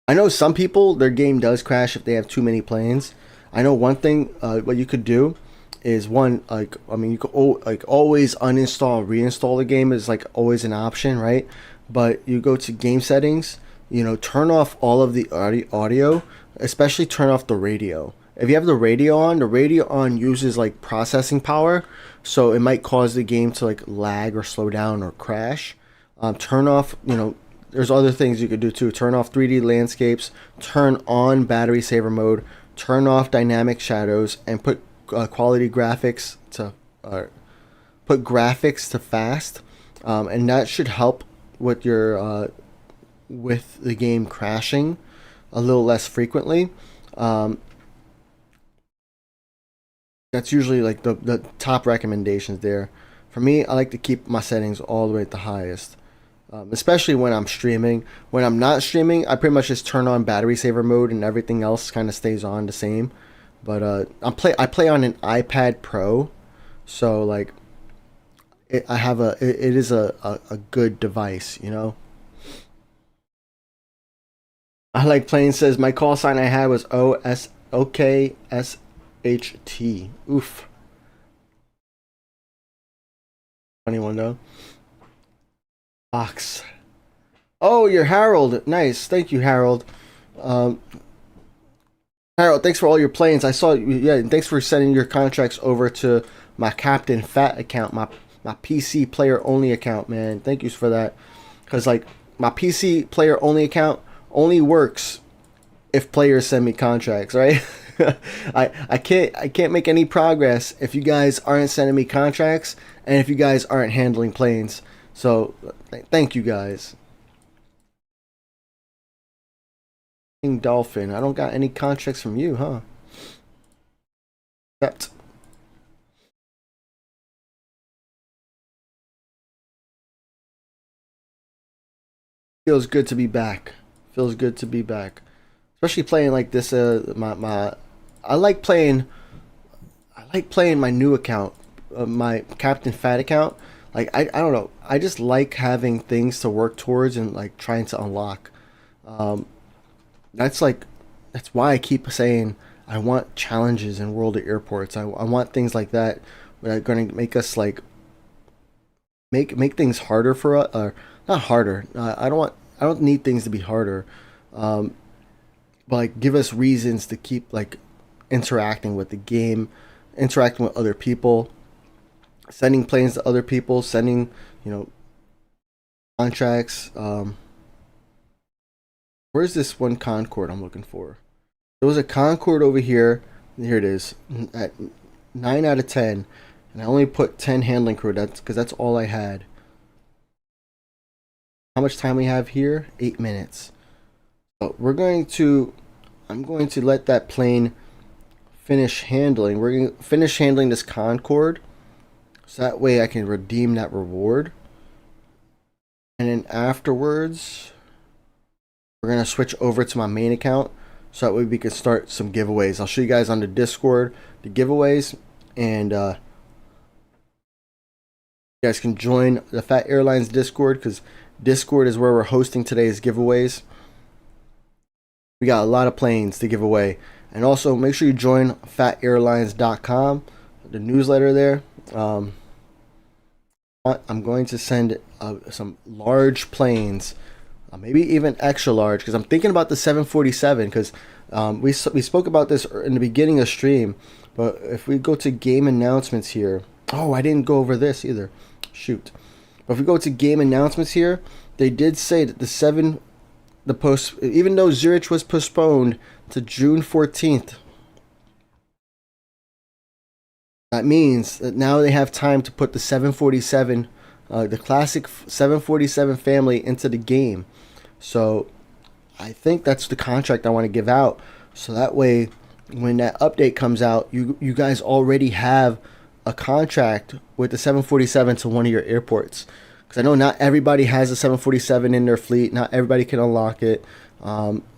Speaker 3: I know some people, their game does crash if they have too many planes. I know one thing, what you could do is one, like, I mean, you could like always uninstall, reinstall the game is like always an option, right? But you go to game settings, you know, turn off all of the audio, especially turn off the radio. If you have the radio on uses like processing power, so it might cause the game to like lag or slow down or crash. Turn off, you know, there's other things you could do too. Turn off 3D landscapes, turn on battery saver mode, turn off dynamic shadows, and put quality graphics to put graphics to fast, and that should help with your with the game crashing a little less frequently. That's usually like the top recommendations there. For me, I like to keep my settings all the way at the highest. Especially when I'm streaming. When I'm not streaming, I pretty much just turn on battery saver mode and everything else kind of stays on the same. But I play on an iPad Pro, so like it is a good device, you know. I like playing says my call sign I had was OKSHT. Oof. Funny one though. Box. Oh, you're Harold. Nice. Thank you, Harold. Harold, thanks for all your planes. I saw, yeah, thanks for sending your contracts over to my Captain Phat account, my PC player only account, man. Thank you for that. Because, like, my PC player only account only works if players send me contracts, right? I can't make any progress if you guys aren't sending me contracts and if you guys aren't handling planes. So, thank you guys. Dolphin, I don't got any contracts from you, huh? Except feels good to be back. Feels good to be back, especially playing like this. I like playing my new account, my Captain Phat account. Like I don't know. I just like having things to work towards and like trying to unlock. That's why I keep saying I want challenges in World of Airports. I want things like that that are going to make us like make things harder for us, or not harder. I don't need things to be harder, but like give us reasons to keep like interacting with the game, interacting with other people, sending planes to other people, sending, you know, contracts. Where's this one Concorde I'm looking for? There was a Concorde over here. Here it is. At 9 out of 10. And I only put 10 handling crew. That's because that's all I had. How much time we have here? 8 minutes. So I'm going to let that plane finish handling. We're going to finish handling this Concorde. So that way I can redeem that reward. And then afterwards, we're going to switch over to my main account so that way we can start some giveaways. I'll show you guys on the Discord the giveaways, and you guys can join the Phat Airlines Discord because Discord is where we're hosting today's giveaways. We got a lot of planes to give away. And also make sure you join phatAirlines.com, the newsletter there. I'm going to send some large planes, maybe even extra large, because I'm thinking about the 747, because we spoke about this in the beginning of stream. But if we go to game announcements here, oh, I didn't go over this either. Shoot. But if we go to game announcements here, they did say that even though ZRH was postponed to June 14th, that means that now they have time to put the 747, the classic 747 family into the game. So I think that's the contract I want to give out. So that way, when that update comes out, you guys already have a contract with the 747 to one of your airports. Because I know not everybody has a 747 in their fleet. Not everybody can unlock it.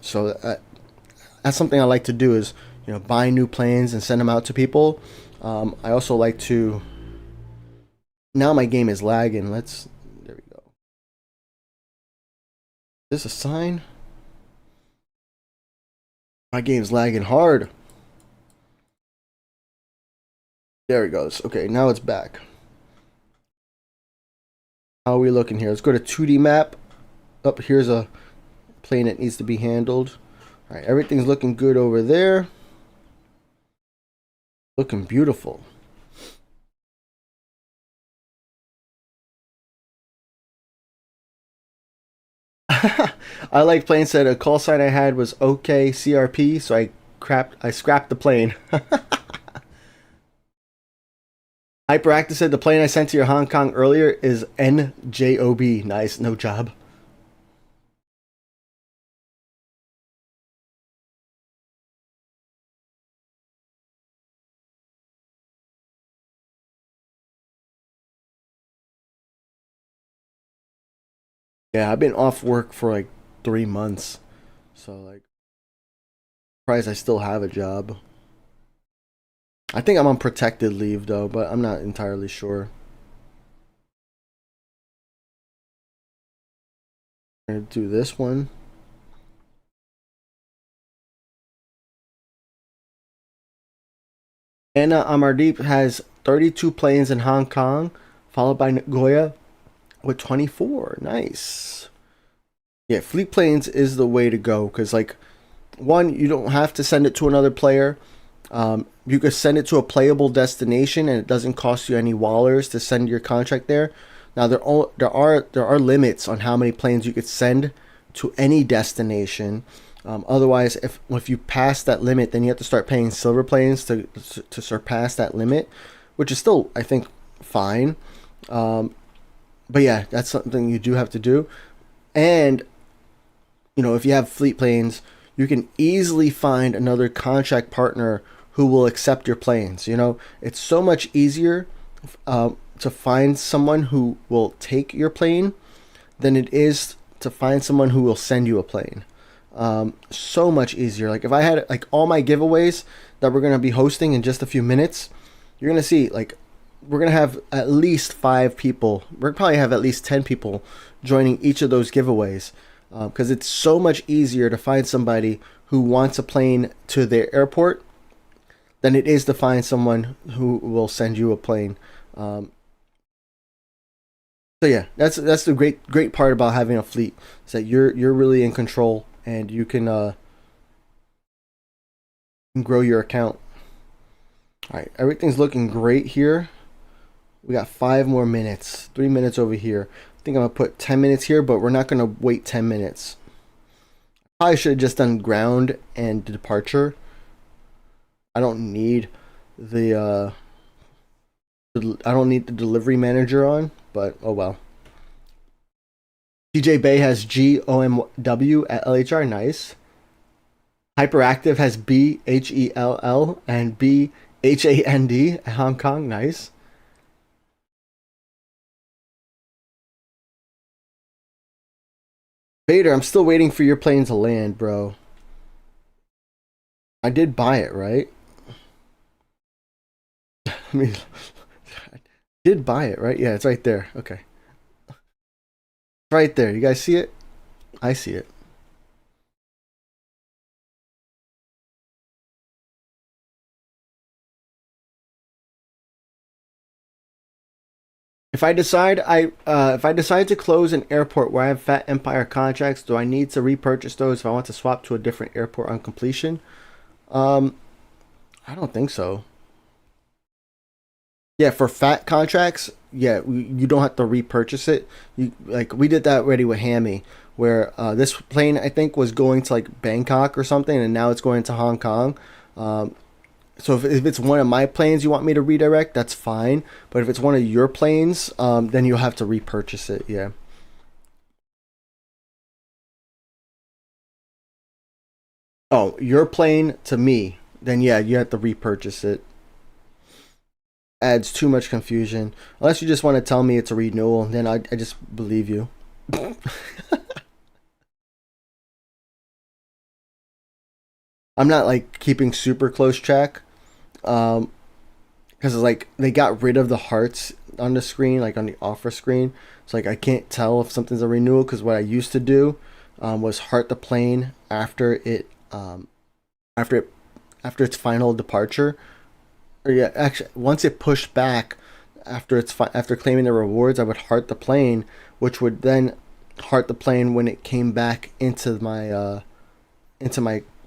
Speaker 3: So that's something I like to do, is buy new planes and send them out to people. I also like to. Now my game is lagging. There we go. Is this a sign? My game's lagging hard. There it goes. Okay, now it's back. How are we looking here? Let's go to 2D map. Up here's a plane that needs to be handled. All right, everything's looking good over there. Looking beautiful. I like plane said a call sign I had was OK CRP, so I scrapped the plane. Hyperactive said the plane I sent to your Hong Kong earlier is NJOB. Nice, no job. Yeah, I've been off work for like 3 months. So like, surprised I still have a job. I think I'm on protected leave though, but I'm not entirely sure. I'm gonna do this one. Anna Amardeep has 32 planes in Hong Kong, followed by Nagoya with 24. Nice. Yeah, fleet planes is the way to go, because like, one, you don't have to send it to another player. You could send it to a playable destination, and it doesn't cost you any wallers to send your contract there. Now there are limits on how many planes you could send to any destination. Otherwise, if you pass that limit, then you have to start paying silver planes to surpass that limit, which is still, I think, fine. But yeah, that's something you do have to do. And if you have fleet planes, you can easily find another contract partner who will accept your planes. It's so much easier to find someone who will take your plane than it is to find someone who will send you a plane. So much easier. Like if I had like all my giveaways that we're going to be hosting in just a few minutes, you're going to see like we're going to have at least 5 people. We're probably have at least 10 people joining each of those giveaways, because it's so much easier to find somebody who wants a plane to their airport than it is to find someone who will send you a plane. So yeah, that's the great part about having a fleet, is that you're really in control, and you can grow your account. All right, everything's looking great here. We got 5 more minutes, 3 minutes over here. I think I'm gonna put 10 minutes here, but we're not gonna wait 10 minutes. Probably should have just done ground and departure. I don't need the delivery manager on, but oh well. TJ Bay has GOMW at LHR, nice. Hyperactive has BHELL and BHAND at Hong Kong, nice. Vader, I'm still waiting for your plane to land, bro. I did buy it, right? I mean, I did buy it, right? Yeah, it's right there. Okay. Right there. You guys see it? I see it. If I decide to close an airport where I have Phat Empire contracts, do I need to repurchase those if I want to swap to a different airport on completion? I don't think so. Yeah, for Phat contracts, yeah, you don't have to repurchase it. Like we did that already with Hammy, where this plane I think was going to like Bangkok or something, and now it's going to Hong Kong. So if it's one of my planes you want me to redirect, that's fine. But if it's one of your planes, then you'll have to repurchase it. Yeah. Oh, your plane to me, then yeah, you have to repurchase it. Adds too much confusion. Unless you just want to tell me it's a renewal, then I just believe you. I'm not like keeping super close track, because like they got rid of the hearts on the screen, like on the offer screen. So like I can't tell if something's a renewal, because what I used to do was heart the plane after it after its final departure. Or yeah, actually once it pushed back after claiming the rewards, I would heart the plane, which would then heart the plane when it came back into my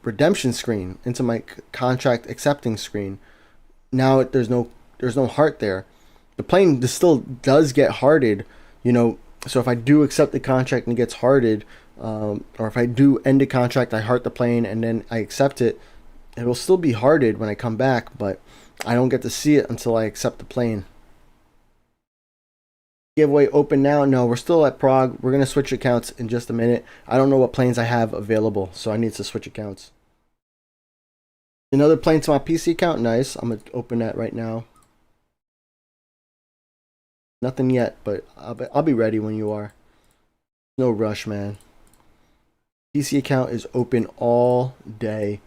Speaker 3: redemption screen, into my contract accepting screen. Now there's no heart there. The plane still does get hearted, you know. So if I do accept the contract and it gets hearted, or if I do end the contract, I heart the plane and then I accept it, it will still be hearted when I come back, but I don't get to see it until I accept the plane. Giveaway open now? No, we're still at Prague. We're gonna switch accounts in just a minute. I don't know what planes I have available, so I need to switch accounts. Another plane to my PC account? Nice. I'm gonna open that right now. Nothing yet, but I'll be ready when you are. No rush, man. PC account is open all day.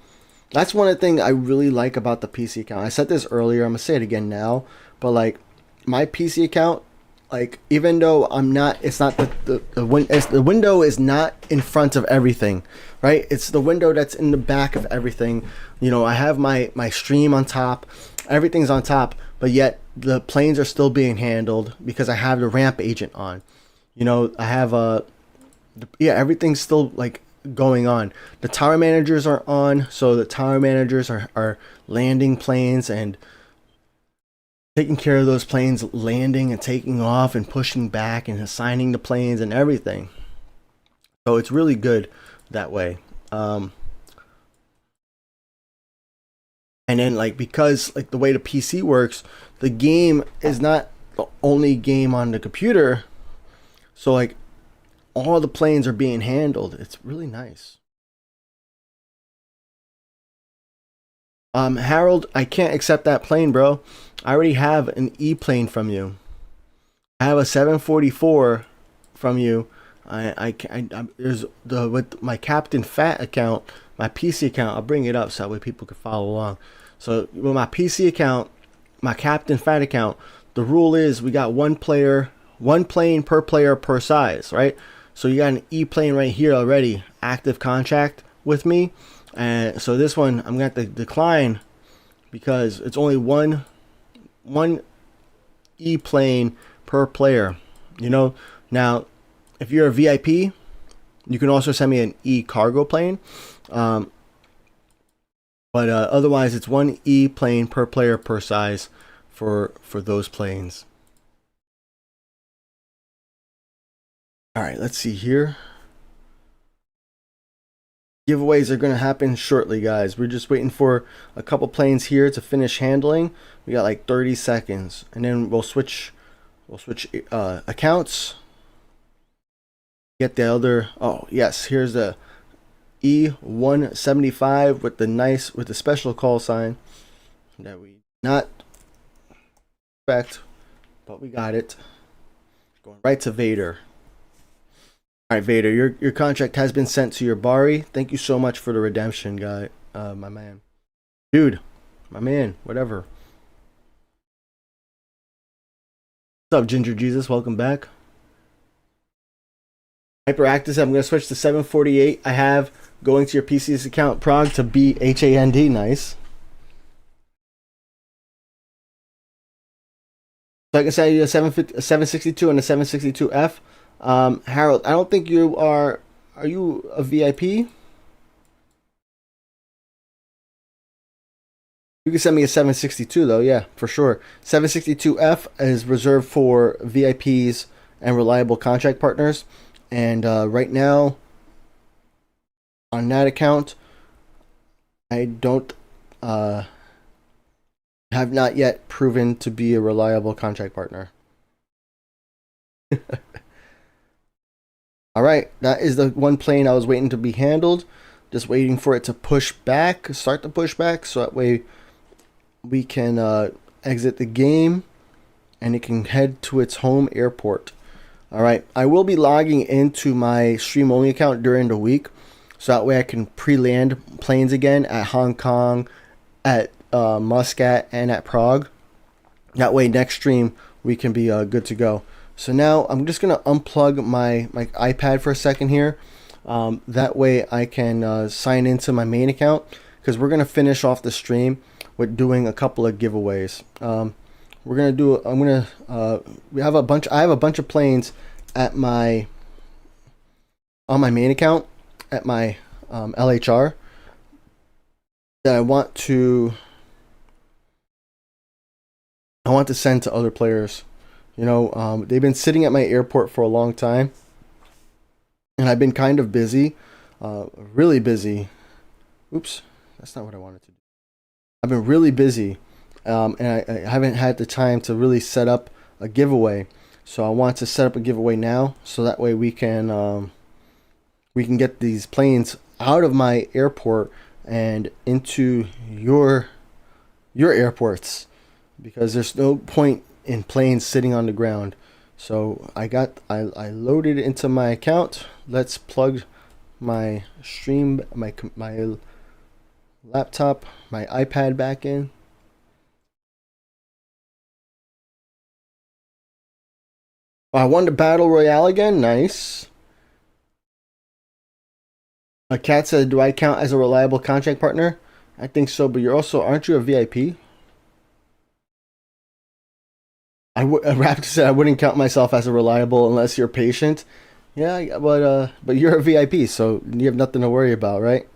Speaker 3: That's one of the things I really like about the PC account. I said this earlier, I'm gonna say it again now, but like my PC account, like even though I'm not, it's not the window is not in front of everything, right? It's the window that's in the back of everything. You know, I have my stream on top, everything's on top, but yet the planes are still being handled because I have the ramp agent on. You know, I have yeah, everything's still like going on. The tower managers are on, so the tower managers are landing planes and taking care of those planes landing and taking off and pushing back and assigning the planes and everything. So it's really good that way. And then like, because like the way the PC works, the game is not the only game on the computer, so like all the planes are being handled. It's really nice. Harold, I can't accept that plane, bro. I already have an E plane from you. I have a 744 from you. There's with my Captain Phat account, my PC account. I'll bring it up so that way people can follow along. So with my PC account, my Captain Phat account, the rule is we got one plane per player per size, right? So you got an E plane right here already, active contract with me. And so this one I'm going to have to decline because it's only one E plane per player. You know, now if you're a VIP, you can also send me an E cargo plane. But otherwise it's one E plane per player per size for those planes. All right, let's see here. Giveaways are going to happen shortly, guys. We're just waiting for a couple planes here to finish handling. We got like 30 seconds, and then we'll switch accounts. Get the other. Oh yes, here's the E175 with the special call sign that we not expect, but we got it. Going right to Vader. All right, Vader, your contract has been sent to your Bari. Thank you so much for the redemption, guy, my man. Dude, my man, whatever. What's up, Ginger Jesus? Welcome back. Hyperactive, I'm going to switch to 748. I have going to your PC's account, Prague to BHAND. Nice. So I can send you a 762 and a 762F. Harold, I don't think you are. Are you a VIP? You can send me a 762 though, yeah, for sure. 762F is reserved for VIPs and reliable contract partners. And right now, on that account, I don't have not yet proven to be a reliable contract partner. All right, that is the one plane I was waiting to be handled. Just waiting for it to push back, start to push back, so that way we can exit the game and it can head to its home airport. All right, I will be logging into my stream only account during the week, so that way I can pre-land planes again at Hong Kong, at Muscat, and at Prague. That way next stream we can be good to go. So now I'm just gonna unplug my iPad for a second here. That way I can sign into my main account, because we're gonna finish off the stream with doing a couple of giveaways. We're gonna do. We have a bunch. I have a bunch of planes at on my main account at my LHR that I want to send to other players. You know, they've been sitting at my airport for a long time, and I've been kind of busy, really busy. Oops, that's not what I wanted to do. I've been really busy, and I haven't had the time to really set up a giveaway. So I want to set up a giveaway now, so that way we can get these planes out of my airport and into your airports, because there's no point in planes sitting on the ground. So I loaded it into my account. Let's plug my stream, my laptop, my iPad back in. I won the Battle Royale again. Nice. A cat said, do I count as a reliable contract partner? I think so, but aren't you a VIP? Raptor said I wouldn't count myself as a reliable unless you're patient. Yeah, but you're a VIP, so you have nothing to worry about, right?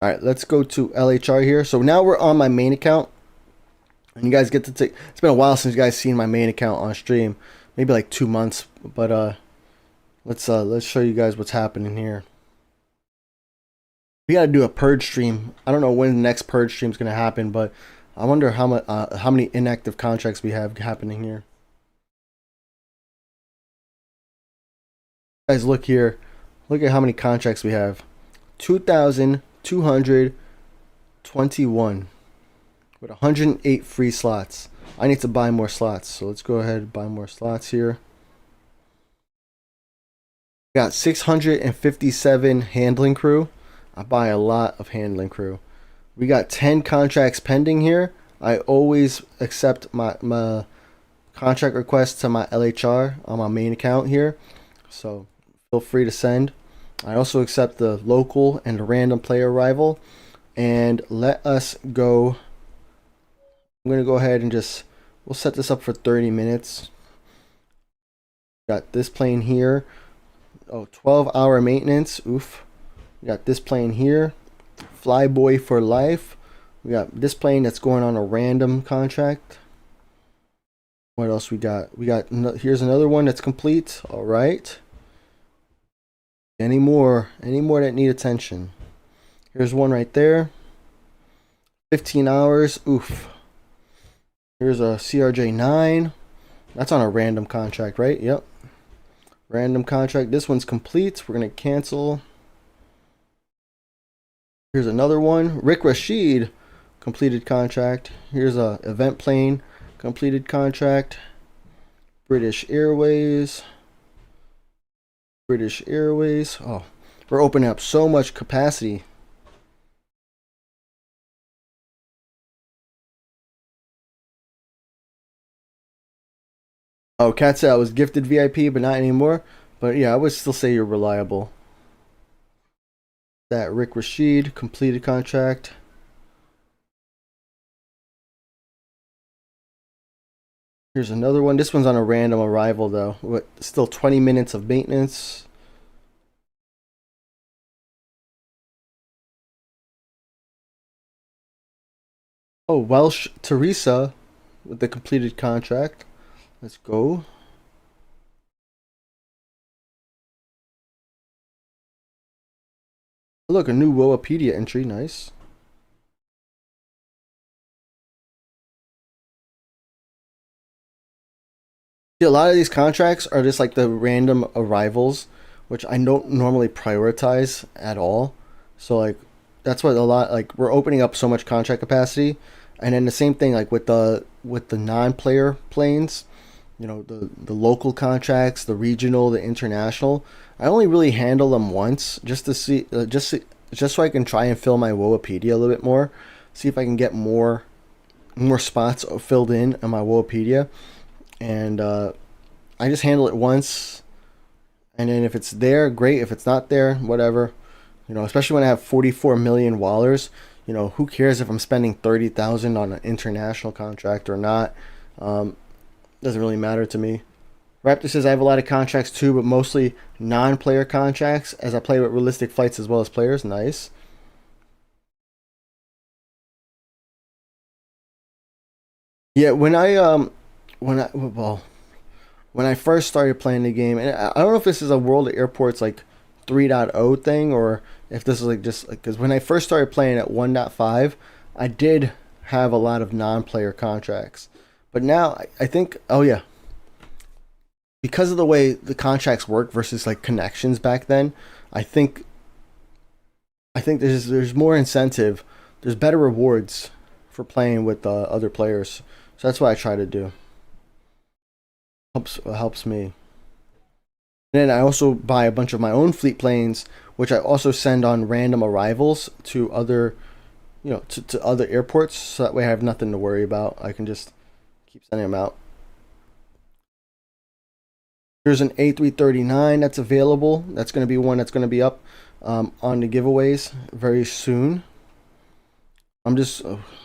Speaker 3: All right, let's go to LHR here. So now we're on my main account, and you guys get to take. It's been a while since you guys seen my main account on stream, maybe like 2 months. But let's show you guys what's happening here. We gotta do a purge stream. I don't know when the next purge stream is gonna happen, but I wonder how many inactive contracts we have happening here. Guys, look here. Look at how many contracts we have. 2,221 with 108 free slots. I need to buy more slots, so let's go ahead and buy more slots here. We got 657 handling crew. I buy a lot of handling crew. We got 10 contracts pending here. I always accept my contract requests to my LHR on my main account here, so feel free to send. I also accept the local and the random player arrival. And let us go. I'm going to go ahead and we'll set this up for 30 minutes. Got this plane here. Oh, 12-hour maintenance. Oof. We got this plane here. Flyboy for life. We got this plane that's going on a random contract. What else we got? Here's another one that's complete. All right. Any more that need attention? Here's one right there. 15 hours. Oof. Here's a CRJ9. That's on a random contract, right? Yep. Random contract. This one's complete. We're going to cancel. Here's another one. Rick Rashid. Completed contract. Here's a event plane. Completed contract. British Airways. British Airways. Oh, we're opening up so much capacity. Oh, Kat said I was gifted VIP, but not anymore. But yeah, I would still say you're reliable. That Rick Rashid, completed contract. Here's another one. This one's on a random arrival though. What? Still 20 minutes of maintenance. Oh, Welsh Teresa with the completed contract. Let's go. Look, a new Woapedia entry. Nice. See, a lot of these contracts are just like the random arrivals, which I don't normally prioritize at all. So like that's what a lot like we're opening up so much contract capacity, and then the same thing like with the non-player planes, you know, the local contracts, the regional, the international. I only really handle them once just to see just so I can try and fill my Woapedia a little bit more, see if I can get more spots filled in on my Woapedia. And I just handle it once, and then if it's there, great. If it's not there, whatever. You know, especially when I have 44 million wallers. You know, who cares if I'm spending 30,000 on an international contract or not? Doesn't really matter to me. Raptor says I have a lot of contracts too, but mostly non-player contracts as I play with realistic fights as well as players. Nice. Yeah, when I first started playing the game, and I don't know if this is a World of Airports like 3.0 thing or if this is like just because when I first started playing at 1.5, I did have a lot of non-player contracts, but now I think, oh yeah, because of the way the contracts work versus like connections back then, I think there's more incentive, there's better rewards for playing with other players. So that's what I try to do. Helps me. And then I also buy a bunch of my own fleet planes, which I also send on random arrivals to other, you know, to other airports. So that way I have nothing to worry about. I can just keep sending them out. Here's an A339 that's available. That's going to be one that's going to be up on the giveaways very soon. I'm just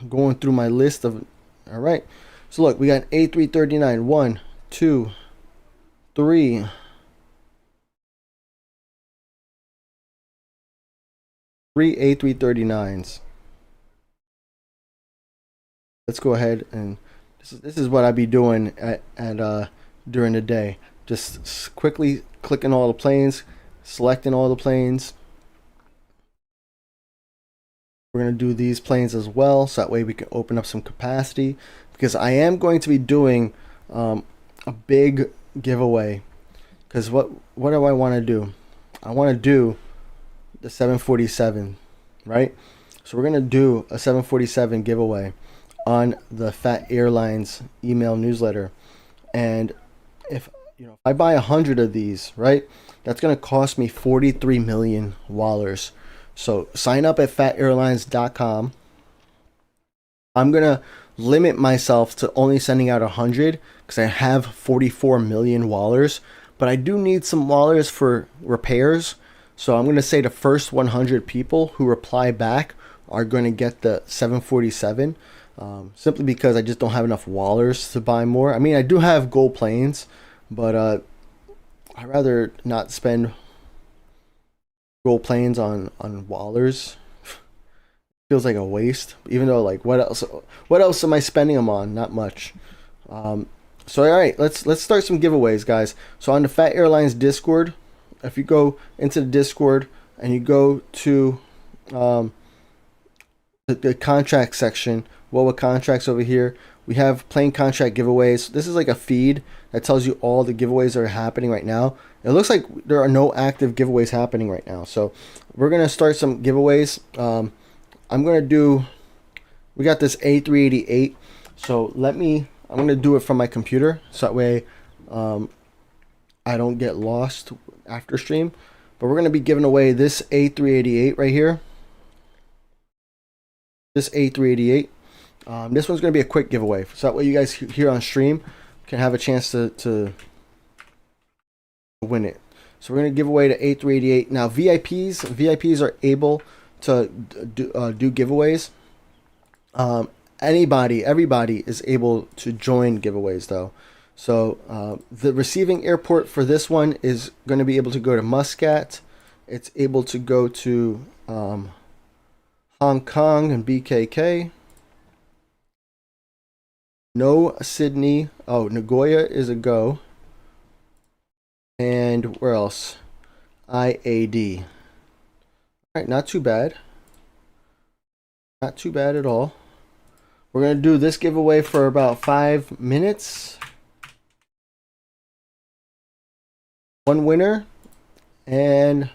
Speaker 3: going through my list of. All right. So look, we got A339. 1, 2, 3. Three A339s. Let's go ahead and this is what I'd be doing at during the day. Just quickly clicking all the planes, selecting all the planes. We're going to do these planes as well, so that way we can open up some capacity, because I am going to be doing a big giveaway. Because what do I want to do? I want to do the 747, right? So we're going to do a 747 giveaway on the Phat Airlines email newsletter. And if I buy 100 of these, right, that's going to cost me 43 million wallers. So sign up at phatAirlines.com. I'm going to limit myself to only sending out 100 because I have 44 million wallers. But I do need some wallers for repairs. So I'm going to say the first 100 people who reply back are going to get the 747. Simply because I just don't have enough wallers to buy more. I mean, I do have gold planes, but I'd rather not spend gold planes on wallers. Feels like a waste, even though, like, what else am I spending them on? Not much. So all right, let's start some giveaways, guys. So on the Phat Airlines Discord, if you go into the Discord and you go to the contract section, what contracts over here, we have plane contract giveaways. This is like a feed that tells you all the giveaways that are happening right now. It looks like there are no active giveaways happening right now. So we're going to start some giveaways. I'm going to do, we got this A388. So I'm going to do it from my computer. So that way I don't get lost after stream. But we're going to be giving away this A388 right here. This A388. This one's going to be a quick giveaway. So that way you guys here on stream can have a chance to win it. So we're going to give away the A388. Now VIPs are able to do giveaways. everybody is able to join giveaways though. So the receiving airport for this one is going to be able to go to Muscat. It's able to go to Hong Kong and BKK. No Sydney. Oh, Nagoya is a go. And where else? IAD. Alright, not too bad. Not too bad at all. We're going to do this giveaway for about 5 minutes. One winner. And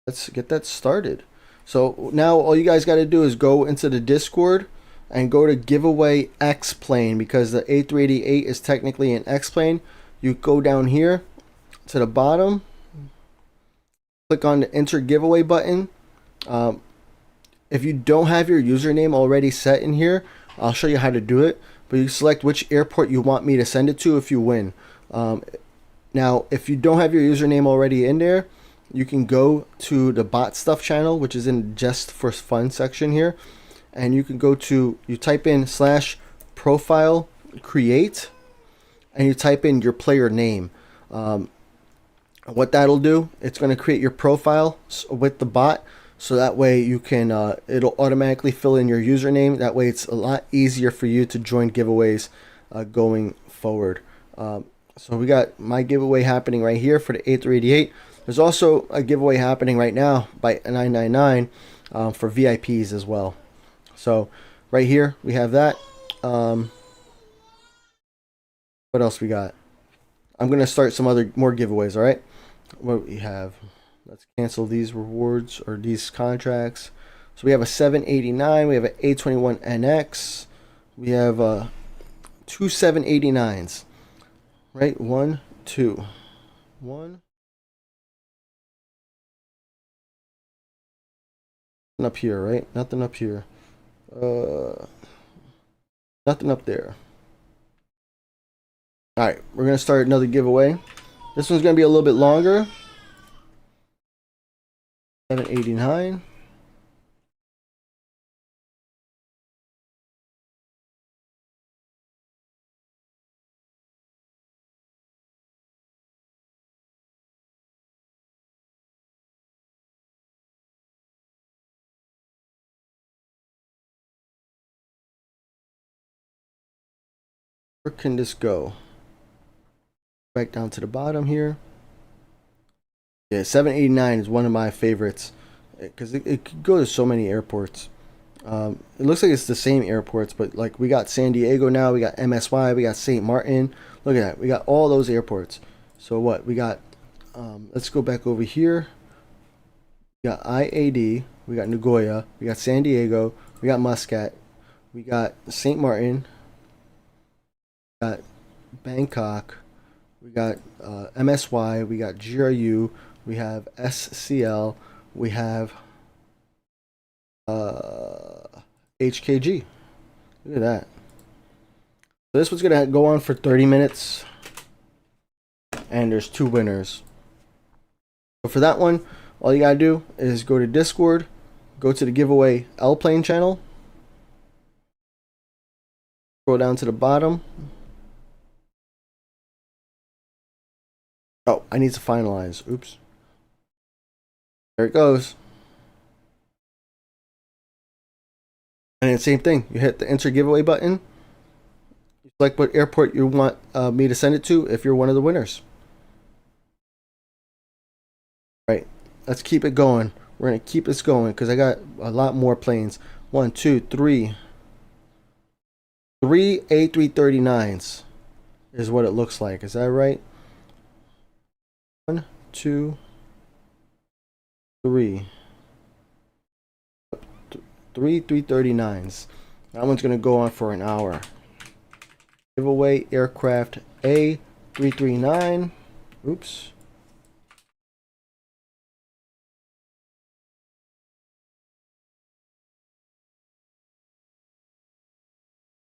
Speaker 3: let's get that started. So now all you guys got to do is go into the Discord and go to giveaway X plane, because the A388 is technically an X plane. You go down here to the bottom, click on the enter giveaway button. If you don't have your username already set in here, I'll show you how to do it, but you select which airport you want me to send it to if you win. Now if you don't have your username already in there, you can go to the bot stuff channel, which is in just for fun section here, and you can go to, you type in /profile create, and you type in your player name. What that'll do, it's going to create your profile with the bot, so that way you can it'll automatically fill in your username. That way it's a lot easier for you to join giveaways going forward. So we got my giveaway happening right here for the A388. There's also a giveaway happening right now by 999 for VIPs as well. So right here we have that. What else we got? I'm gonna start some more giveaways. All right, what we have? Let's cancel these rewards or these contracts. So we have a 789. We have an A21NX. We have two 789s. Right, 1, 2, 1. Nothing up here, right? Nothing up here. Nothing up there. Alright, we're going to start another giveaway. This one's going to be a little bit longer. 789. Where can this go? Back down to the bottom here. Yeah, 789 is one of my favorites because it could go to so many airports. It looks like it's the same airports, but like we got San Diego now, we got MSY, we got St. Martin. Look at that, we got all those airports. So what we got? Let's go back over here. We got IAD, we got Nagoya, we got San Diego, we got Muscat, we got St. Martin. Got Bangkok, we got MSY, we got GRU, we have SCL, we have HKG. Look at that. So this one's gonna go on for 30 minutes, and there's 2 winners. So for that one, all you gotta do is go to Discord, go to the giveaway L plane channel, scroll down to the bottom. Oh, I need to finalize. Oops. There it goes. And then same thing. You hit the enter giveaway button. You select what airport you want me to send it to if you're one of the winners. Right. Let's keep it going. We're going to keep this going because I got a lot more planes. 1, 2, 3. 3 A339s is what it looks like. Is that right? 1, 2, 3. 3 339s. That one's going to go on for an hour. Giveaway aircraft A339. Oops.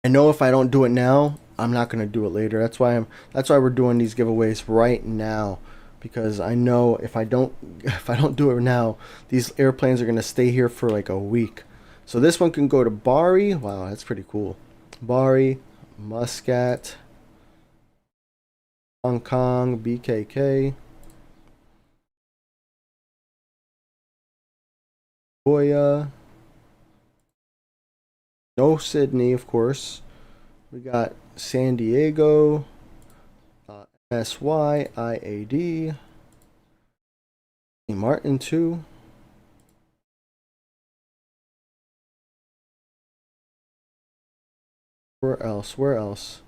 Speaker 3: I know if I don't do it now, I'm not going to do it later. That's why we're doing these giveaways right now. Because I know if I don't do it now, these airplanes are going to stay here for like a week. So this one can go to Bari. Wow, that's pretty cool. Bari, Muscat, Hong Kong, BKK, Goya, no Sydney, of course. We got San Diego, SY, IAD, Martin 2. Where else? Where else?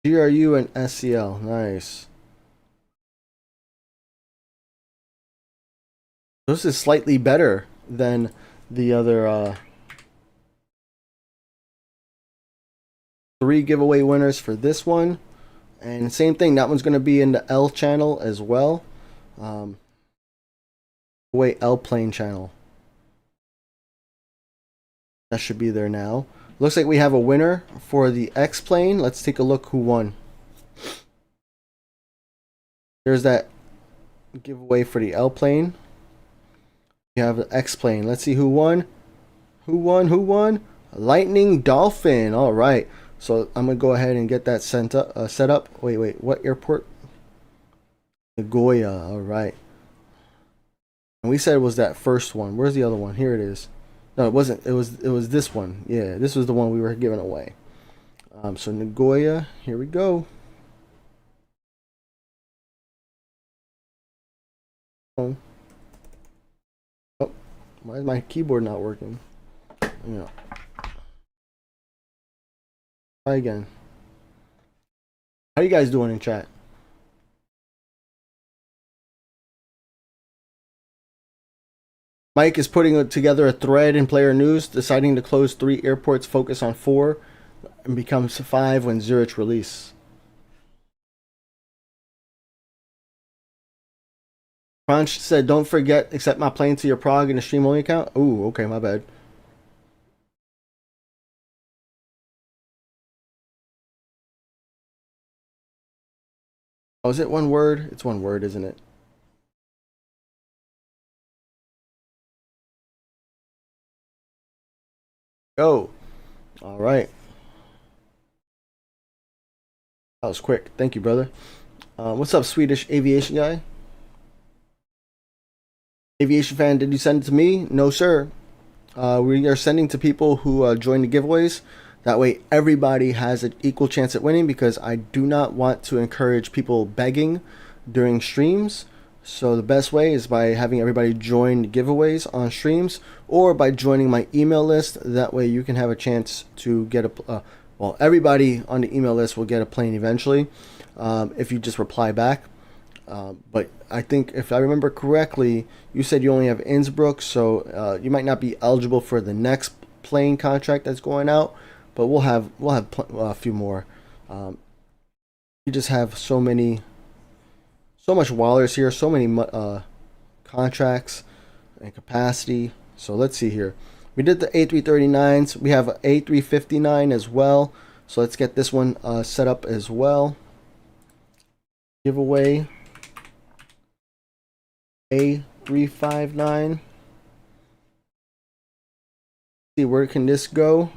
Speaker 3: GRU and SCL. Nice. This is slightly better than the other 3 giveaway winners for this one. And same thing, that one's going to be in the L channel as well. L plane channel. That should be there now. Looks like we have a winner for the X plane. Let's take a look who won. There's that giveaway for the L plane. We have the X plane. Let's see who won. Who won? Who won? Lightning Dolphin. All right. So I'm gonna go ahead and get that set up. Wait. What airport? Nagoya. All right. And we said it was that first one. Where's the other one? Here it is. No, it wasn't. It was this one. Yeah, this was the one we were giving away. So Nagoya. Here we go. Oh, why is my keyboard not working? Yeah. Try again. How you guys doing in chat? Mike is putting together a thread in Player News, deciding to close 3 airports, focus on 4, and becomes 5 when ZRH release. Crunch said, "Don't forget, accept my plane to your Prague in a stream only account." Ooh, okay, my bad. Oh, is it one word? It's one word, isn't it? Go. All right. That was quick. Thank you, brother. What's up, Swedish aviation guy? Aviation fan, did you send it to me? No, sir. We are sending to people who join the giveaways. That way everybody has an equal chance at winning, because I do not want to encourage people begging during streams. So the best way is by having everybody join the giveaways on streams, or by joining my email list. That way you can have a chance to get a well, everybody on the email list will get a plane eventually, if you just reply back. But I think if I remember correctly, you said you only have Innsbruck, so you might not be eligible for the next plane contract that's going out. But we'll have a few more. You just have so much wallers here, so many contracts and capacity. So let's see here. We did the A339s. We have an A359 as well. So let's get this one set up as well. Giveaway A359. See, where can this go?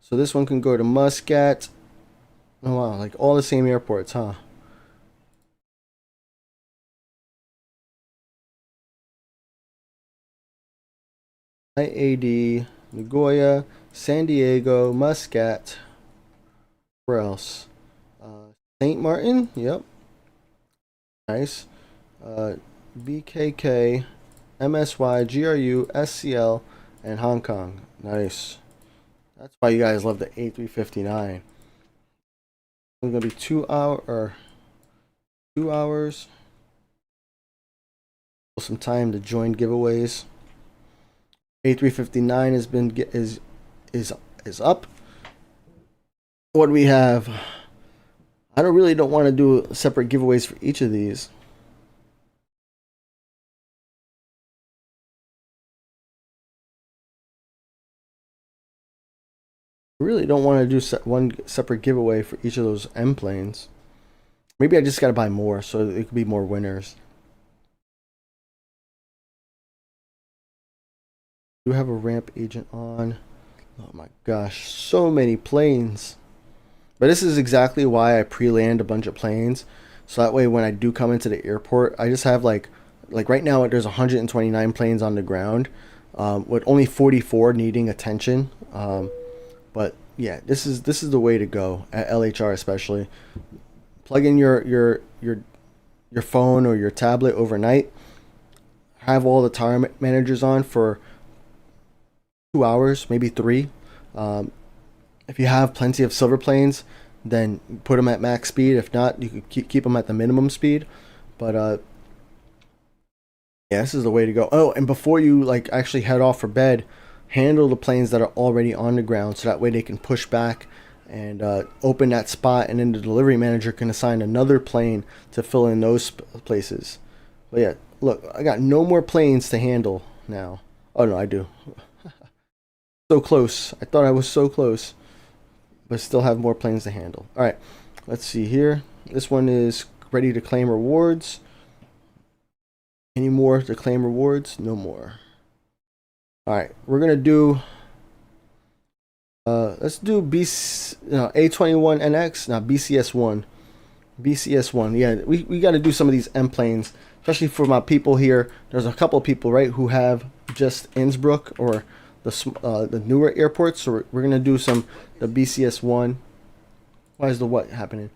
Speaker 3: So this one can go to Muscat. Oh wow, like all the same airports, huh? IAD, Nagoya, San Diego, Muscat. Where else? St. Martin, yep. Nice. BKK, MSY, GRU, SCL, and Hong Kong. Nice. That's why you guys love the A359. It's gonna be 2 hours. Some time to join giveaways. A359 has been is up. What do we have? I don't want to do separate giveaways for each of these. I really don't want to do one separate giveaway for each of those M planes. Maybe I just got to buy more so it could be more winners. Do have a ramp agent on. Oh my gosh, so many planes. But this is exactly why I pre-land a bunch of planes. So that way when I do come into the airport, I just have like right now there's 129 planes on the ground, with only 44 needing attention. But yeah, this is the way to go at LHR especially. Plug in your phone or your tablet overnight. Have all the tower managers on for 2 hours, maybe 3. If you have plenty of silver planes, then put them at max speed. If not, you could keep them at the minimum speed. But yeah, this is the way to go. Oh, and before you like actually head off for bed, handle the planes that are already on the ground, so that way they can push back and open that spot, and then the delivery manager can assign another plane to fill in those places. But yeah, look, I got no more planes to handle now. Oh no, I do. So close. I thought I was so close, but still have more planes to handle. All right, let's see here. This one is ready to claim rewards. Any more to claim rewards? No more. All right, we're gonna do. Let's do A21NX. Now BCS1. BCS1. Yeah, we got to do some of these M planes, especially for my people here. There's a couple of people, right, who have just Innsbruck or the newer airports. So we're gonna do the BCS1. Why is the what happening?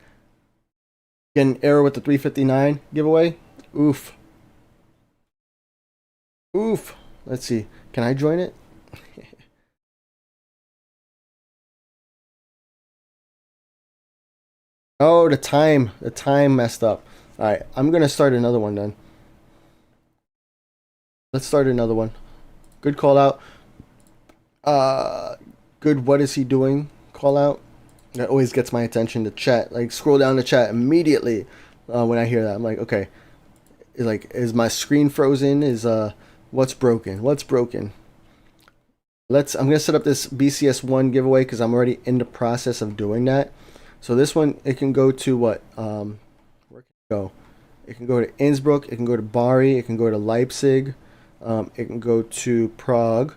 Speaker 3: Getting error with the 359 giveaway. Oof. Oof. Let's see. Can I join it? Oh, the time messed up. All right, I'm gonna start another one then. Let's start another one. Good call out. Good. What is he doing? Call out. That always gets my attention. The chat, like scroll down the chat immediately when I hear that. I'm like, okay, is my screen frozen? Is what's broken? What's broken? I'm gonna set up this BCS1 giveaway because I'm already in the process of doing that. So this one, it can go to what? Where can it go? It can go to Innsbruck. It can go to Bari. It can go to Leipzig. It can go to Prague.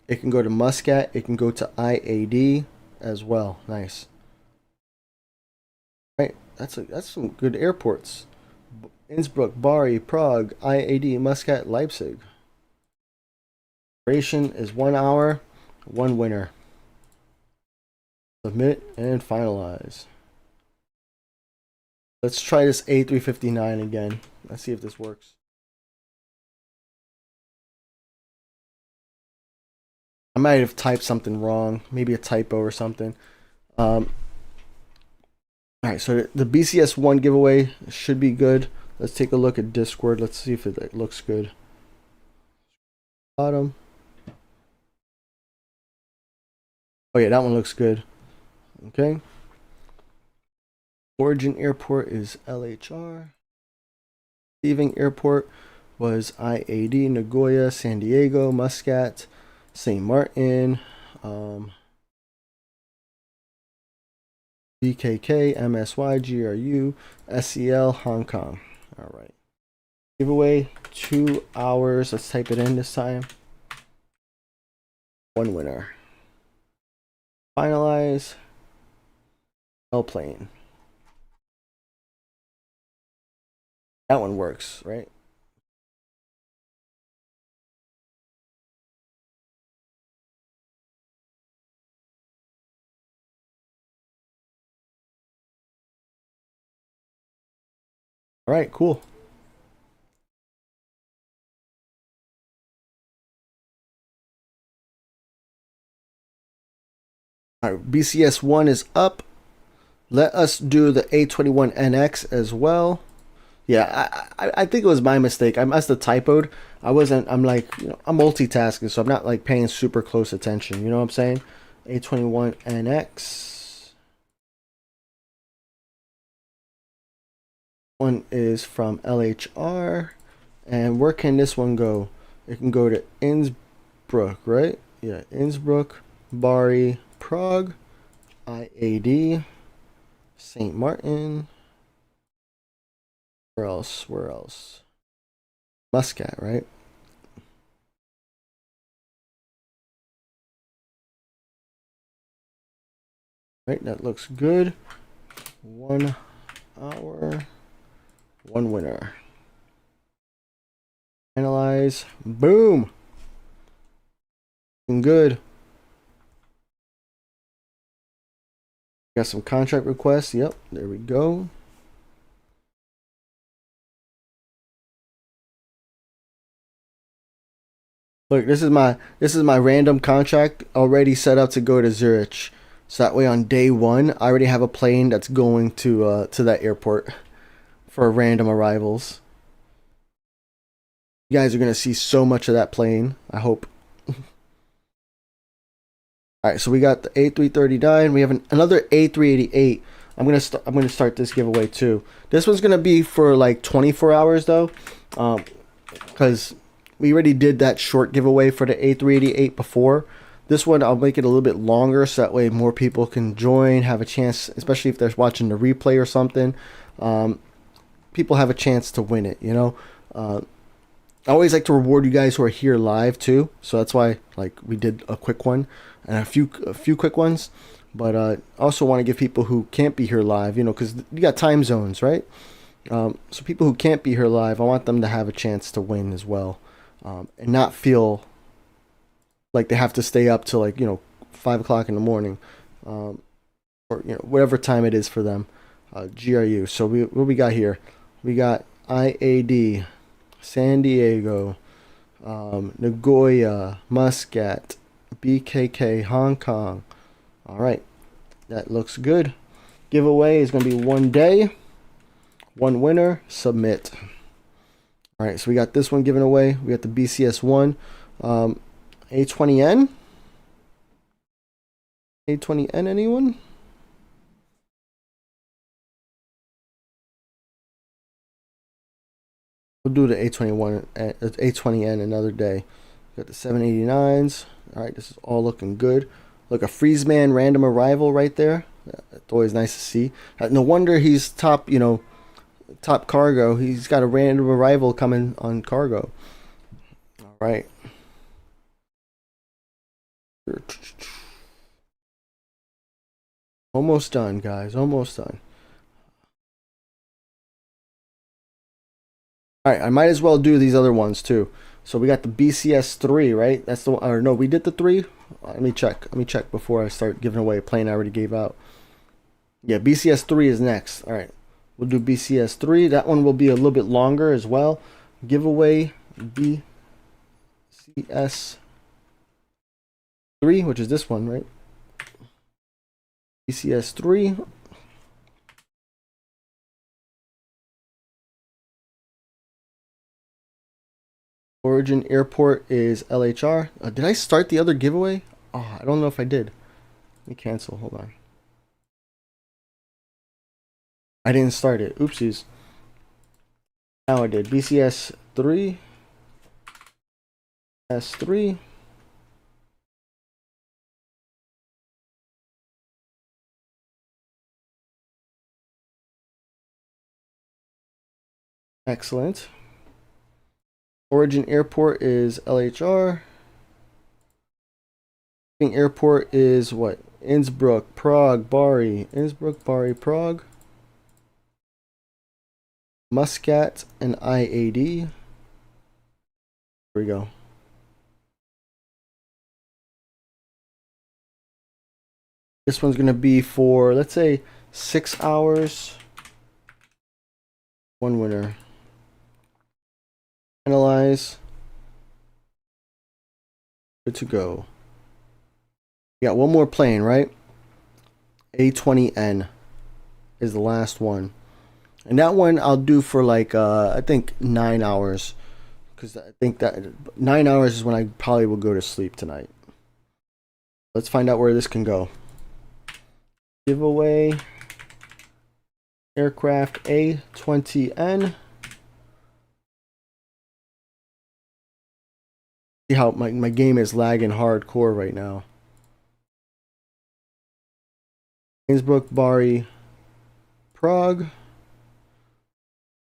Speaker 3: It can go to Muscat. It can go to IAD as well. Nice. Right, that's some good airports. Innsbruck, Bari, Prague, IAD, Muscat, Leipzig. Duration is 1 hour. One winner. Submit and finalize. Let's try this A359 again. Let's see if this works. I might have typed something wrong, maybe a typo or something. All right, so the BCS1 giveaway should be good. Let's take a look at Discord. Let's see if it looks good. Bottom. Oh yeah, that one looks good. Okay. Origin airport is LHR. Leaving airport was IAD, Nagoya, San Diego, Muscat, St. Martin, BKK, MSY, GRU, SEL, Hong Kong. All right. Giveaway 2 hours. Let's type it in this time. One winner. Finalize. L plane. That one works, right? All right, cool. All right, BCS1 is up. Let us do the A21NX as well. Yeah, I think it was my mistake. I must have typoed. I'm like, I'm multitasking, so I'm not like paying super close attention. You know what I'm saying? A21NX. One is from LHR. And where can this one go? It can go to Innsbruck, right? Yeah, Innsbruck, Bari, Prague, IAD, St. Martin. Where else? Where else? Muscat, right? Right, that looks good. 1 hour, 1 winner. Analyze. Boom. Looking good. Got some contract requests. Yep, there we go. Look, this is my random contract already set up to go to ZRH. So that way on day 1, I already have a plane that's going to that airport for random arrivals. You guys are gonna see so much of that plane, I hope. Alright, so we got the A339. We have another A388. I'm gonna start this giveaway too. This one's gonna be for like 24 hours though, because we already did that short giveaway for the A388 before. This one I'll make it a little bit longer so that way more people can join, have a chance, especially if they're watching the replay or something. People have a chance to win it, you know. I always like to reward you guys who are here live too, so that's why like we did a quick one and a few quick ones. But I also want to give people who can't be here live, you know, because you got time zones, right? So people who can't be here live, I want them to have a chance to win as well, and not feel like they have to stay up till like, you know, 5 o'clock in the morning, or you know, whatever time it is for them. GRU. So what we got here? We got IAD, San Diego, Nagoya, Muscat, BKK, Hong Kong. All right, that looks good. Giveaway is going to be 1 day, 1 winner, submit. All right, so we got this one given away. We got the BCS1, A20N. A20N, anyone? We'll do the A21, A20N another day. Got the 789s. All right, this is all looking good. Look, a Freezeman random arrival right there. It's always nice to see. No wonder he's top, you know, top cargo. He's got a random arrival coming on cargo. All right. Almost done, guys. Almost done. All right, I might as well do these other ones too. So we got the BCS 3, right? That's the one. Or no, we did the 3. Let me check. Let me check before I start giving away a plane I already gave out. Yeah, BCS 3 is next. All right, we'll do BCS 3. That one will be a little bit longer as well. Giveaway BCS 3, which is this one, right? BCS 3. Origin Airport is LHR. Did I start the other giveaway? Oh, I don't know if I did. Let me cancel. Hold on. I didn't start it. Oopsies. Now I did. BCS 3. S3. Excellent. Origin Airport is LHR. Airport is what? Innsbruck, Prague, Bari. Innsbruck, Bari, Prague. Muscat and IAD. Here we go. This one's going to be for, let's say, 6 hours. 1 winner. Analyze. Good to go. We got one more plane, right? A20N is the last one. And that one I'll do for like, I think 9 hours. Because I think that 9 hours is when I probably will go to sleep tonight. Let's find out where this can go. Giveaway. Aircraft A20N. See how my game is lagging hardcore right now. Innsbruck, Bari, Prague,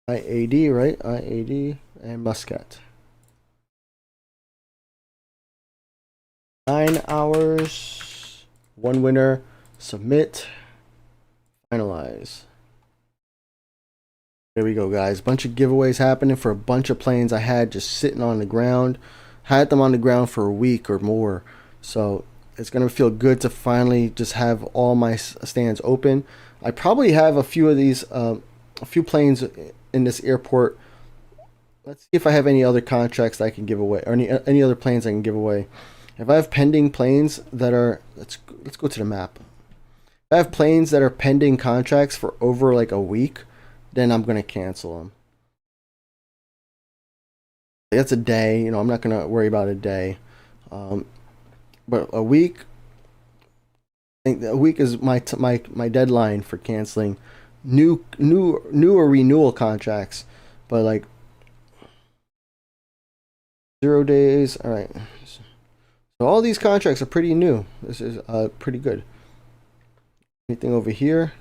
Speaker 3: IAD, right? IAD and Muscat. 9 hours, 1 winner, Submit. Finalize. There we go, guys. Bunch of giveaways happening for a bunch of planes I had just sitting on the ground. Had them on the ground for a week or more. So it's going to feel good to finally just have all my stands open. I probably have a few of these, a few planes in this airport. Let's see if I have any other contracts that I can give away, or any other planes I can give away. If I have pending planes that are, let's go to the map. If I have planes that are pending contracts for over like a week, then I'm going to cancel them. That's a day, you know, I'm not going to worry about a day. But a week, I think a week is my deadline for canceling new or renewal contracts. But like 0 days, all right. So all these contracts are pretty new. This is pretty good. Anything over here?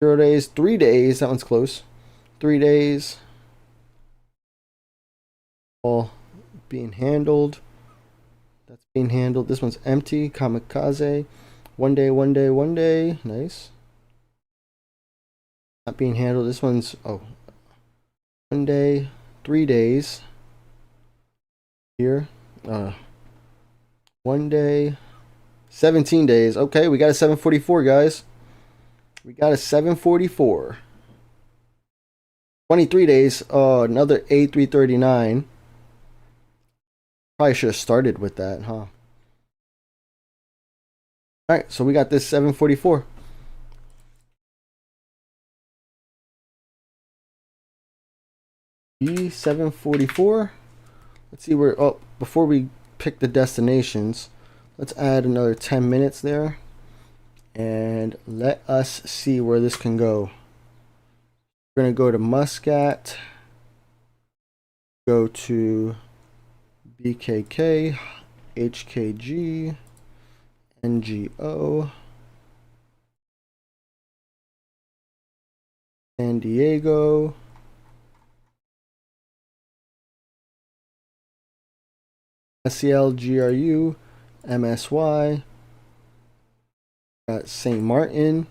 Speaker 3: 0 days, 3 days. That one's close. 3 days. All being handled. That's being handled. This one's empty. Kamikaze. 1 day, 1 day, 1 day. Nice. Not being handled. This one's 1 day, 3 days. Here. 1 day, 17 days. Okay, we got a 744, guys. We got a 744. 23 days. Another A339. Probably should have started with that, huh? Alright, so we got this 744. B744. Let's see where, before we pick the destinations, let's add another 10 minutes there. And let us see where this can go. We're going to go to Muscat. Go to BKK, HKG, NGO, San Diego, SEL, GRU, MSY, got St. Martin,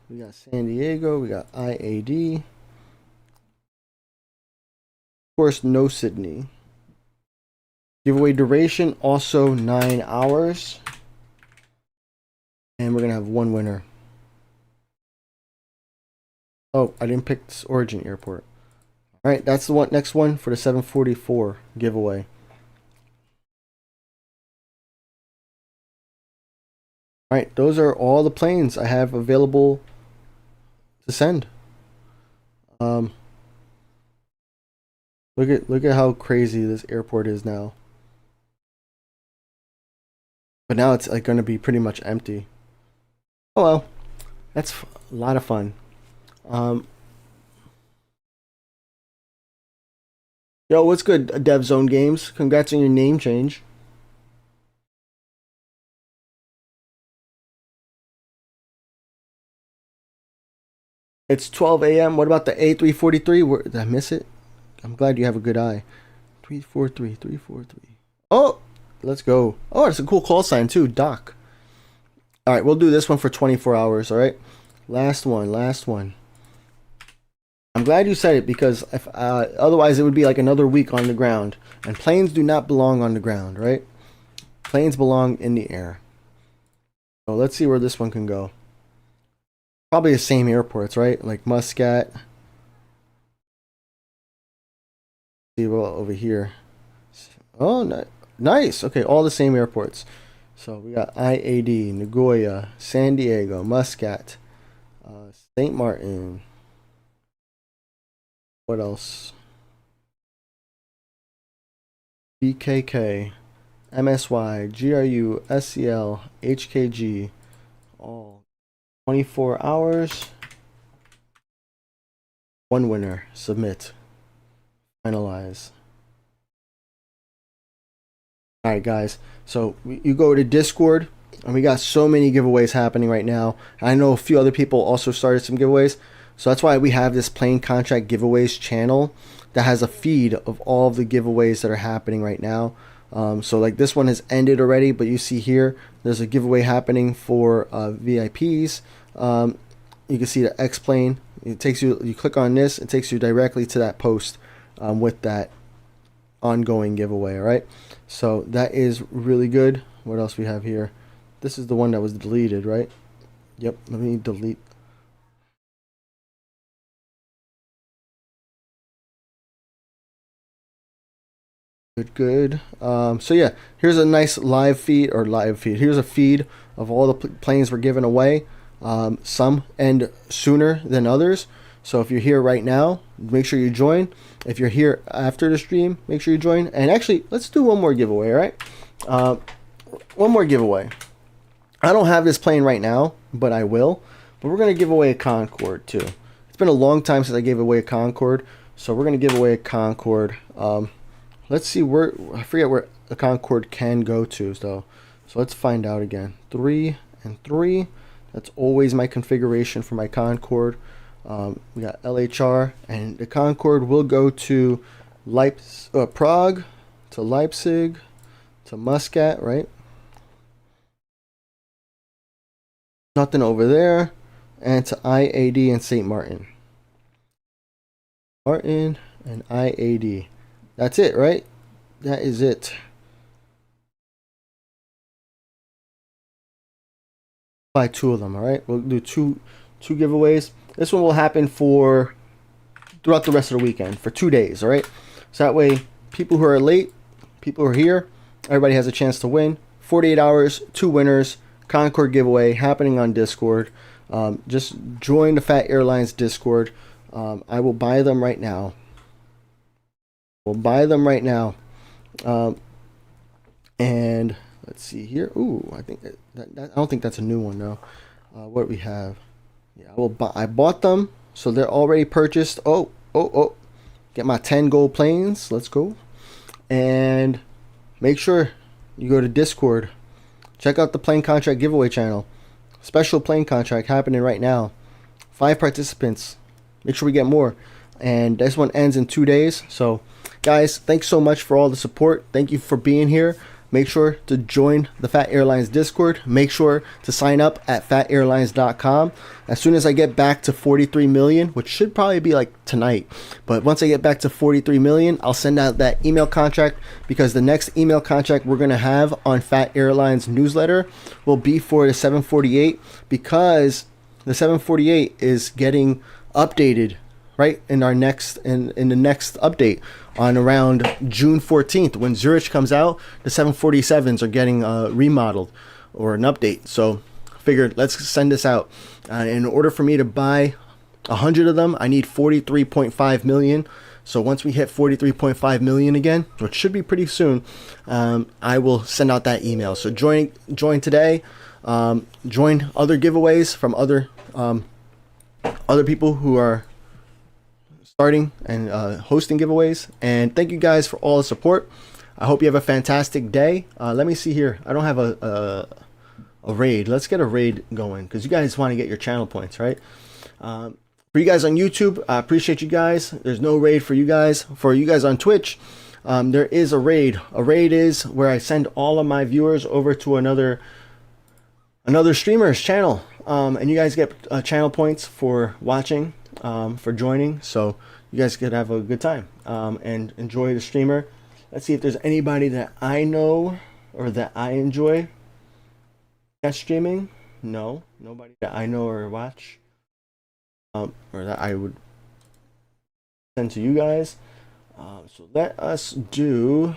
Speaker 3: we got San Diego, we got IAD, of course, no Sydney. Giveaway duration also 9 hours, and we're gonna have one winner. Oh, I didn't pick this Origin Airport. All right, that's the next one for the 744 giveaway. All right, those are all the planes I have available to send. Look at how crazy this airport is now. But now it's like going to be pretty much empty. Oh well, that's a lot of fun. Yo, what's good, Dev Zone Games? Congrats on your name change. It's 12 a.m. What about the A343? Did I miss it? I'm glad you have a good eye. 343, 343. Oh, let's go. Oh, it's a cool call sign too, Doc. All right, we'll do this one for 24 hours. All right, last one. I'm glad you said it, because if otherwise it would be like another week on the ground, and planes do not belong on the ground, right? Planes belong in the air. So let's see where this one can go. Probably the same airports, right? Like Muscat. See, well, over here. Oh, nice. Okay, all the same airports. So we got IAD, Nagoya, San Diego, Muscat, St. Martin. What else? BKK, MSY, GRU, SEL, HKG. All 24 hours. One winner. Submit. Finalize. Alright guys, so you go to Discord, and we got so many giveaways happening right now. I know a few other people also started some giveaways, so that's why we have this plane contract giveaways channel that has a feed of all of the giveaways that are happening right now. So like this one has ended already, but you see here there's a giveaway happening for VIPs. You can see the X plane. It takes you. You click on this, it takes you directly to that post with that ongoing giveaway. All right, so that is really good. What else we have here? This is the one that was deleted, right? Yep. Let me delete. Good. So yeah, here's a nice live feed. Here's a feed of all the planes we're giving away. Some end sooner than others. So if you're here right now, make sure you join. If you're here after the stream, make sure you join. And actually, let's do one more giveaway, all right? One more giveaway. I don't have this plane right now, but I will. But we're going to give away a Concorde too. It's been a long time since I gave away a Concorde. So we're going to give away a Concorde. Let's see where, I forget where a Concorde can go to though. So let's find out again. 3 and 3. That's always my configuration for my Concorde. We got LHR, and the Concorde will go to Prague, to Leipzig, to Muscat, right? Nothing over there, and to IAD and St. Martin. Martin and IAD. That's it, right? That is it. Buy 2 of them, all right? We'll do two giveaways. This one will happen for throughout the rest of the weekend for 2 days, all right? So that way, people who are late, people who are here, everybody has a chance to win. 48 hours, 2 winners, Concorde giveaway happening on Discord. Just join the Phat Airlines Discord. I will buy them right now. We'll buy them right now. And let's see here. Ooh, I think I don't think that's a new one though. What do we have? Yeah, I bought them, so they're already purchased. Oh. Get my 10 gold planes. Let's go. And make sure you go to Discord. Check out the plane contract giveaway channel. Special plane contract happening right now. 5 participants. Make sure we get more. And this one ends in 2 days. So guys, thanks so much for all the support. Thank you for being here. Make sure to join the Phat Airlines Discord. Make sure to sign up at phatairlines.com. As soon as I get back to 43 million, which should probably be like tonight, but once I get back to 43 million, I'll send out that email contract, because the next email contract we're going to have on Phat Airlines newsletter will be for the 748, because the 748 is getting updated right in our next in the next update on around June 14th. When ZRH comes out, the 747s are getting remodeled or an update. So figured, let's send this out. In order for me to buy 100 of them, I need 43.5 million. So once we hit 43.5 million again, which should be pretty soon, I will send out that email. So join today. Join other giveaways from other people who are starting and hosting giveaways. And thank you guys for all the support. I hope you have a fantastic day. Let me see here. I don't have a raid. Let's get a raid going, because you guys want to get your channel points, right? For you guys on YouTube, I appreciate you guys. There's no raid for you guys. For you guys on Twitch, there is a raid. A raid is where I send all of my viewers over to another streamer's channel, and you guys get channel points for watching, for joining, so you guys could have a good time and enjoy the streamer. Let's see if there's anybody that I know or that I enjoy that's streaming. No, nobody that I know or watch, or that I would send to you guys. So let us do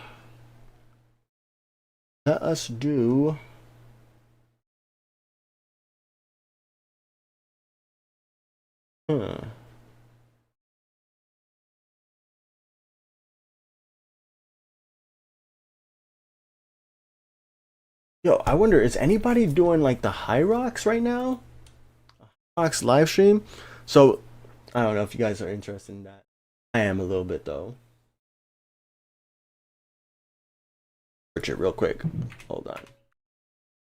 Speaker 3: Yo, I wonder, is anybody doing like the High Rocks right now? Rocks live stream? So, I don't know if you guys are interested in that. I am a little bit though. Search it real quick. Hold on.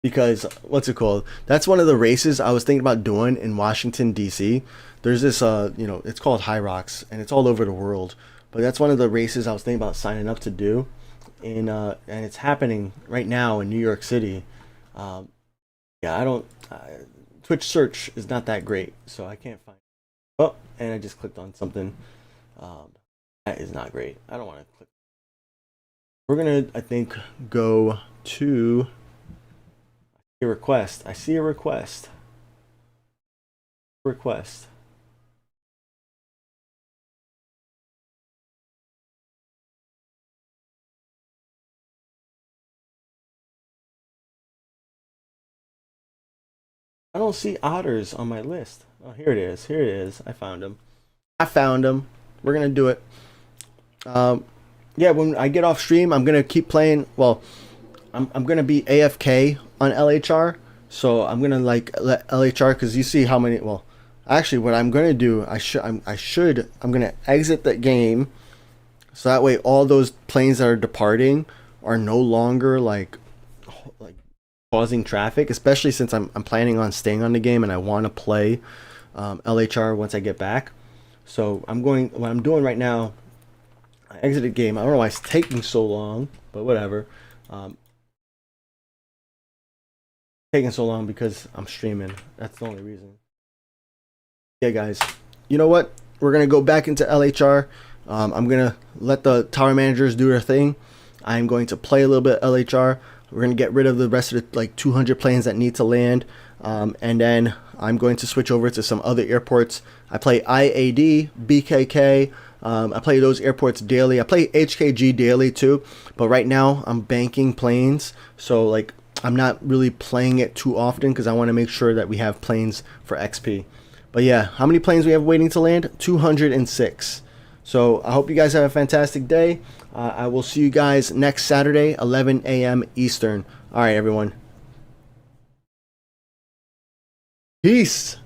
Speaker 3: Because, what's it called? That's one of the races I was thinking about doing in Washington, D.C. There's this, it's called High Rocks, and it's all over the world. But that's one of the races I was thinking about signing up to do. in and it's happening right now in New York City. Yeah, I don't. Twitch search is not that great, so I can't find. Oh, and I just clicked on something. That is not great. I don't want to click. We're gonna, I think, go to a request. I see a request. Request. I don't see otters on my list. Oh, here it is. Here it is. I found him. I found him. We're gonna do it. Yeah, when I get off stream, I'm gonna keep playing. Well, I'm gonna be AFK on LHR, so I'm gonna like let LHR, because you see how many. Well, actually, what I'm gonna do, I'm gonna exit that game, so that way all those planes that are departing are no longer like causing traffic, especially since I'm planning on staying on the game and I want to play LHR once I get back. So what I'm doing right now, I exited game. I don't know why it's taking so long, but whatever. Taking so long because I'm streaming. That's the only reason. Yeah, guys, you know what? We're gonna go back into LHR. I'm gonna let the tower managers do their thing. I'm going to play a little bit LHR. We're going to get rid of the rest of the like 200 planes that need to land. And then I'm going to switch over to some other airports. I play IAD, BKK. I play those airports daily. I play HKG daily too. But right now I'm banking planes. So like I'm not really playing it too often because I want to make sure that we have planes for XP. But yeah, how many planes we have waiting to land? 206. So I hope you guys have a fantastic day. I will see you guys next Saturday, 11 a.m. Eastern. All right, everyone. Peace.